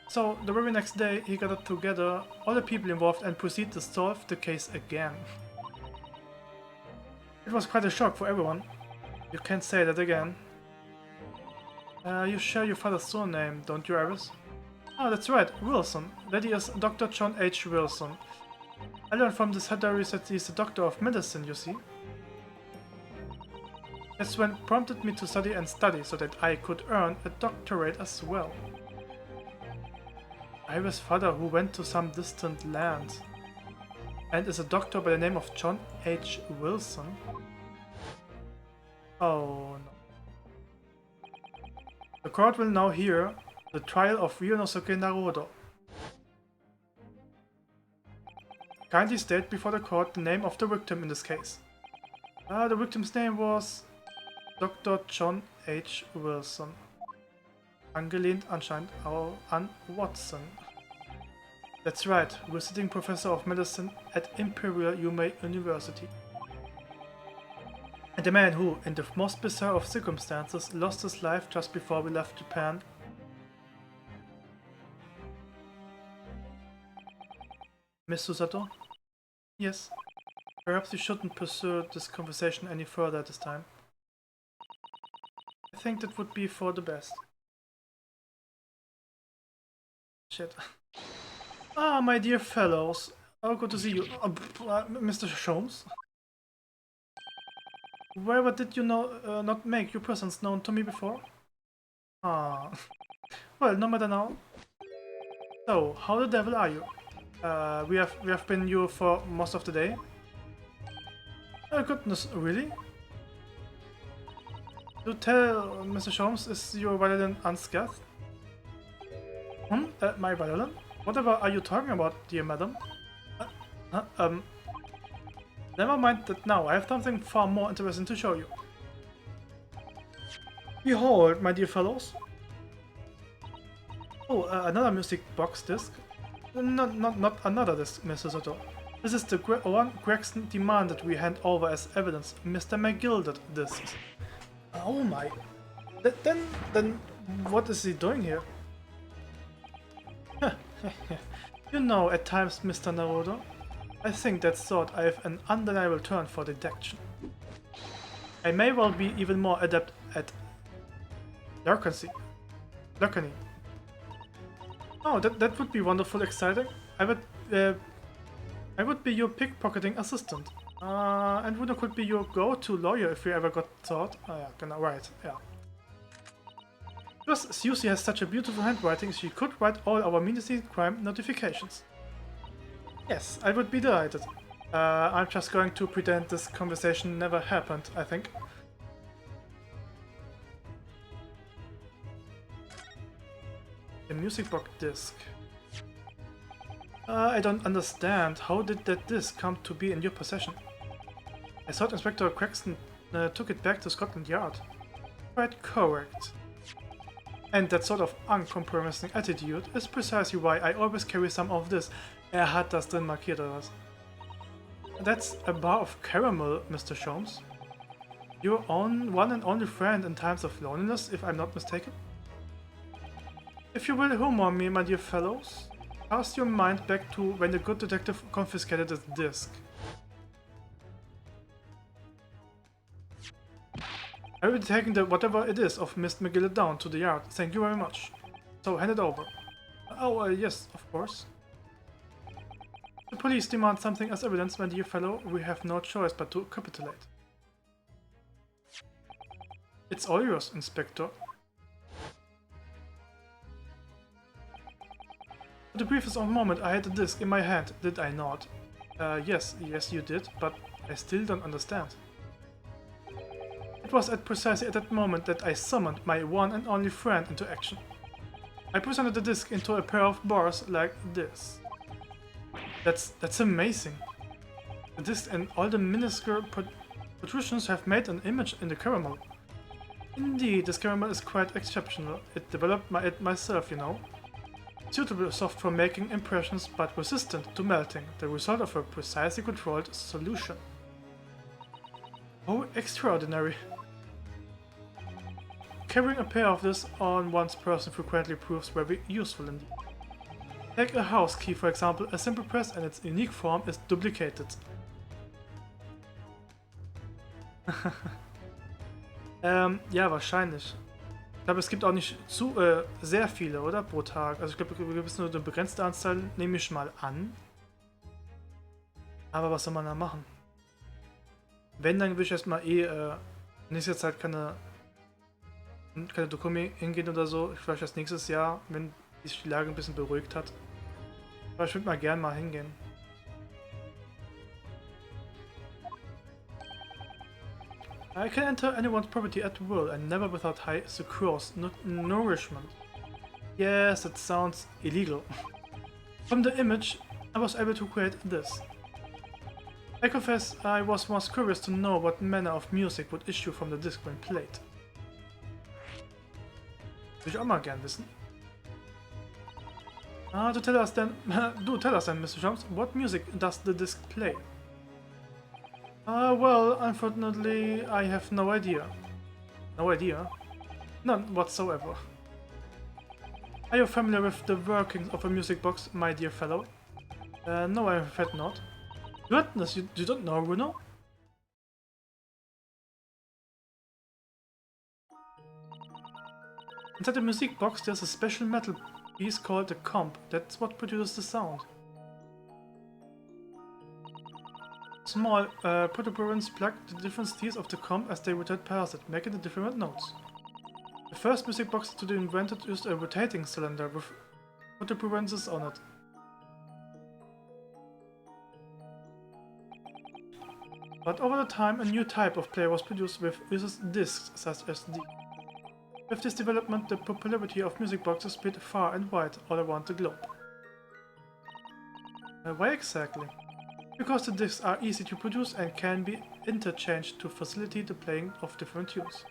So, the very next day he gathered together all the people involved and proceeded to solve the case again. It was quite a shock for everyone. You can't say that again. You share your father's surname, don't you, Iris? Oh, that's right, Wilson. Daddy is Dr. John H. Wilson. I learned from this diary that he's a doctor of medicine, you see. That's when prompted me to study and study so that I could earn a doctorate as well. Iris' father, who went to some distant land and is a doctor by the name of John H. Wilson. Oh no. The court will now hear the trial of Ryunosuke Naruto. Kindly state before the court the name of the victim in this case. The victim's name was Dr. John H. Wilson. Angelehnt anscheinend an Watson. That's right, visiting professor of medicine at Imperial Yume University. And the man who, in the most bizarre of circumstances, lost his life just before we left Japan. Miss Susato? Yes. Perhaps you shouldn't pursue this conversation any further at this time. I think that would be for the best. Shit. Ah, my dear fellows. Oh, good to see you. Mr. Sholmes? Wherever did you not make your presence known to me before? Ah. Well, no matter now. So, how the devil are you? We have been you for most of the day. Oh goodness, really? To tell Mr. Sholmes, is your violin unscathed? My violin? Whatever are you talking about, dear madam? Never mind that now, I have something far more interesting to show you. Behold, my dear fellows. Oh, another music box disc? Not another disc, Mr. Soto. This is the one Gregson demanded we hand over as evidence, Mr. McGilded discs. Oh my. Then what is he doing here? You know, at times, Mr. Naruto, I think that thought I have an undeniable turn for deduction. I may well be even more adept at larceny. Oh, that would be wonderful, exciting. I would be your pickpocketing assistant. And Runo could be your go-to lawyer if you ever got thought. Oh yeah, right, yeah. Plus, Susie has such a beautiful handwriting, she could write all our ministry crime notifications. Yes, I would be delighted. I'm just going to pretend this conversation never happened, I think. The music box disc. I don't understand. How did that disc come to be in your possession? I thought Inspector Craxton took it back to Scotland Yard. Quite correct. And that sort of uncompromising attitude is precisely why I always carry some of this. Hat das drin markiert oder was? That's a bar of caramel, Mr. Sholmes. Your own one and only friend in times of loneliness, if I'm not mistaken? If you will humor me, my dear fellows, cast your mind back to when the good detective confiscated this disc. I will be taking whatever it is of Miss McGill down to the yard. Thank you very much. So hand it over. Oh, yes, of course. The police demand something as evidence, my dear fellow. We have no choice but to capitulate. It's all yours, Inspector. For the briefest of moment I had the disc in my hand, did I not? Yes you did, but I still don't understand. It was precisely at that moment that I summoned my one and only friend into action. I presented the disc into a pair of bars like this. That's amazing. The disc and all the minuscule protrusions have made an image in the caramel. Indeed, this caramel is quite exceptional. It developed it myself, you know. Suitably soft for making impressions, but resistant to melting, the result of a precisely controlled solution. Oh, extraordinary. Carrying a pair of this on one's person frequently proves very useful indeed. Take a house key, for example. A simple press and its unique form is duplicated. Ja, wahrscheinlich. Ich glaube, es gibt auch nicht sehr viele, oder? Pro Tag. Also ich glaube, es gibt nur eine begrenzte Anzahl, nehme ich mal an. Aber was soll man da machen? Wenn, dann würde ich erstmal nächste Zeit keine Dokumi hingehen oder so. Vielleicht erst nächstes Jahr, wenn sich die Lage ein bisschen beruhigt hat. Aber ich würde mal gern mal hingehen. I can enter anyone's property at will and never without high sucrose nourishment. Yes, that sounds illegal. From the image, I was able to create this. I confess I was most curious to know what manner of music would issue from the disc when played. Würde ich auch mal gern wissen. Do tell us then, Mr. Jones, what music does the disc play? Well, unfortunately, I have no idea. No idea? None whatsoever. Are you familiar with the workings of a music box, my dear fellow? No, I'm afraid not. Goodness, you don't know, Bruno? Inside the music box, there's a special metal piece called the kommt. That's what produces the sound. Small protuberance plug the different tiers of the kommt as they rotate past it, making the different notes. The first music box to be invented used a rotating cylinder with protuberances on it. But over the time, a new type of player was produced which uses discs such as these. With this development, the popularity of music boxes spread far and wide all around the globe. Why exactly? Because the discs are easy to produce and can be interchanged to facilitate the playing of different tunes.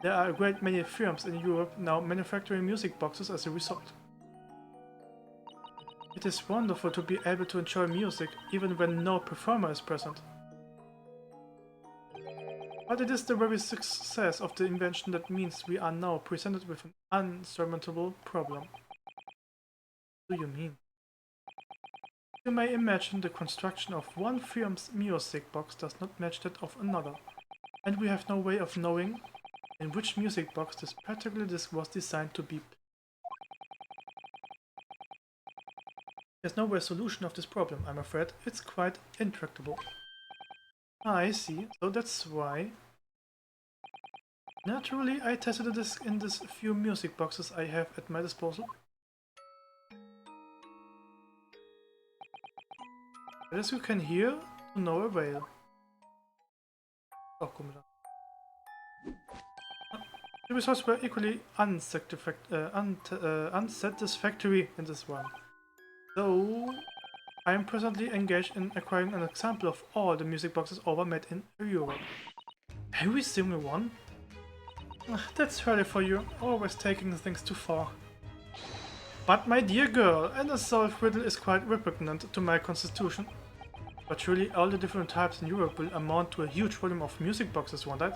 There are a great many firms in Europe now manufacturing music boxes as a result. It is wonderful to be able to enjoy music even when no performer is present. But it is the very success of the invention that means we are now presented with an unsurmountable problem. What do you mean? You may imagine the construction of one firm's music box does not match that of another, and we have no way of knowing in which music box this particular disc was designed to be. There's no resolution of this problem, I'm afraid. It's quite intractable. I see, so that's why. Naturally, I tested the disc in these few music boxes I have at my disposal. But as you can hear, to no avail. Oh, komisch. The results were equally unsatisfactory in this one. So, I am presently engaged in acquiring an example of all the music boxes ever made in Europe. Every single one? That's early for you, always taking things too far. But my dear girl, an unsolved riddle is quite repugnant to my constitution. But surely all the different types in Europe will amount to a huge volume of music boxes, won't it?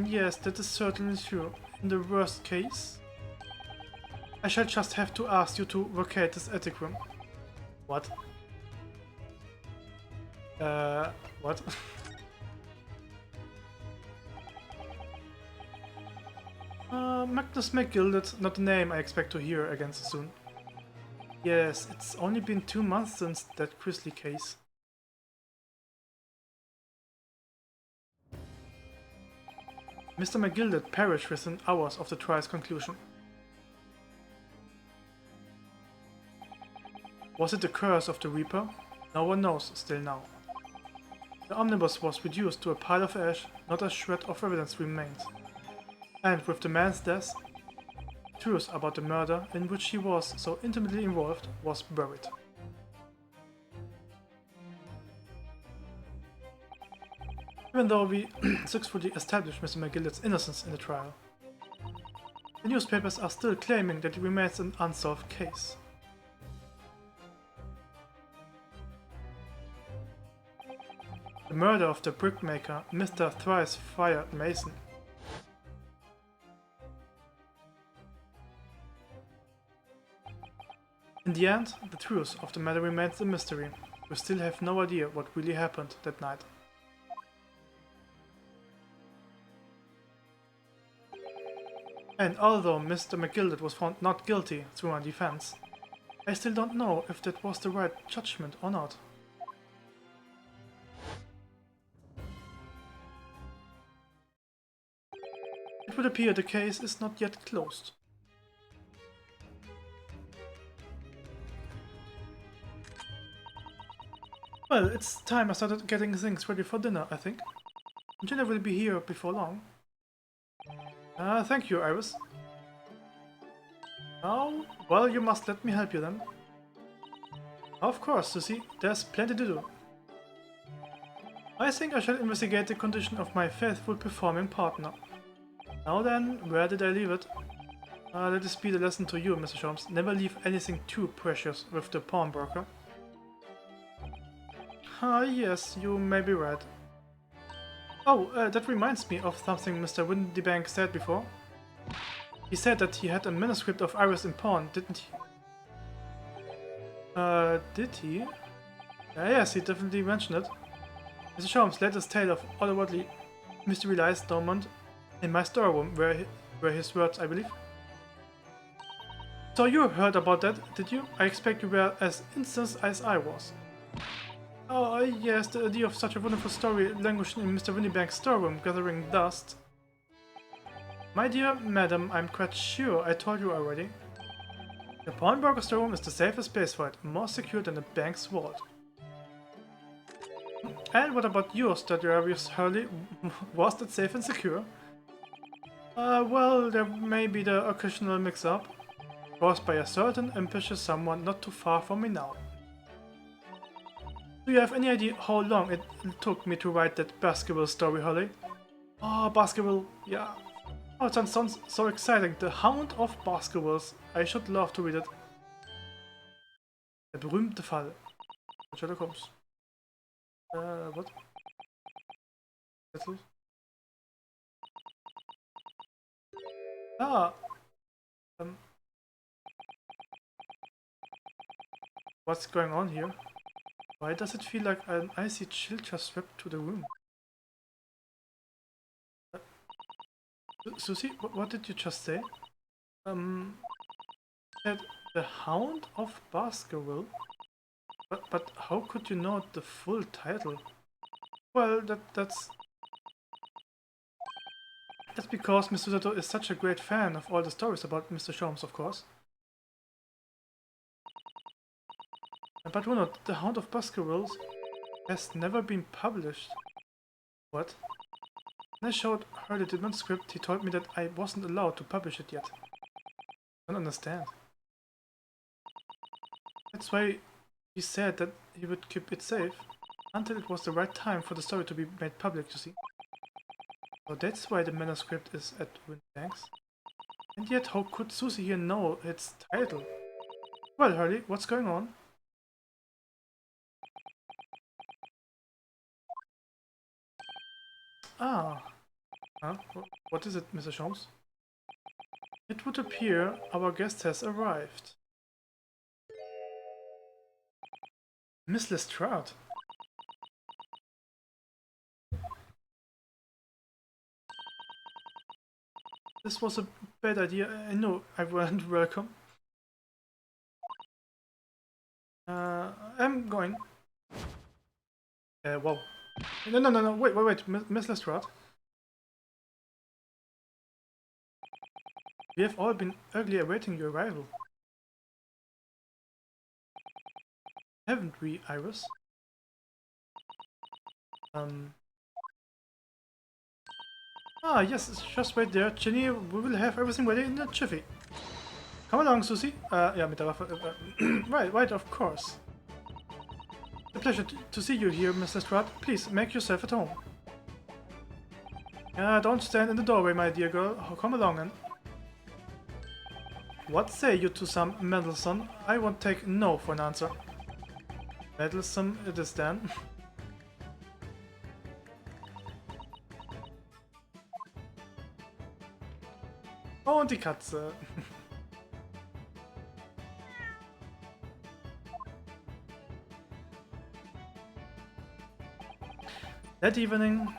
Yes, that is certainly true. In the worst case, I shall just have to ask you to vacate this attic room. What? What? Magnus McGilded, not the name I expect to hear again so soon. Yes, it's only been 2 months since that grisly case. Mr. McGilded perished within hours of the trial's conclusion. Was it the curse of the Reaper? No one knows still now. The omnibus was reduced to a pile of ash, not a shred of evidence remained. And with the man's death, the truth about the murder in which he was so intimately involved was buried. Even though we successfully established Mr. McGilded's innocence in the trial, the newspapers are still claiming that it remains an unsolved case. The murder of the brickmaker, Mr. Thrice-Fired Mason. In the end, the truth of the matter remains a mystery. We still have no idea what really happened that night. And although Mr. McGilded was found not guilty through my defense, I still don't know if that was the right judgment or not. would appear the case is not yet closed. Well, it's time I started getting things ready for dinner, I think. Dinner will be here before long. Thank you, Iris. Oh, well, you must let me help you then. Of course, Susie, there's plenty to do. I think I shall investigate the condition of my faithful performing partner. Now then, where did I leave it? Let this be the lesson to you, Mr. Sholmes. Never leave anything too precious with the pawnbroker. Yes, you may be right. Oh, that reminds me of something Mr. Windybank said before. He said that he had a manuscript of Iris in pawn, didn't he? Did he? Yes, he definitely mentioned it. Mr. Sholmes' latest tale of otherworldly mystery lies dormant in my storeroom, were his words, I believe. So you heard about that, did you? I expect you were as incensed as I was. Oh, yes, the idea of such a wonderful story languishing in Mr. Windybank's storeroom, gathering dust. My dear madam, I'm quite sure I told you already. The pawnbroker storeroom is the safest place for it, more secure than the bank's vault. And what about yours, Darius Hurley? Was that safe and secure? Well, there may be the occasional mix-up, caused by a certain ambitious someone not too far from me now. Do you have any idea how long it took me to write that basketball story, Hurley? Oh, basketball, yeah. Oh, it sounds so exciting. The Hound of Basketballs. I should love to read it. Der berühmte Fall. Sherlock Holmes. What? Let's lose. Ah! What's going on here? Why does it feel like an icy chill just swept through the room? Susie, what did you just say? Said the Hound of Baskerville? But how could you know the full title? Well, that's because Mr. Sato is such a great fan of all the stories about Mr. Sholmes, of course. But Ronald, the Hound of Baskerville has never been published. What? When I showed her the manuscript, he told me that I wasn't allowed to publish it yet. I don't understand. That's why he said that he would keep it safe until it was the right time for the story to be made public, you see. So that's why the manuscript is at Windybank's. And yet, how could Susie here know its title? Well, Hurley, what's going on? Ah. Huh? What is it, Mr. Sholmes? It would appear our guest has arrived. Miss Lestrade. This was a bad idea. I know I weren't welcome. I'm going. Whoa. No, wait, Miss Lestrade. We have all been eagerly awaiting your arrival. Haven't we, Iris? Ah, yes, just wait there, Ginny. We will have everything ready in a jiffy. Come along, Susie. Ja, mit der Waffe. Right, of course. A pleasure to see you here, Mr. Lestrade. Please, make yourself at home. Don't stand in the doorway, my dear girl. Come along and... What say you to some meddlesome? I won't take no for an answer. Meddlesome it is then. Oh, und die Katze. That evening,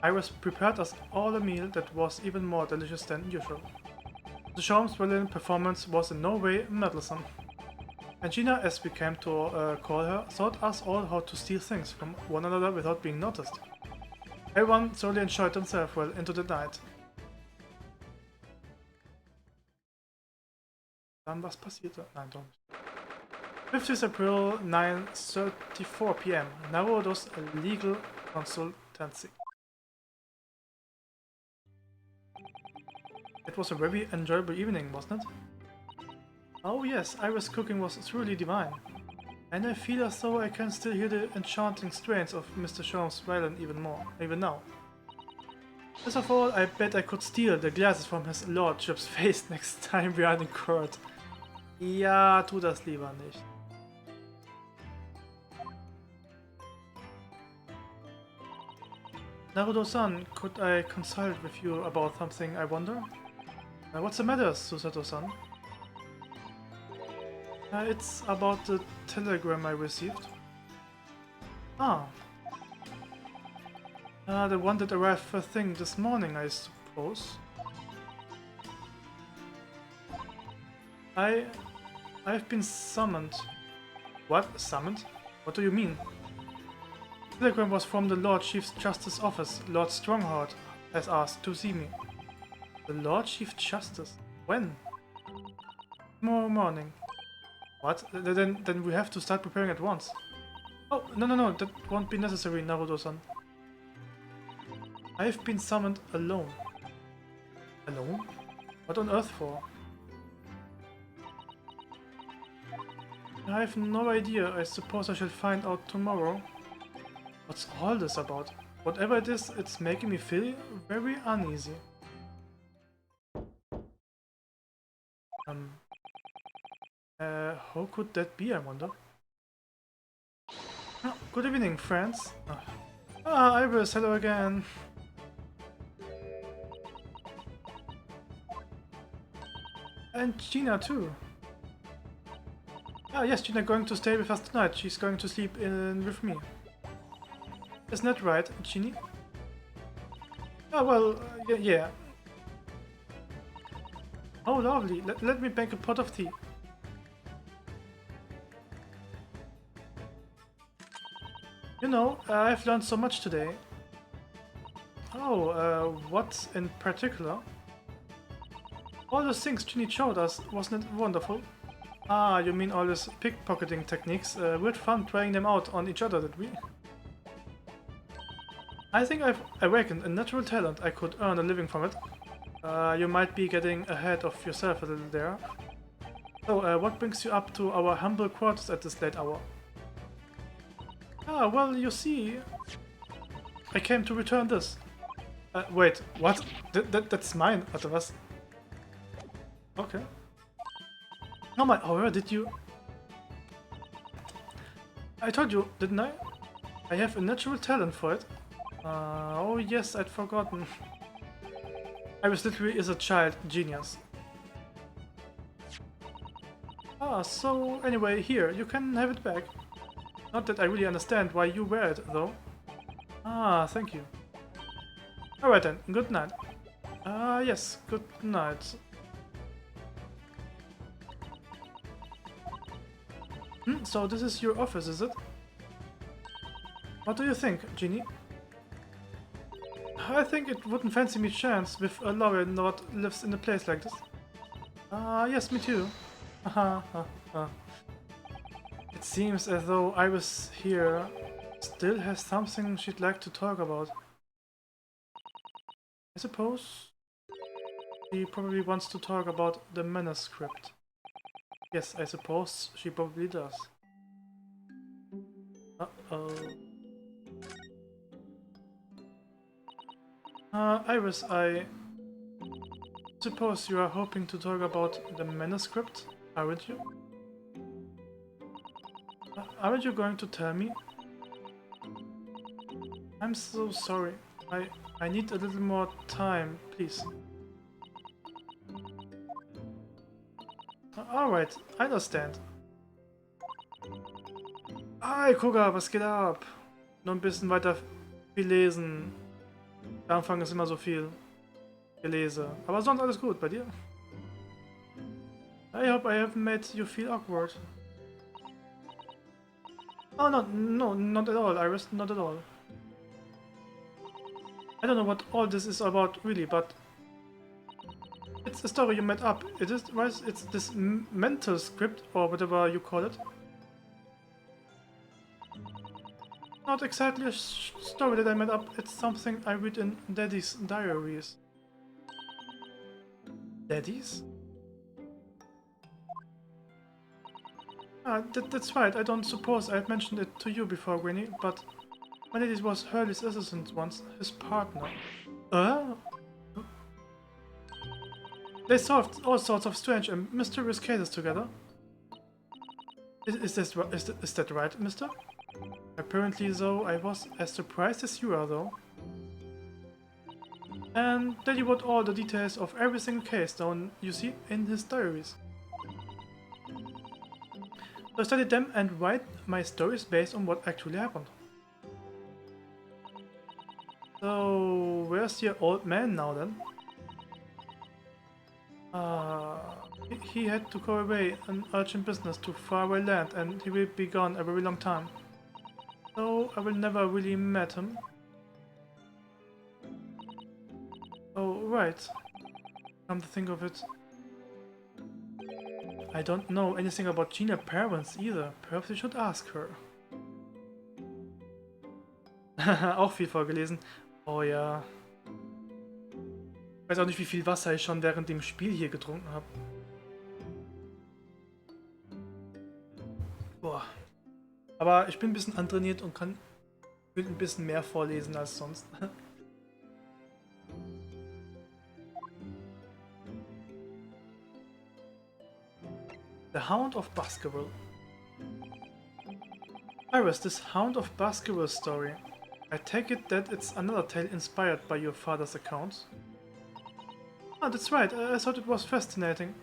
Iris prepared us all a meal that was even more delicious than usual. The Sholmes' brilliant performance was in no way meddlesome. And Gina, as we came to call her, taught us all how to steal things from one another without being noticed. Everyone thoroughly enjoyed themselves well into the night. Dann was passierte? Nein, doch nicht. 50th April, 9:34 p.m. Narodos Legal Consultancy. It was a very enjoyable evening, wasn't it? Oh yes, Iris' cooking was truly divine. And I feel as though I can still hear the enchanting strains of Mr. Sholmes' violin even now. First of all, I bet I could steal the glasses from his lordship's face next time we are in court. Ja, tu das lieber nicht. Naruto-san, could I consult with you about something, I wonder? What's the matter, Susato-san? It's about the telegram I received. Ah. The one that arrived first thing this morning, I suppose. I've been summoned. What? Summoned? What do you mean? The telegram was from the Lord Chief Justice office. Lord Strongheart has asked to see me. The Lord Chief Justice? When? Tomorrow morning. What? Then we have to start preparing at once. Oh, no, that won't be necessary, Naruto-san. I've been summoned alone. Alone? What on earth for? I have no idea. I suppose I shall find out tomorrow. What's all this about? Whatever it is, it's making me feel very uneasy. How could that be, I wonder? Oh, good evening, friends. Iris, hello again. And Gina too. Ah, yes, Gina going to stay with us tonight. She's going to sleep in with me. Isn't that right, Ginny? Oh, well, yeah. Oh, lovely. Let me make a pot of tea. You know, I've learned so much today. Oh, what in particular? All those things Ginny showed us, wasn't it wonderful? Ah, you mean all these pickpocketing techniques? We'd fun trying them out on each other, did we? I think I've awakened a natural talent. I could earn a living from it. You might be getting ahead of yourself a little there. So, what brings you up to our humble quarters at this late hour? Ah, well, you see... I came to return this. Wait, what? That's mine, oder was? Okay. Oh my, however, did you... I told you, didn't I? I have a natural talent for it. Oh yes, I'd forgotten. Iris literally is a child genius. Ah, so anyway, here, you can have it back. Not that I really understand why you wear it, though. Ah, thank you. Alright then, good night. Yes, good night. So this is your office, is it? What do you think, Ginny? I think it wouldn't fancy me chance with a lawyer not lives in a place like this. Yes, me too. It seems as though Iris here still has something she'd like to talk about. I suppose she probably wants to talk about the manuscript. Yes, I suppose she probably does. Uh-oh. Iris, I suppose you are hoping to talk about the manuscript, aren't you? Aren't you going to tell me? I'm so sorry. I need a little more time, please. Alright, I understand. Hi, Koga, was geht ab? Nur ein bisschen weiter viel lesen. Der Anfang ist immer so viel gelese. Aber sonst alles gut, bei dir? I hope I haven't made you feel awkward. Oh, no, not at all, Iris, not at all. I don't know what all this is about, really, but... It's a story you made up. It is, right? It's this mental script, or whatever you call it. Not exactly a story that I made up. It's something I read in Daddy's diaries. Daddy's? That's right. I don't suppose I've mentioned it to you before, Winnie, but my daddy was Hurley's assistant once, his partner. They solved all sorts of strange and mysterious cases together. Is that right, mister? Apparently, though, I was as surprised as you are, though. And Daddy wrote all the details of every single case down, you see, in his diaries. So I studied them and write my stories based on what actually happened. So, where's your old man now, then? He had to go away on urgent business to faraway land, and he will be gone a very long time. So I will never really met him. Oh, right. Come to think of it, I don't know anything about Gina's parents either. Perhaps you should ask her. Auch viel vorgelesen. Oh ja. Ich weiß auch nicht, wie viel Wasser ich schon während dem Spiel hier getrunken habe. Boah. Aber ich bin ein bisschen antrainiert und will ein bisschen mehr vorlesen als sonst. The Hound of Baskerville. Iris, this Hound of Baskerville story. I take it that it's another tale inspired by your father's accounts. Ah, that's right. I thought it was fascinating.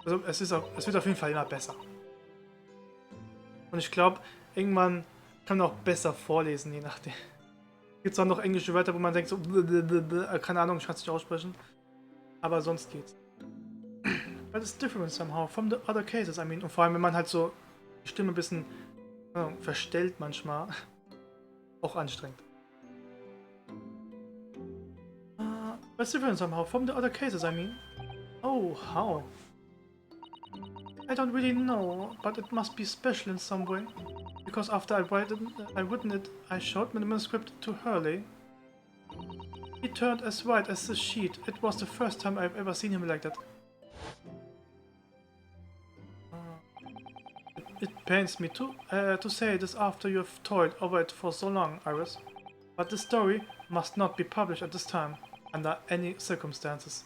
Also, es wird auf jeden Fall immer besser. Und ich glaube, irgendwann kann man auch besser vorlesen, je nachdem. Gibt es auch noch englische Wörter, wo man denkt so, keine Ahnung, ich kann es nicht aussprechen. Aber sonst geht's. But it's different somehow from the other cases, I mean. Und vor allem, wenn man halt so die Stimme ein bisschen verstellt manchmal. Auch anstrengend. But it's different somehow from the other cases, I mean. Oh, how? I don't really know, but it must be special in some way. Because after I written it, I showed my manuscript to Hurley. He turned as white as the sheet. It was the first time I've ever seen him like that. It pains me to say this after you've toiled over it for so long, Iris. But the story must not be published at this time, under any circumstances.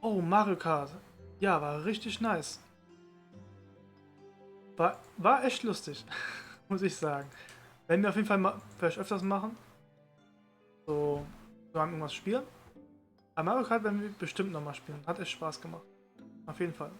Oh, Mario Kart. Ja, war richtig nice. War echt lustig, muss ich sagen. Werden wir auf jeden Fall vielleicht öfters machen. So haben irgendwas spielen. Aber Mario Kart werden wir bestimmt nochmal spielen. Hat echt Spaß gemacht. Auf jeden Fall.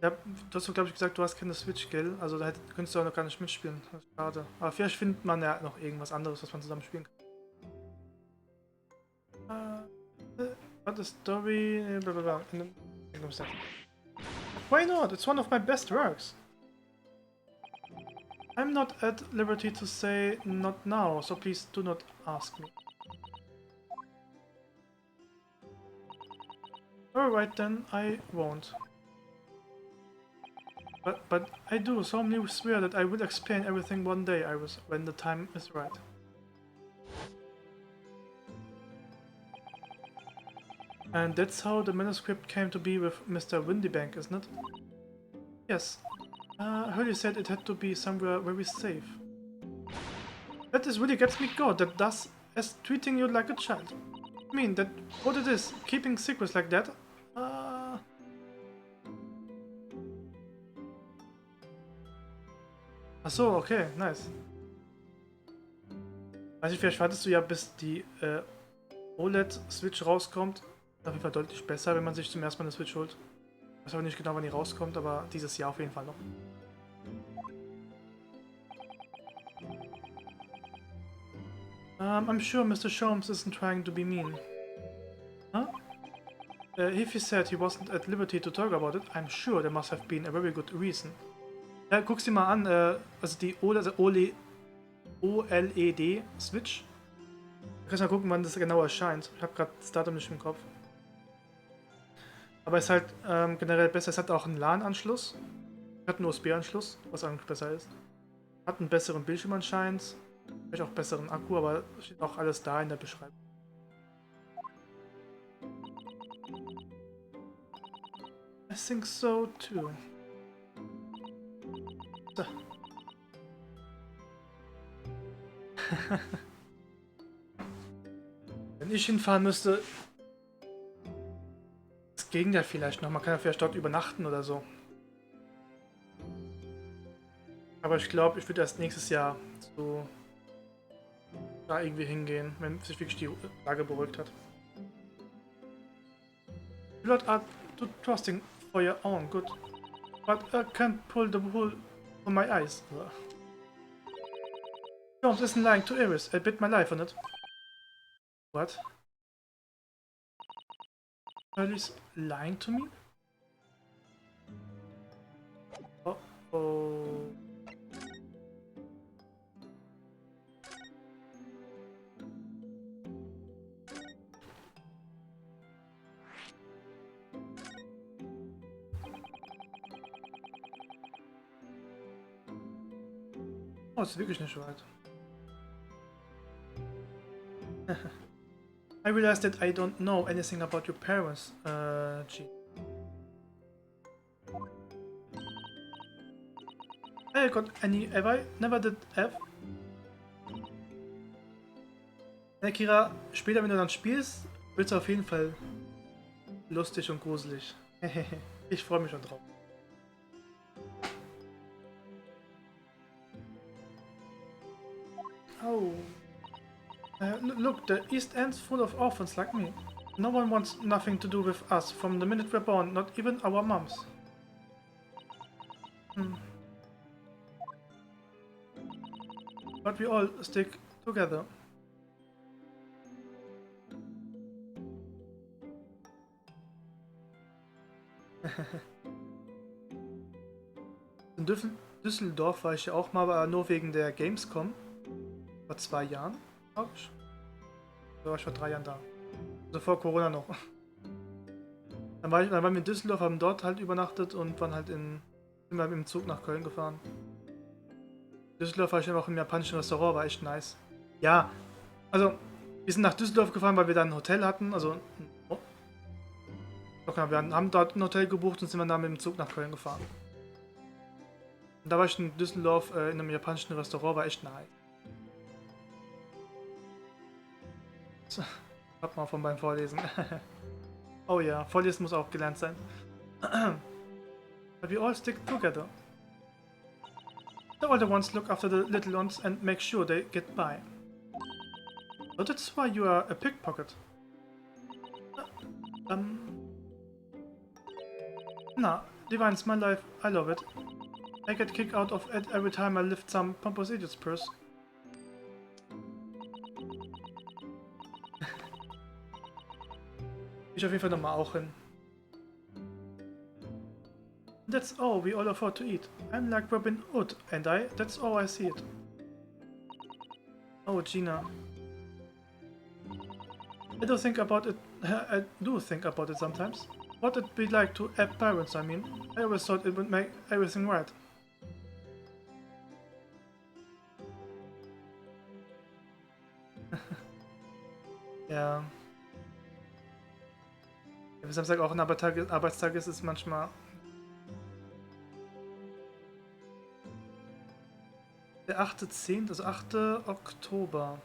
Ja, du hast doch, glaube ich, gesagt, du hast keine Switch, gell? Also da könntest du auch noch gar nicht mitspielen. Schade. Aber vielleicht findet man ja noch irgendwas anderes, was man zusammen spielen kann. What a story... Blablabla. Why not? It's one of my best works. I'm not at liberty to say not now, so please do not ask me. Alright then, I won't. But I do solemnly swear that I will explain everything one day, Iris, when the time is right. And that's how the manuscript came to be with Mr. Windybank, isn't it? Yes. Hurley said it had to be somewhere very safe. That is really gets me go, that does as treating you like a child. I mean, that what it is, keeping secrets like that? Achso, okay, nice. Weiß ich, vielleicht wartest du ja, bis die OLED-Switch rauskommt. Auf jeden Fall deutlich besser, wenn man sich zum ersten Mal eine Switch holt. Ich weiß aber nicht genau, wann die rauskommt, aber dieses Jahr auf jeden Fall noch. I'm sure Mr. Sholmes isn't trying to be mean. Huh? If he said he wasn't at liberty to talk about it, I'm sure there must have been a very good reason. Ja, guck's dir mal an, also die OLED Switch. Du kannst mal gucken, wann das genau erscheint. Ich habe gerade das Datum nicht im Kopf. Aber es ist halt generell besser. Es hat auch einen LAN-Anschluss. Hat einen USB-Anschluss, was eigentlich besser ist. Hat einen besseren Bildschirm anscheinend. Vielleicht auch besseren Akku, aber steht auch alles da in der Beschreibung. I think so too. So. Wenn ich hinfahren müsste, das ging ja vielleicht noch. Man kann ja vielleicht dort übernachten oder so. Aber ich glaube, ich würde erst nächstes Jahr so da irgendwie hingehen, wenn sich wirklich die Lage beruhigt hat. You lot are too trusting for your own good, but I can't pull the wool from my eyes. Jones isn't lying to Iris. I bet my life on it. What? Charlie's lying to me? Oh oh. Oh, ist wirklich nicht weit. I realized that I don't know anything about your parents, G. I got any, have I never did F? Ja, Kira, später, wenn du dann spielst, wird es auf jeden Fall lustig und gruselig. Ich freue mich schon drauf. Oh. Look, the East End's full of orphans like me. No one wants nothing to do with us from the minute we're born, not even our moms. But we all stick together. In Düsseldorf war ich ja auch mal, aber nur wegen der Gamescom. Vor 2 Jahren, glaube ich. Da war ich vor 3 Jahren da. Also vor Corona noch. Dann waren wir in Düsseldorf, haben dort halt übernachtet und waren halt sind wir im Zug nach Köln gefahren. In Düsseldorf war ich auch im japanischen Restaurant, war echt nice. Ja, also wir sind nach Düsseldorf gefahren, weil wir da ein Hotel hatten, also okay, wir haben dort ein Hotel gebucht und sind dann mit dem Zug nach Köln gefahren. Und da war ich in Düsseldorf in einem japanischen Restaurant, war echt nice. So, hab mal von beim Vorlesen. Oh ja, Vorlesen muss auch gelernt sein. But we all stick together. The older ones look after the little ones and make sure they get by. So that's why you are a pickpocket. Nah, Divine's my life, I love it. I get kicked out of it every time I lift some pompous idiot's purse. Ich auf jeden Fall nochmal auch hin. That's all we all afford to eat. I'm like Robin Hood, and that's all I see it. Oh, Gina. I do think about it. I do think about it sometimes. What it'd be like to have parents, I mean. I always thought it would make everything right. Ja. Wenn Samstag auch ein Arbeitstag ist, ist es manchmal. Der 8.10., also 8. Oktober.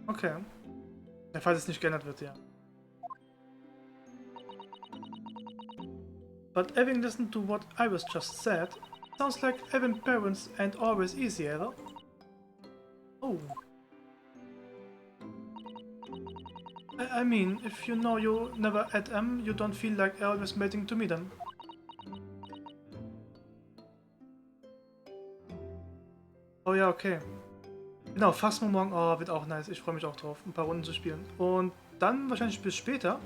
Okay. Ja, falls es nicht geändert wird, ja. But having listened to what Iris just said, sounds like having parents ain't always easy, either. Oh. I mean, if you know you never had them, you don't feel like always waiting to meet them. Oh ja, okay. Genau, Phasmo morgen, oh, wird auch nice. Ich freue mich auch drauf, ein paar Runden zu spielen. Und dann wahrscheinlich bis später.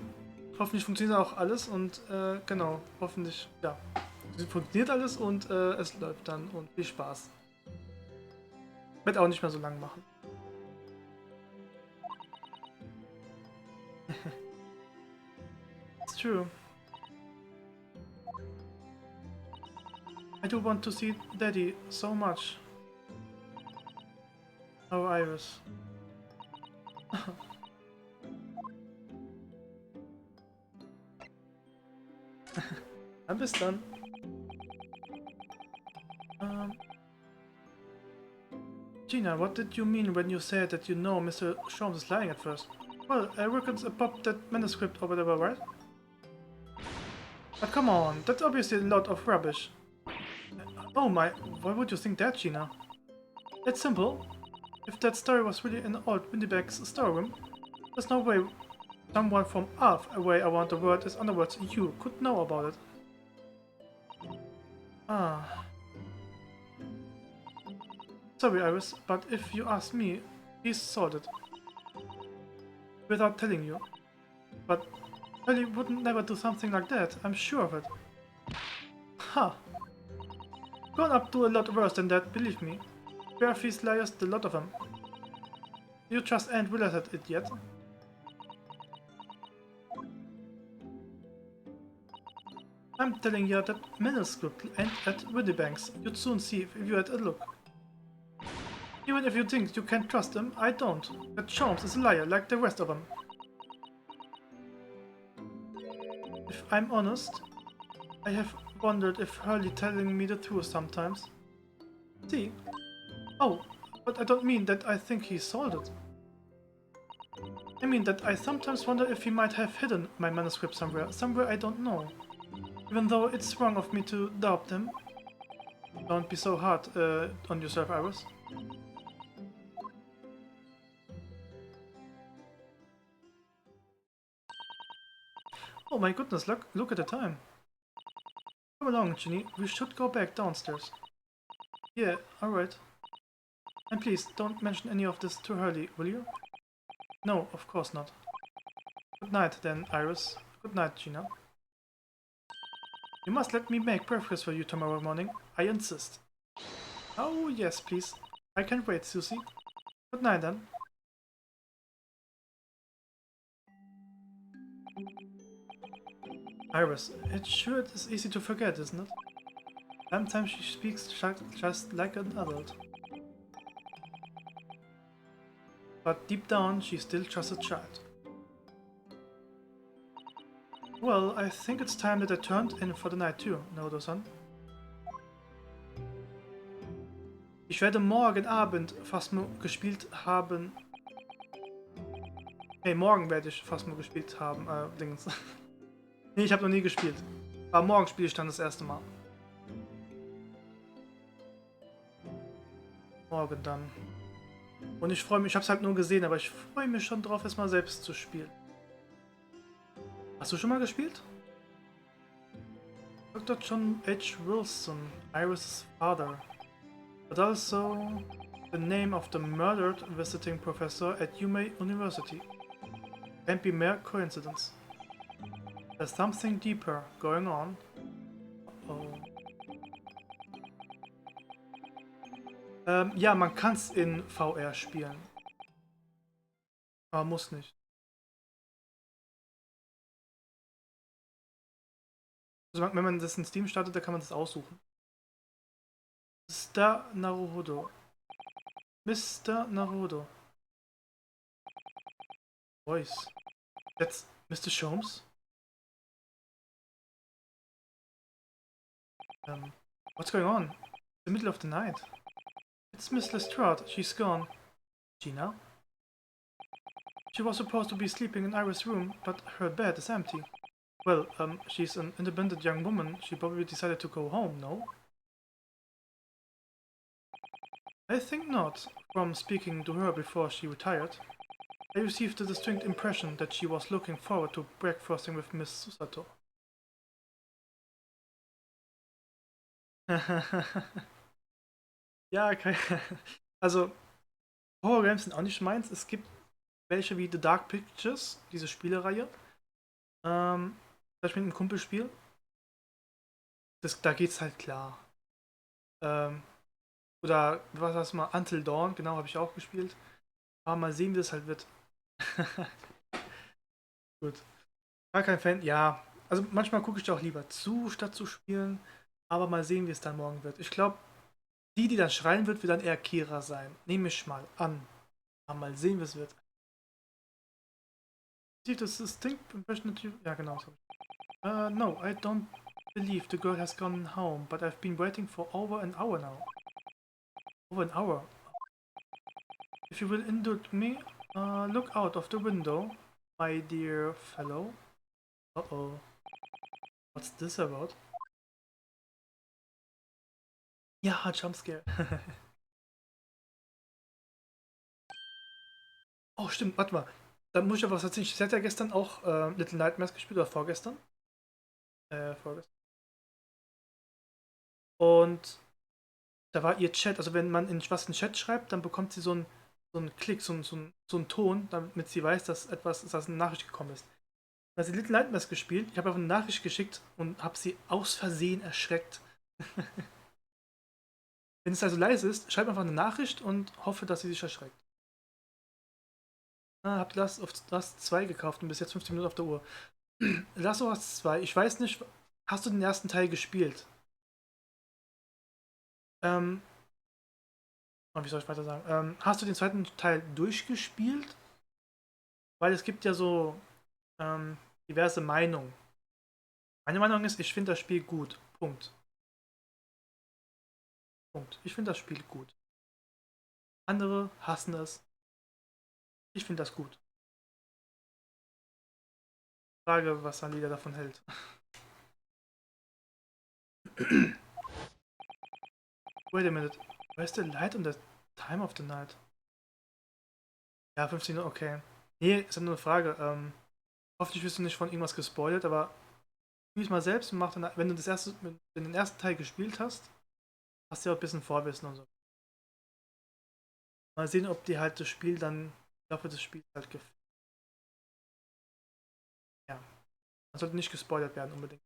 Hoffentlich funktioniert auch alles und genau, hoffentlich, ja, funktioniert alles und es läuft dann und viel Spaß. Wird auch nicht mehr so lang machen. It's true. I do want to see Daddy so much. Oh, Iris. Na, bis dann. Gina, what did you mean when you said that you know Mr. Sholmes is lying at first? Well, I reckon I popped that manuscript or whatever, right? But come on, that's obviously a lot of rubbish. Oh my, why would you think that, Gina? It's simple. If that story was really in old Windyback's storeroom, there's no way someone from half away around the world as underworlds you could know about it. Ah. Sorry, Iris, but if you ask me, he's sorted. Without telling you. But Ellie wouldn't never do something like that, I'm sure of it. Ha! Grown up do a lot worse than that, believe me. Bare-faced liars, the lot of them. You just ain't realized it yet. I'm telling you that manuscript ain't at Windybank's. You'd soon see if you had a look. Even if you think you can trust him, I don't. That Sholmes is a liar like the rest of them. If I'm honest, I have wondered if Hurley telling me the truth sometimes. See? Oh, but I don't mean that I think he sold it. I mean that I sometimes wonder if he might have hidden my manuscript somewhere I don't know. Even though it's wrong of me to doubt him. Don't be so hard on yourself, Iris. Oh my goodness, look at the time. Come along, Ginny, we should go back downstairs. Yeah, alright. And please, don't mention any of this to Hurley, will you? No, of course not. Good night then, Iris. Good night, Gina. You must let me make breakfast for you tomorrow morning. I insist. Oh, yes, please. I can't wait, Susie. Good night then. Iris, it sure is easy to forget, isn't it? Sometimes she speaks just like an adult. But deep down, she's still just a child. Well, I think it's time that I turned in for the night too, Nodo-san. Ich werde morgen Abend Phasmo gespielt haben. Hey, morgen werde ich Phasmo gespielt haben, Dings. Nee, ich habe noch nie gespielt. Aber morgen spiele ich dann das erste Mal. Morgen dann. Und ich freue mich, ich habe es halt nur gesehen, aber ich freue mich schon drauf, es mal selbst zu spielen. Hast du schon mal gespielt? Dr. John H. Wilson, Iris' father, but also the name of the murdered visiting professor at Yume University. Can't be mere coincidence. There's something deeper going on. Oh. Ja, man kann es in VR spielen. Aber muss nicht. Also wenn man das in Steam startet, dann kann man das aussuchen. Mr. Naruhodo. Mr. Naruhodo. Voice. That's Mr. Sholmes? What's going on? It's the middle of the night. It's Miss Lestrade. She's gone. Gina? She was supposed to be sleeping in Iris' room, but her bed is empty. Well, she's an independent young woman. She probably decided to go home, no? I think not. From speaking to her before she retired, I received the distinct impression that she was looking forward to breakfasting with Miss Susato. Ja, okay. Also, Horror-Games sind auch nicht meins. Es gibt welche wie The Dark Pictures, diese Spielereihe. Vielleicht mit einem Kumpelspiel. Da geht's halt klar. Ähm, oder was hast du mal? Until Dawn, genau, habe ich auch gespielt. Aber mal sehen, wie das halt wird. Gut. Gar kein Fan, ja. Also manchmal gucke ich da auch lieber zu, statt zu spielen. Aber mal sehen, wie es dann morgen wird. Ich glaube, die dann schreien wird dann eher Kira sein. Nehme ich mal an. Aber mal sehen, wie es wird. Sieht das distinct impression that you... Ja, genau. So. No, I don't believe the girl has gone home, but I've been waiting for over an hour now. Over an hour. If you will indulge me, look out of the window, my dear fellow. Uh-oh. What's this about? Ja, Jumpscare. Oh, stimmt, warte mal. Da muss ich aber was erzählen. Sie hat ja gestern auch Little Nightmares gespielt, oder vorgestern. Vorgestern. Und da war ihr Chat, also wenn man in was in Chat schreibt, dann bekommt sie so einen Klick, so einen Ton, damit sie weiß, dass eine Nachricht gekommen ist. Da hat sie Little Nightmares gespielt, ich habe einfach eine Nachricht geschickt und habe sie aus Versehen erschreckt. Wenn es also leise ist, schreib einfach eine Nachricht und hoffe, dass sie sich erschreckt. Hab Last of Us 2 gekauft und bis jetzt 15 Minuten auf der Uhr. Last of Us 2, ich weiß nicht, hast du den ersten Teil gespielt? Ähm, wie soll ich weiter sagen? Hast du den zweiten Teil durchgespielt? Weil es gibt ja so ähm, diverse Meinungen. Meine Meinung ist, ich finde das Spiel gut. Punkt. Punkt. Ich finde das Spiel gut. Andere hassen es. Ich finde das gut. Frage, was Alida davon hält. Wait a minute. Where's the light and the time of the night? Ja, 15 Uhr, okay. Nee, ist ja nur eine Frage. Hoffentlich wirst du nicht von irgendwas gespoilert, aber spiel es mal selbst und mach dann, wenn du den ersten Teil gespielt hast, hast du ja auch ein bisschen Vorwissen und so. Mal sehen, ob dir halt das Spiel dann im Laufe des Spiels halt gefällt. Ja, man sollte nicht gespoilert werden unbedingt.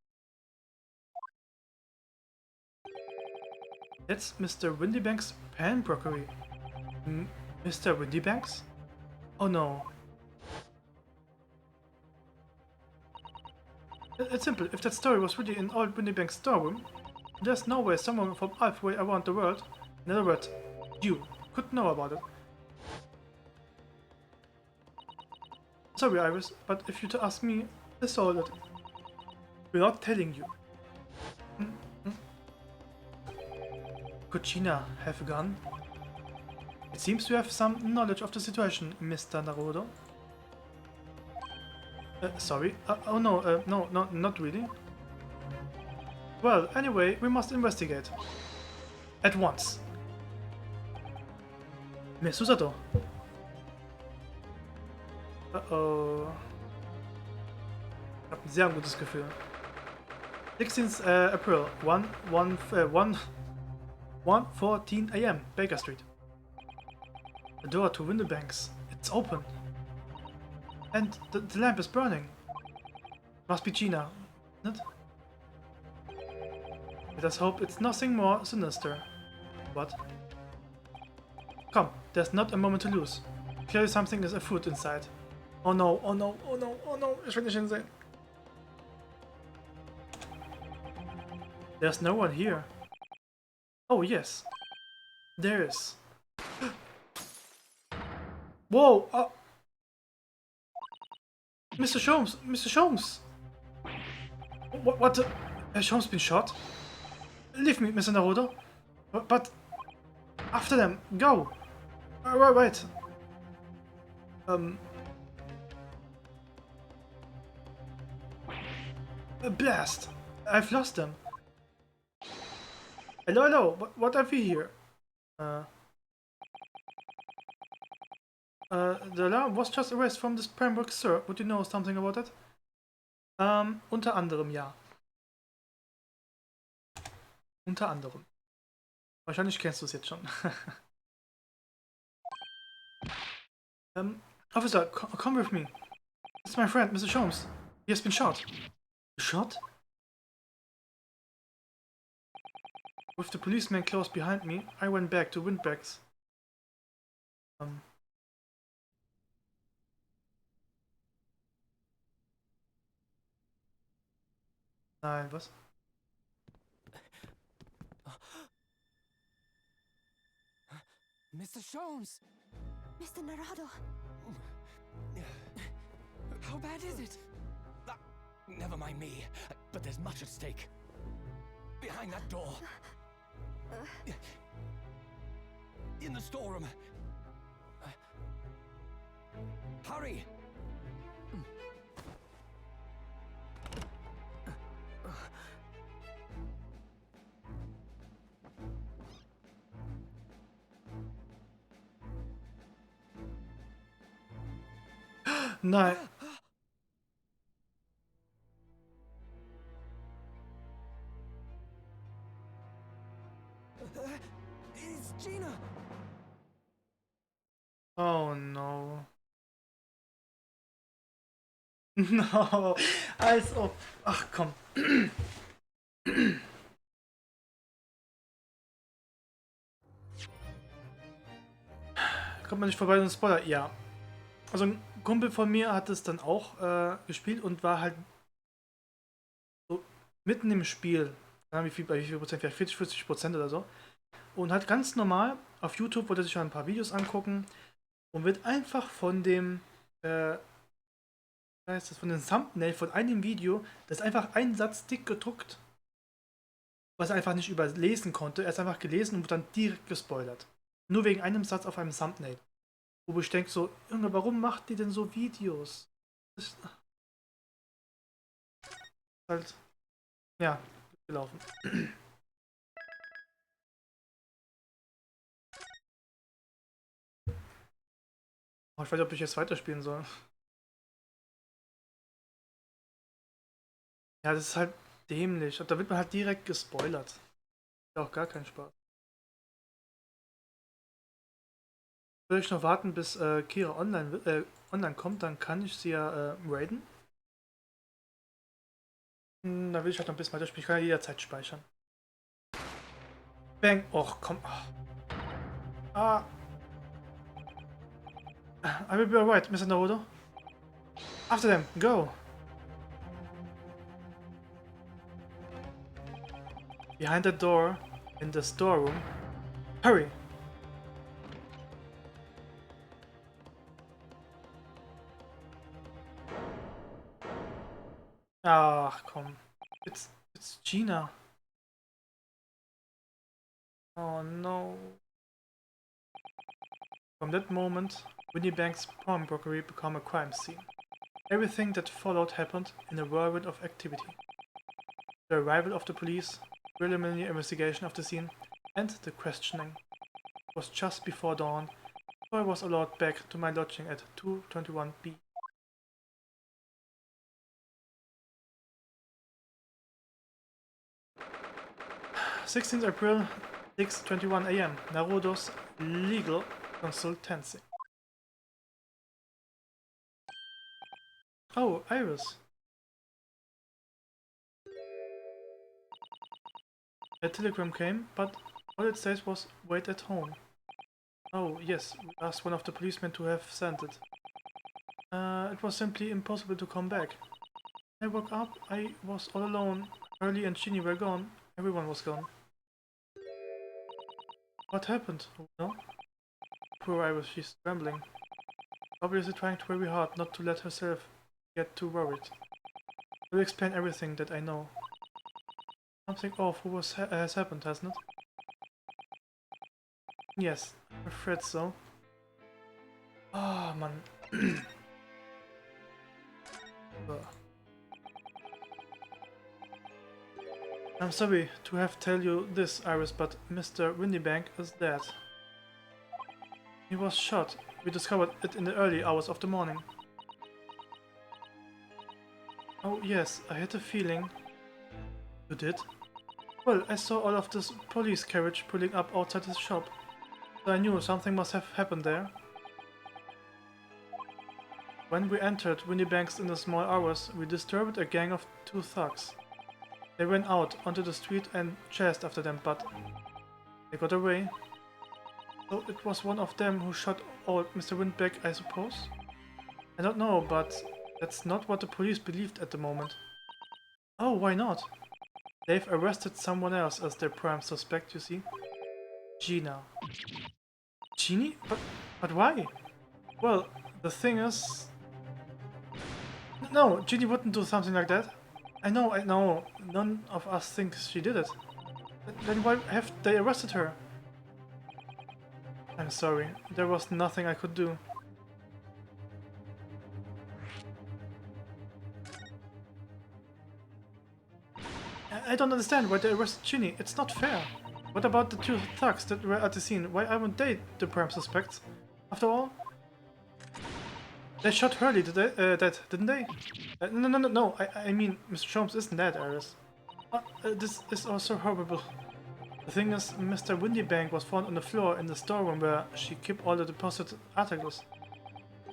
Jetzt Mr. Windybanks Pan Brockery. Mr. Windybanks? Oh no. It's simple. If that story was really in old Windybanks' storeroom, there's no way someone from halfway around the world, in other words, you, could know about it. Sorry, Iris, but if you to ask me, that's all that. We're not telling you. Could Gina have gone? It seems you have some knowledge of the situation, Mr. Naruto. Sorry? Oh no, no, not really. Well, anyway, we must investigate. At once. Miss Susato. Uh-oh. Ich habe ein sehr gutes Gefühl. 16th April, 1:14 a.m. Baker Street. The door to Windybanks. It's open. And the lamp is burning. Must be Gina, isn't it? Let us hope it's nothing more sinister. What? Come, there's not a moment to lose. Clearly something is afoot inside. Oh no, oh no, oh no, oh no, ich will nicht hinsehen. There's no one here. Oh yes. There is. Whoa! Mr. Sholmes! Mr. Sholmes! What the... Has Sholmes been shot? Leave me, Mr. Naruto. But... After them! Go! Wait. Blast! I've lost them. Hello, what have we here? The alarm was just erased from this framework, sir. Would you know something about it? Unter anderem, ja. Unter anderem. Wahrscheinlich kennst du es jetzt schon. Officer, come with me. It's my friend, Mr. Sholmes. He has been shot. Shot? With the policeman close behind me, I went back to windbags. Nein, was? Mr. Jones! Mr. Narado, How bad is it? Never mind me, but there's much at stake. Behind that door. In the storeroom. Hurry! Nein. It's Gina! Oh no. No. Als ob. Ach komm. Kommt man nicht vorbei so ein Spoiler? Ja. Also ein Kumpel von mir hat es dann auch gespielt und war halt so mitten im Spiel. Bei wie viel Prozent? Vielleicht 40% oder so. Und hat ganz normal auf YouTube, wollte sich schon ein paar Videos angucken und wird einfach von dem, was heißt das, von dem Thumbnail von einem Video, das ist einfach ein Satz dick gedruckt, was er einfach nicht überlesen konnte. Er ist einfach gelesen und wird dann direkt gespoilert. Nur wegen einem Satz auf einem Thumbnail. Wo ich denke so, Junge, warum macht die denn so Videos? Das ist halt, ja, gelaufen. Oh, ich weiß nicht, ob ich jetzt weiterspielen soll. Ja, das ist halt dämlich. Und da wird man halt direkt gespoilert. Ist auch gar kein Spaß. Will ich noch warten, bis Kira online kommt, dann kann ich sie ja raiden. Da will ich halt noch ein bisschen weiterspielen. Ich kann ja jederzeit speichern. Bang! Och, komm. Ah. I will be alright, Mr. Naruto. After them, go! Behind the door, in the storeroom. Hurry! Ach komm. It's Gina. Oh no. From that moment, Winniebank's pawnbrokery became a crime scene. Everything that followed happened in a whirlwind of activity. The arrival of the police, preliminary investigation of the scene, and the questioning. It was just before dawn, so I was allowed back to my lodging at 221B. '16th April, 6:21 AM. Naruto's legal consultancy. Oh, Iris. A telegram came, but all it said was wait at home. Oh, yes, we asked one of the policemen to have sent it. It was simply impossible to come back. I woke up, I was all alone. Hurley and Shinny were gone. Everyone was gone. What happened? Oh, no? Poor Iris, she's trembling. Obviously trying very hard not to let herself get too worried. I will explain everything that I know. Something awful has happened, hasn't it? Yes, I'm afraid so. Ah, man. I'm sorry to have to tell you this, Iris, but Mr. Windybank is dead. He was shot. We discovered it in the early hours of the morning. Oh yes, I had a feeling. You did? Well, I saw all of this police carriage pulling up outside his shop. So I knew something must have happened there. When we entered Winniebank's in the small hours, we disturbed a gang of 2 thugs. They ran out onto the street and chased after them, but they got away. So it was one of them who shot old Mr. Windback, I suppose? I don't know, but that's not what the police believed at the moment. Oh, why not? They've arrested someone else as their prime suspect, you see. Gina. Jeannie? But why? Well, the thing is... No, Jeannie wouldn't do something like that. I know. None of us thinks she did it. Then why have they arrested her? I'm sorry. There was nothing I could do. I don't understand why they arrested Ginny. It's not fair. What about the 2 thugs that were at the scene? Why aren't they the prime suspects? After all, they shot Hurley dead, didn't they? No. I mean, Mr. Sholmes isn't dead, Iris. This is also horrible. The thing is, Mr. Windybank was found on the floor in the storeroom where she kept all the deposited articles.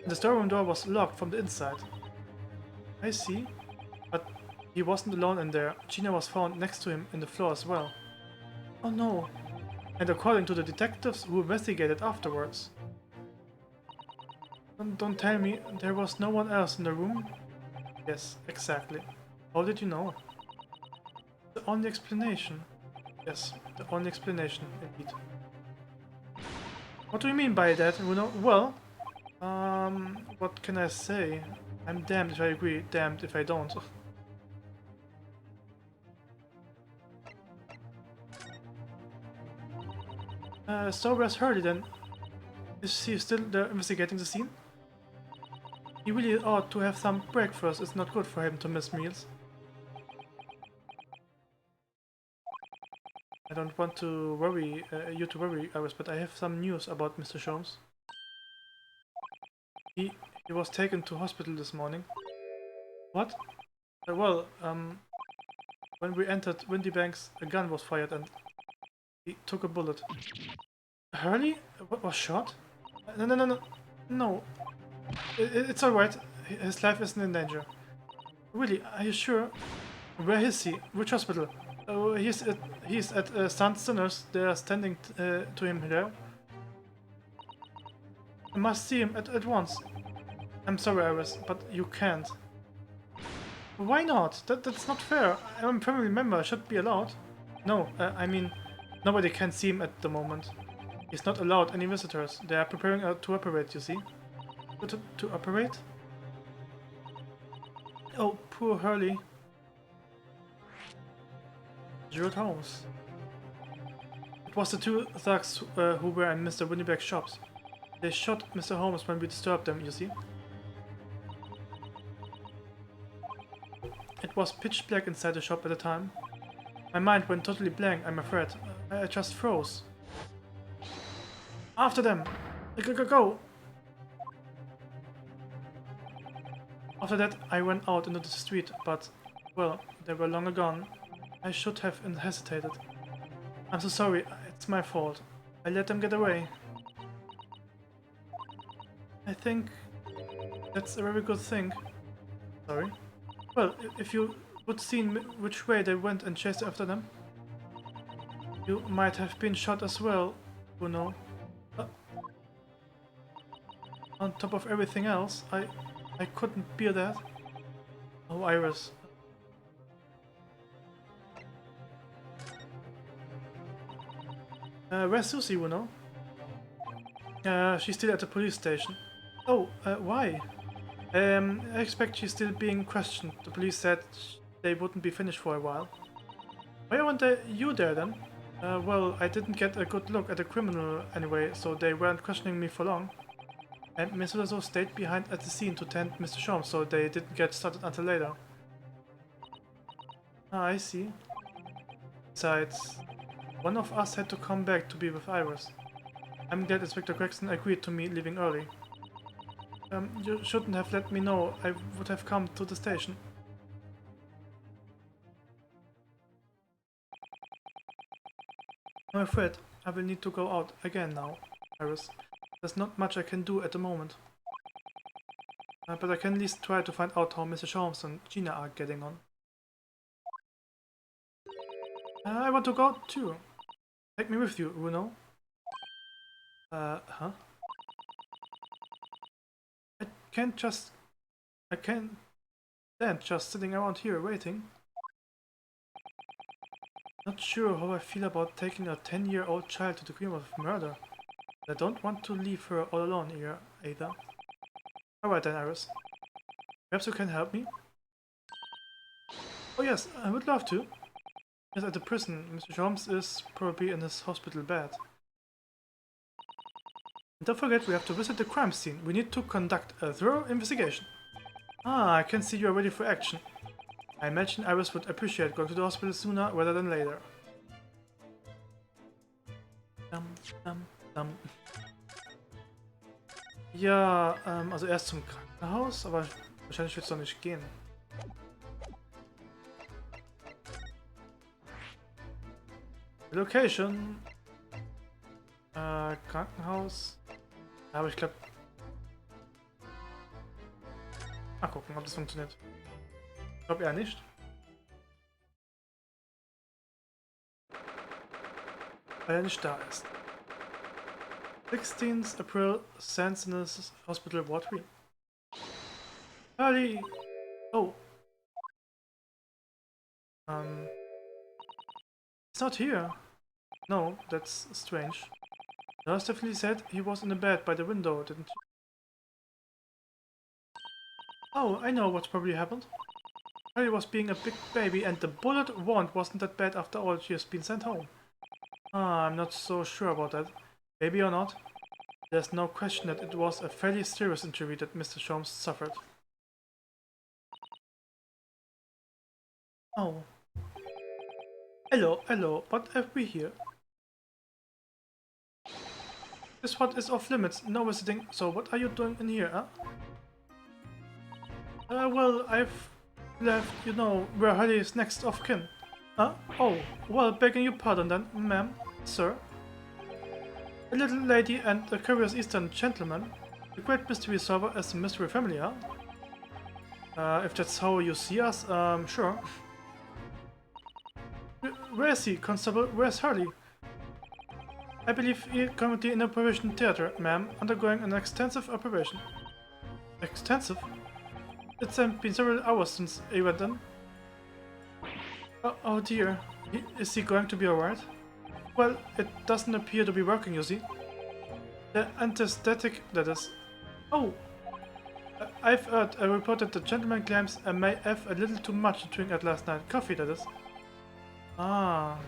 The storeroom door was locked from the inside. I see. But he wasn't alone in there. Gina was found next to him in the floor as well. Oh no. And according to the detectives who investigated afterwards. Don't tell me there was no one else in the room? Yes, exactly. How did you know? The only explanation. Yes, the only explanation, indeed. What do you mean by that, Uno? Well, what can I say? I'm damned if I agree, damned if I don't. So where's Hurley then? Is he still there investigating the scene? He really ought to have some breakfast. It's not good for him to miss meals. I don't want to worry you to worry, Iris, but I have some news about Mr. Sholmes. He was taken to hospital this morning. What? When we entered Windybanks, a gun was fired and he took a bullet. Hurley? What was shot? No. It's alright. His life isn't in danger. Really? Are you sure? Where is he? Which hospital? Oh, he's at St. Sinners. They are standing to him there. I must see him at once. I'm sorry, Iris, but you can't. Why not? That's not fair. I'm a family member. I should be allowed. No, I mean, nobody can see him at the moment. He's not allowed any visitors. They are preparing to operate, you see. To operate? Oh, poor Hurley. Gerald Holmes. It was the 2 thugs who were in Mr. Windyback's shops. They shot Mr. Holmes when we disturbed them, you see. It was pitch black inside the shop at the time. My mind went totally blank, I'm afraid. I just froze. After them! Go! After that, I went out into the street, but, well, they were long gone. I should have hesitated. I'm so sorry, it's my fault. I let them get away. I think that's a very good thing. Sorry? Well, if you would seen which way they went and chased after them, you might have been shot as well, you know. On top of everything else, I couldn't bear that. Oh, Iris. Where's Susie, you know? She's still at the police station. Oh, why? I expect she's still being questioned. The police said they wouldn't be finished for a while. Why aren't you there then? Well, I didn't get a good look at the criminal anyway, so they weren't questioning me for long. And Miss Ullazo stayed behind at the scene to tend Mr. Sholmes, so they didn't get started until later. Ah, I see. Besides, one of us had to come back to be with Iris. I'm glad Inspector Gregson agreed to me leaving early. You shouldn't have let me know. I would have come to the station. I'm afraid I will need to go out again now, Iris. There's not much I can do at the moment. But I can at least try to find out how Mr. Sholmes and Gina are getting on. I want to go out too. Take me with you, Runo. Huh? I can't stand just sitting around here waiting. Not sure how I feel about taking a 10-year-old child to the crime of murder. I don't want to leave her all alone here either. Alright then, Iris. Perhaps you can help me? Oh yes, I would love to. Yes, at the prison, Mr. Sholmes is probably in his hospital bed. And don't forget, we have to visit the crime scene. We need to conduct a thorough investigation. Ah, I can see you are ready for action. I imagine Iris would appreciate going to the hospital sooner rather than later. Ja, also erst zum Krankenhaus, aber wahrscheinlich wird es doch nicht gehen. Location. Krankenhaus. Ja, aber ich glaube... Mal gucken, ob das funktioniert. Ich glaube eher nicht. Weil er nicht da ist. 16th April, Sansonis Hospital Ward 3. Charlie! Oh. He's not here. No, that's strange. Nurse definitely said he was in the bed by the window, didn't he? Oh, I know what probably happened. Charlie was being a big baby and the bullet wound wasn't that bad after all. She has been sent home. Ah, I'm not so sure about that. Maybe or not. There's no question that it was a fairly serious injury that Mr. Sholmes suffered. Oh. Hello, what have we here? This spot is off limits, no visiting, so what are you doing in here, huh? Well, I've left, you know, where Harley's next of kin. Huh? Oh, well, begging your pardon then, ma'am, sir. A little lady and a curious Eastern gentleman. The great mystery solver as a mystery family, huh? If that's how you see us, sure. Where is he, Constable? Where's Harley? I believe he currently in operation theater, ma'am, undergoing an extensive operation. Extensive? It's been several hours since he went in. Oh dear. Is he going to be alright? Well, it doesn't appear to be working, you see. The anesthetic, that is. Oh! I've heard a report that the gentleman claims I may have a little too much to drink at last night. Coffee, that is. Ah.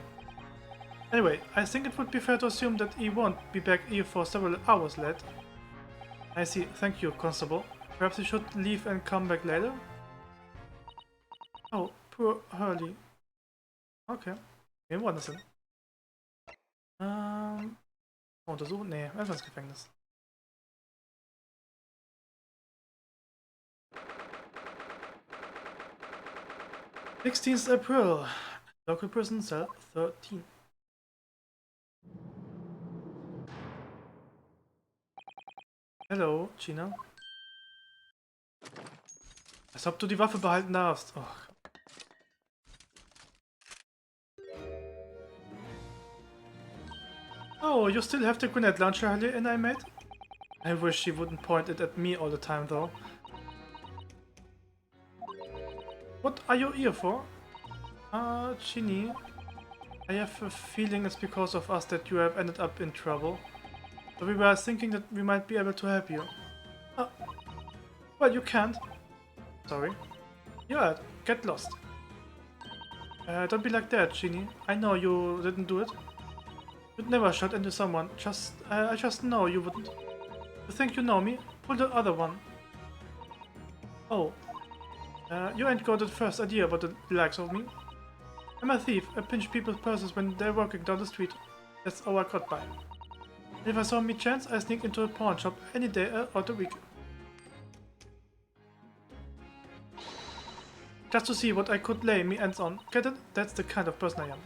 Anyway, I think it would be fair to assume that he won't be back here for several hours late. I see. Thank you, Constable. Perhaps he should leave and come back later? Oh, poor Hurley. Okay. Wen woanders hin? Untersuchen? Nee, erstmal ins Gefängnis. »16th April. Local prison cell 13. Hello, Gina. Als ob du die Waffe behalten darfst. Oh. Oh, you still have the grenade launcher, Harley, and I made? I wish she wouldn't point it at me all the time, though. What are you here for? Ginny. I have a feeling it's because of us that you have ended up in trouble. So we were thinking that we might be able to help you. Well, you can't. Sorry. Yeah, get lost. Don't be like that, Ginny. I know you didn't do it. You'd never shot into someone. I just know you wouldn't. You think you know me? Pull the other one. Oh. You ain't got the first idea about the likes of me. I'm a thief. I pinch people's purses when they're walking down the street. That's how I got by. And if I saw me chance, I sneak into a pawn shop any day out the week. Just to see what I could lay me hands on. Get it? That's the kind of person I am.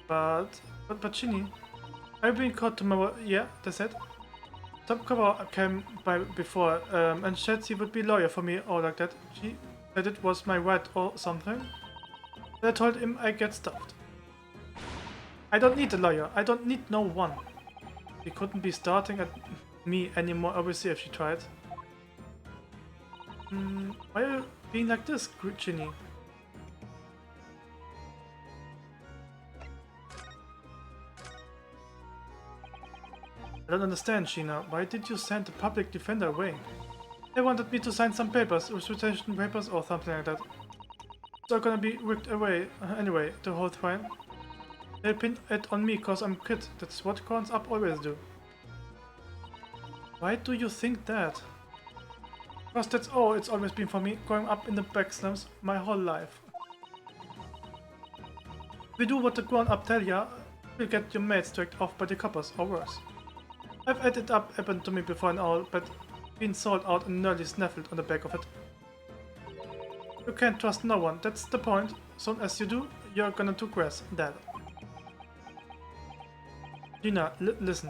But Ginny, are you being caught tomorrow? Yeah, that's it. Top cover came by before, and said she would be lawyer for me or like that. She said it was my right or something. I told him I get stuffed. I don't need a lawyer. I don't need no one. She couldn't be starting at me anymore, obviously, if she tried. Why are you being like this, Ginny? I don't understand, Sheena. Why did you send the public defender away? They wanted me to sign some papers, restitution papers or something like that. It's all gonna be ripped away anyway, the whole thing. They pin it on me cause I'm kid. That's what cons up always do. Why do you think that? Cause that's all it's always been for me, growing up in the back slums my whole life. We do what the grown-up tell ya, you'll get your mates dragged off by the coppers, or worse. I've had it happened to me before and all, but been sold out and nearly snaffled on the back of it. You can't trust no one, that's the point. Soon as you do, you're gonna do grass, Dad. Gina, listen.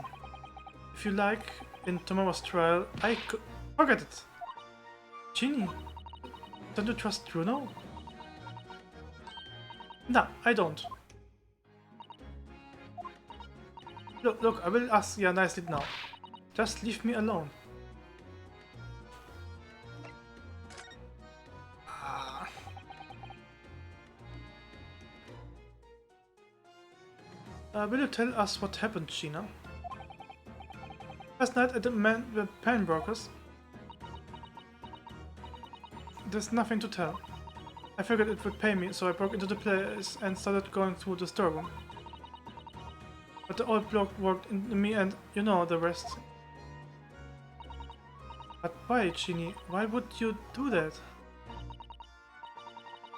If you like, in tomorrow's trial, I could... Forget it! Ginny, don't you trust Bruno? No, I don't. Look, I will ask you nicely now. Just leave me alone. Will you tell us what happened, Sheena? Last night at the pawnbrokers. There's nothing to tell. I figured it would pay me, so I broke into the place and started going through the storeroom. But the old bloke walked into me and you know the rest. But why, Ginny? Why would you do that?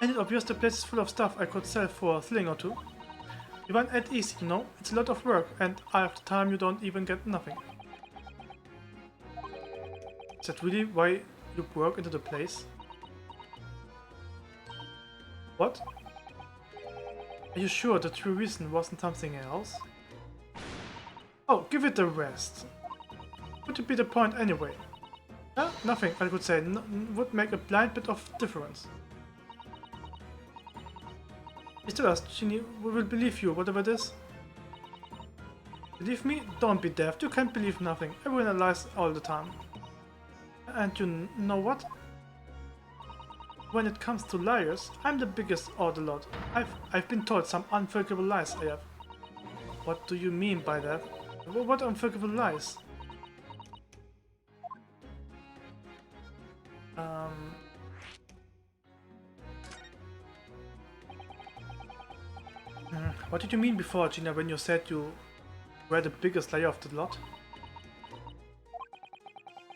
And it's obvious the place is full of stuff I could sell for a shilling or two. You want it easy, you know? It's a lot of work and half the time you don't even get nothing. Is that really why you broke into the place? What? Are you sure the true reason wasn't something else? Oh, give it a rest. What would be the point anyway? Nothing, I could say, would make a blind bit of difference. Please tell us, Ginny, we will believe you, whatever it is. Believe me? Don't be daft, you can't believe nothing. Everyone lies all the time. And you know what? When it comes to liars, I'm the biggest of the lot. I've been told some unforgivable lies I have. What do you mean by that? What unforgivable lies? What did you mean before, Gina, when you said you were the biggest liar of the lot?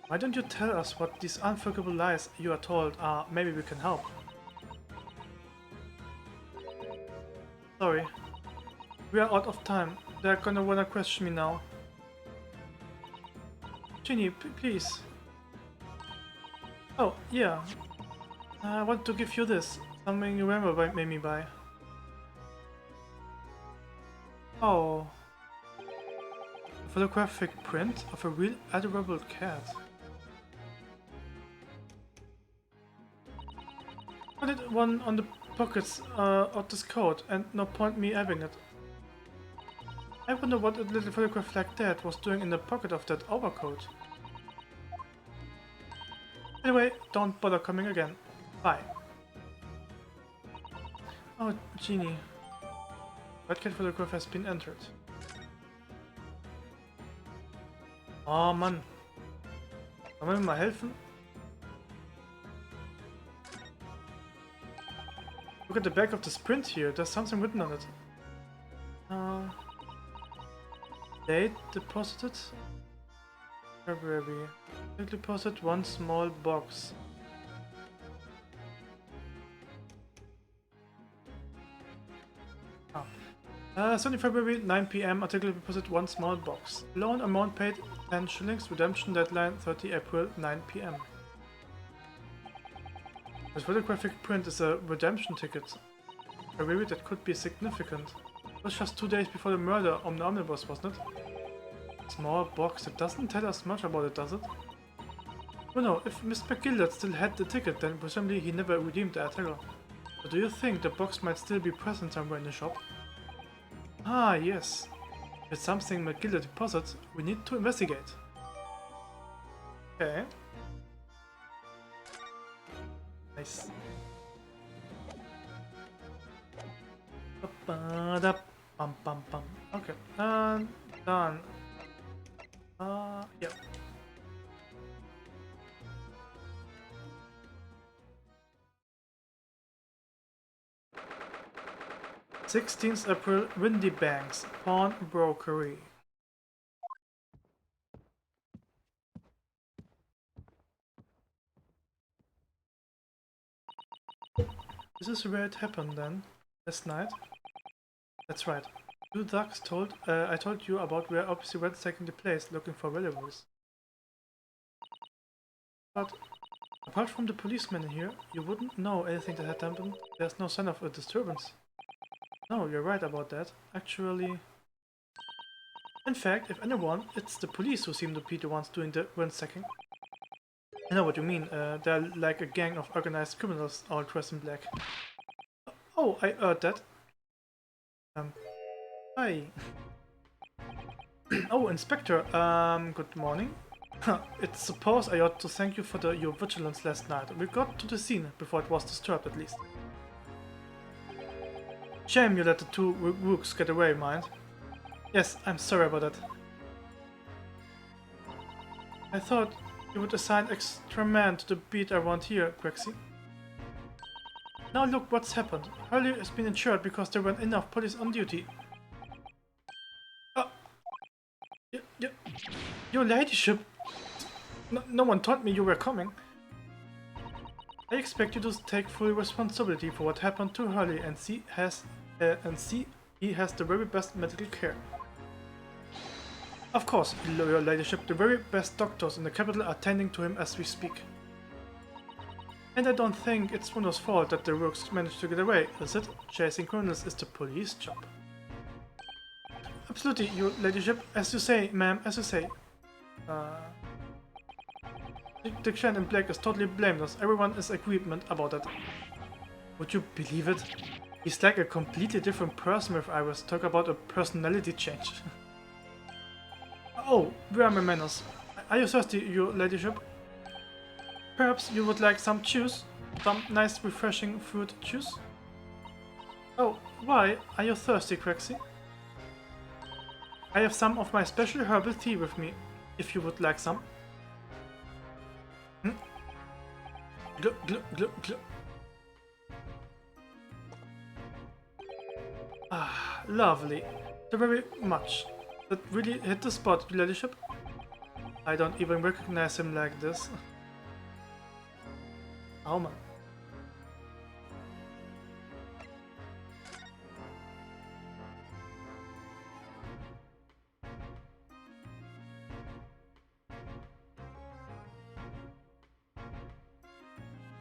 Why don't you tell us what these unforgivable lies you are told are? Maybe we can help. Sorry. We are out of time. They're gonna wanna question me now. Ginny, please. Oh, yeah. I want to give you this. Something you remember made me buy. Oh. A photographic print of a real adorable cat. Put it one on the pockets of this coat and no point me having it. I wonder what a little photograph like that was doing in the pocket of that overcoat. Anyway, don't bother coming again. Bye. Oh, Genie. Red cat photograph has been entered. Oh Mann. Kann man mir mal helfen? Look at the back of this print here. There's something written on it. Date deposited? February. Date deposited one small box. Sunday, February, 9 PM, article deposit one small box. Loan amount paid 10 shillings, redemption deadline 30 April, 9 PM. This photographic print is a redemption ticket. Maybe that could be significant. It was just 2 days before the murder on the omnibus, wasn't it? Small box. It doesn't tell us much about it, does it? Oh no, if Mr. Gilded still had the ticket, then presumably he never redeemed the error. So do you think the box might still be present somewhere in the shop? Ah, yes. If it's something McGilda deposits, we need to investigate. Okay. Nice. Bum, bum, bum. Okay. And done. Yeah. 16th April, Windy Banks, Pawnbrokery. This is where it happened then, last night. That's right. You thugs I told you about where obviously went taking the place looking for valuables. But apart from the policeman in here, you wouldn't know anything that had happened. There's no sign of a disturbance. No, you're right about that. Actually... In fact, if anyone, it's the police who seem to be the ones doing the ransacking. I know what you mean. They're like a gang of organized criminals all dressed in black. Oh, I heard that. Hi. Oh, Inspector, good morning. It's suppose I ought to thank you for your vigilance last night. We got to the scene before it was disturbed, at least. Shame you let the two rooks get away, mind. Yes, I'm sorry about that. I thought you would assign extra men to the beat around here, Grexy. Now look what's happened. Hurley has been insured because there weren't enough police on duty. Your ladyship! No one told me you were coming. I expect you to take full responsibility for what happened to Hurley and see he has the very best medical care. Of course, your ladyship, the very best doctors in the capital are tending to him as we speak. And I don't think it's Bruno's fault that the rooks managed to get away, is it? Chasing criminals is the police job. Absolutely, your ladyship, as you say, ma'am, as you say. Dick Shan in black is totally blameless. Everyone is agreement about it. Would you believe it? He's like a completely different person if I was talk about a personality change. Oh, where are my manners? Are you thirsty, your ladyship? Perhaps you would like some juice? Some nice refreshing fruit juice? Oh, why? Are you thirsty, Crexy? I have some of my special herbal tea with me, if you would like some. Glug, glug, glug, glug. Ah, lovely. Thank you very much. That really hit the spot, your ladyship. I don't even recognize him like this. Oh man.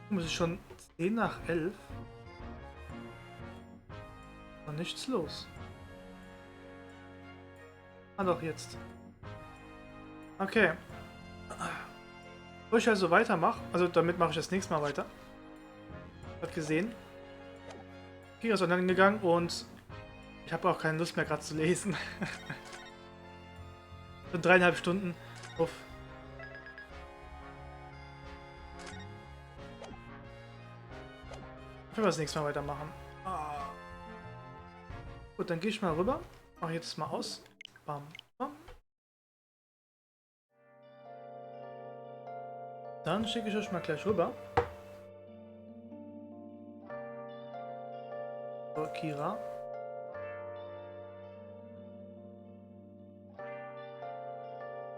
Muss ich schon 10 nach 11? Noch nichts los. Ah doch, jetzt. Okay. Wo ich also weitermache, also damit mache ich das nächste Mal weiter. Hat gesehen. Giga ist online gegangen und ich habe auch keine Lust mehr gerade zu lesen. So 3,5 Stunden. Uff. Ich will das nächste Mal weitermachen. Ah. Gut, dann gehe ich mal rüber. Mache jetzt mal aus. Bam, bam. Dann schicke ich euch mal gleich rüber. So, Kira.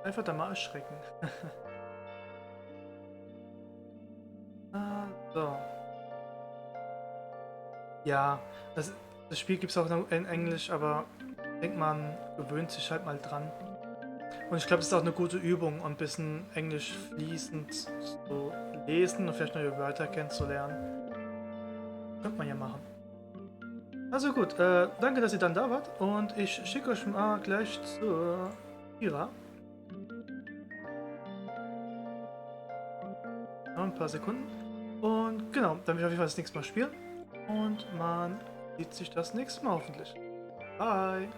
Einfach da mal erschrecken. So. Ja, das Spiel gibt es auch in Englisch, aber ich denke, man gewöhnt sich halt mal dran. Und ich glaube, es ist auch eine gute Übung, ein bisschen Englisch fließend zu lesen und vielleicht neue Wörter kennenzulernen. Könnte man ja machen. Also gut, danke, dass ihr dann da wart und ich schicke euch mal gleich zur Noch ein paar Sekunden. Und genau, dann will ich auf jeden Fall das nächste Mal spielen. Und man sieht sich das nächste Mal hoffentlich. Bye!